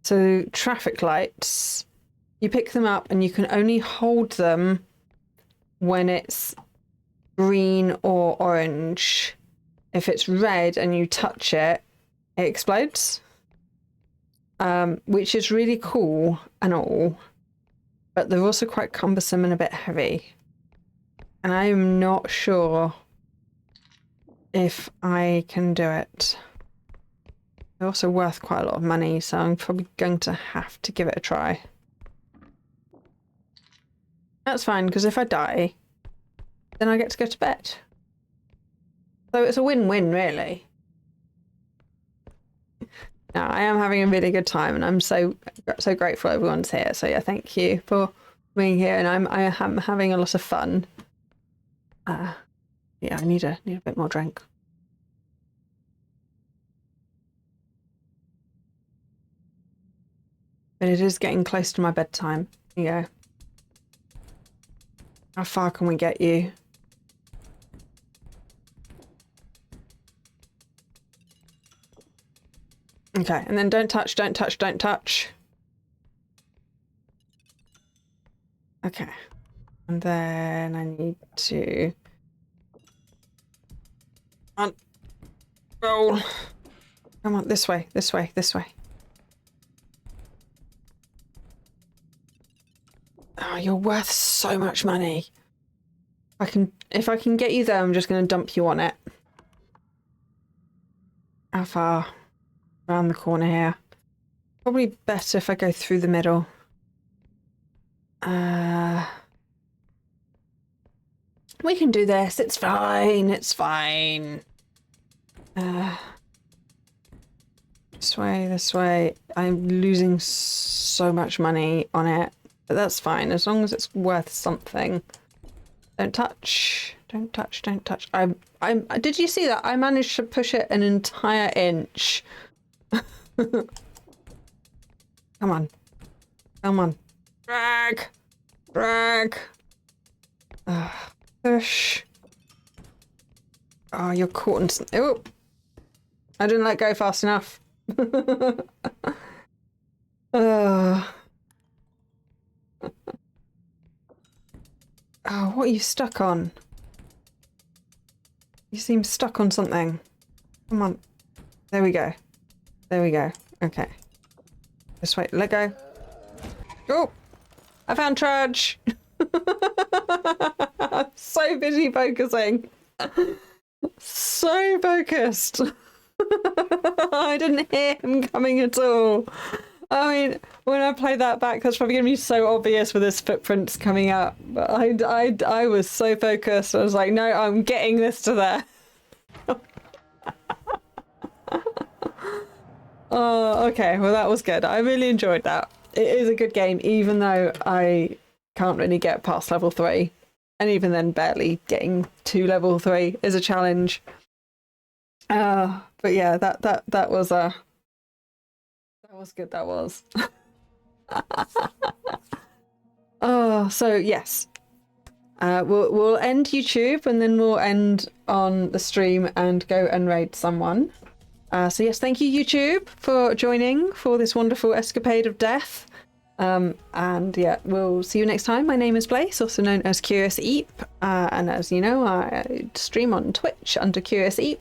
So traffic lights, you pick them up and you can only hold them when it's green or orange. If it's red and you touch it, it explodes. Which is really cool and all, but they're also quite cumbersome and a bit heavy. And I am not sure if I can do it. They're also worth quite a lot of money, so I'm probably going to have to give it a try. That's fine, because if I die, then I get to go to bed. So it's a win-win, really. Now, I am having a really good time, and I'm so grateful everyone's here. So yeah, thank you for being here, and I am having a lot of fun. Yeah, I need a bit more drink. But it is getting close to my bedtime. Here you go. How far can we get you? Okay, and then don't touch, don't touch, don't touch. Okay. And then I need to... roll. Come on, this way, this way, this way. Oh, you're worth so much money. If I can get you there, I'm just going to dump you on it. How far? Around the corner here. Probably better if I go through the middle. We can do this. It's fine. It's fine. This way, this way. I'm losing so much money on it. But that's fine, as long as it's worth something. Don't touch. Don't touch, don't touch. Did you see that? I managed to push it an entire inch. Come on. Come on. Drag. Drag. Push. Oh, you're caught in something. Oh! I didn't let go fast enough. Oh, what are you stuck on? You seem stuck on something. Come on. There we go. There we go. Okay. Just wait. Let go. Oh! I found Trudge! I'm so busy focusing. So focused. I didn't hear him coming at all. I mean, when I play that back, that's probably going to be so obvious with his footprints coming up. But I was so focused. I was like, no, I'm getting this to there. Oh, okay. Well, that was good. I really enjoyed that. It is a good game, even though I can't really get past level 3. And even then, barely getting to level 3 is a challenge. But yeah, that was good. That was. Oh, so yes, we'll end YouTube and then we'll end on the stream and go and raid someone. So yes, thank you YouTube for joining for this wonderful escapade of death. And yeah, we'll see you next time. My name is Blaise, also known as CuriousEep, and as you know, I stream on Twitch under CuriousEep.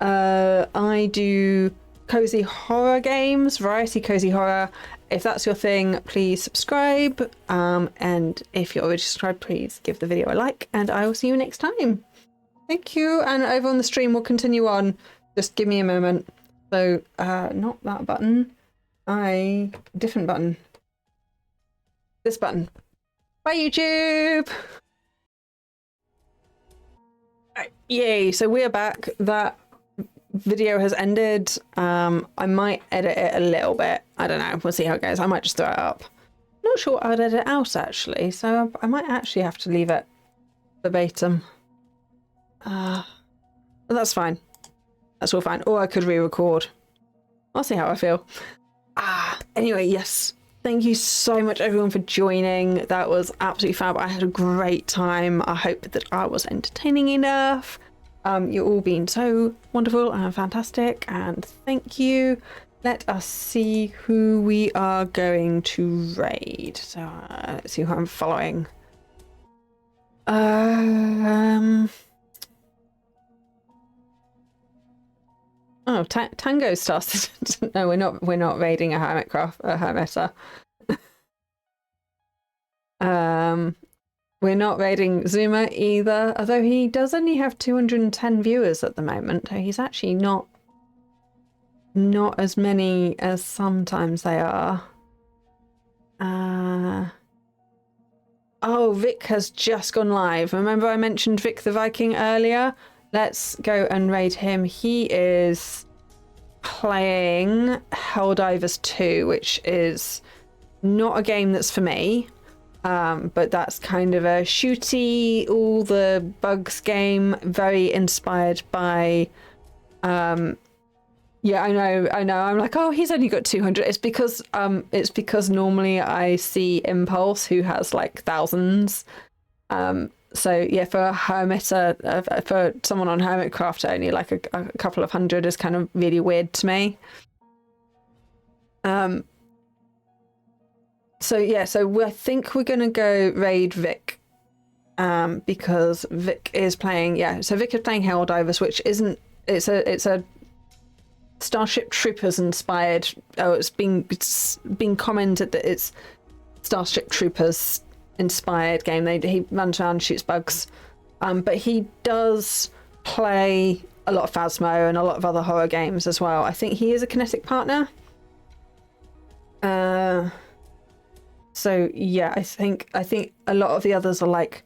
I do cozy horror games, variety cozy horror. If that's your thing, please subscribe. And if you're already subscribed, please give the video a like, and I will see you next time. Thank you. And over on the stream, we'll continue on. Just give me a moment. So, not that button. Different button. This button. Bye, YouTube! Right, yay, so we're back. That video has ended. I might edit it a little bit. I don't know. We'll see how it goes. I might just throw it up. Not sure I'd edit it out, actually. So I might actually have to leave it verbatim. But that's fine. That's all fine. Or I could re-record. I'll see how I feel. Anyway, yes. Thank you so much, everyone, for joining. That was absolutely fab. I had a great time. I hope that I was entertaining enough. You've all been so wonderful and fantastic, and thank you. Let us see who we are going to raid. So let's see who I'm following. Oh, Tango started. No, we're not raiding a hermeta. We're not raiding Zuma either, although he does only have 210 viewers at the moment. So he's actually not as many as sometimes they are. Oh, Vic has just gone live. Remember I mentioned Vic the Viking earlier? Let's go and raid him. He is playing Helldivers 2, which is not a game that's for me. But that's kind of a shooty, all the bugs game, very inspired by, yeah, I know. I'm like, oh, he's only got 200. It's because normally I see Impulse, who has like thousands. So yeah, for a hermita, for someone on Hermitcraft, only like a couple of hundred is kind of really weird to me. So yeah, I think we're gonna go raid Vic, because Vic is playing. Yeah, so Vic is playing Helldivers, which isn't. It's a Starship Troopers inspired. Oh, it's been commented that it's Starship Troopers inspired game. He runs around and shoots bugs, but he does play a lot of Phasmo and a lot of other horror games as well. I think he is a Kinetic partner. So yeah, I think a lot of the others are like,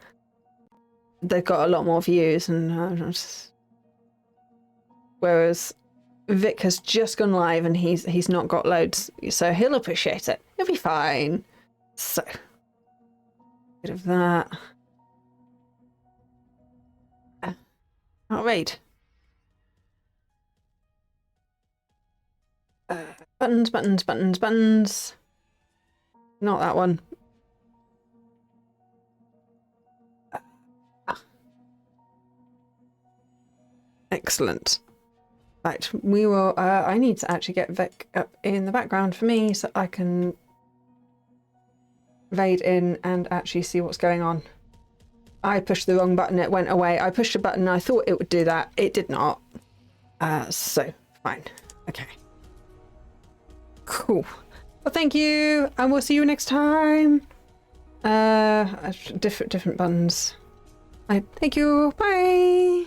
they've got a lot more views, and whereas Vic has just gone live and he's not got loads, so he'll appreciate it. He'll be fine. So bit of that. I'll raid. Buttons. Not that one. Excellent. Right, we will. I need to actually get Vic up in the background for me so I can raid in and actually see what's going on. I pushed the wrong button, it went away. I pushed a button, I thought it would do that. It did not. So, fine. Okay. Cool. Well, thank you, and we'll see you next time. Different buttons. Thank you. Bye.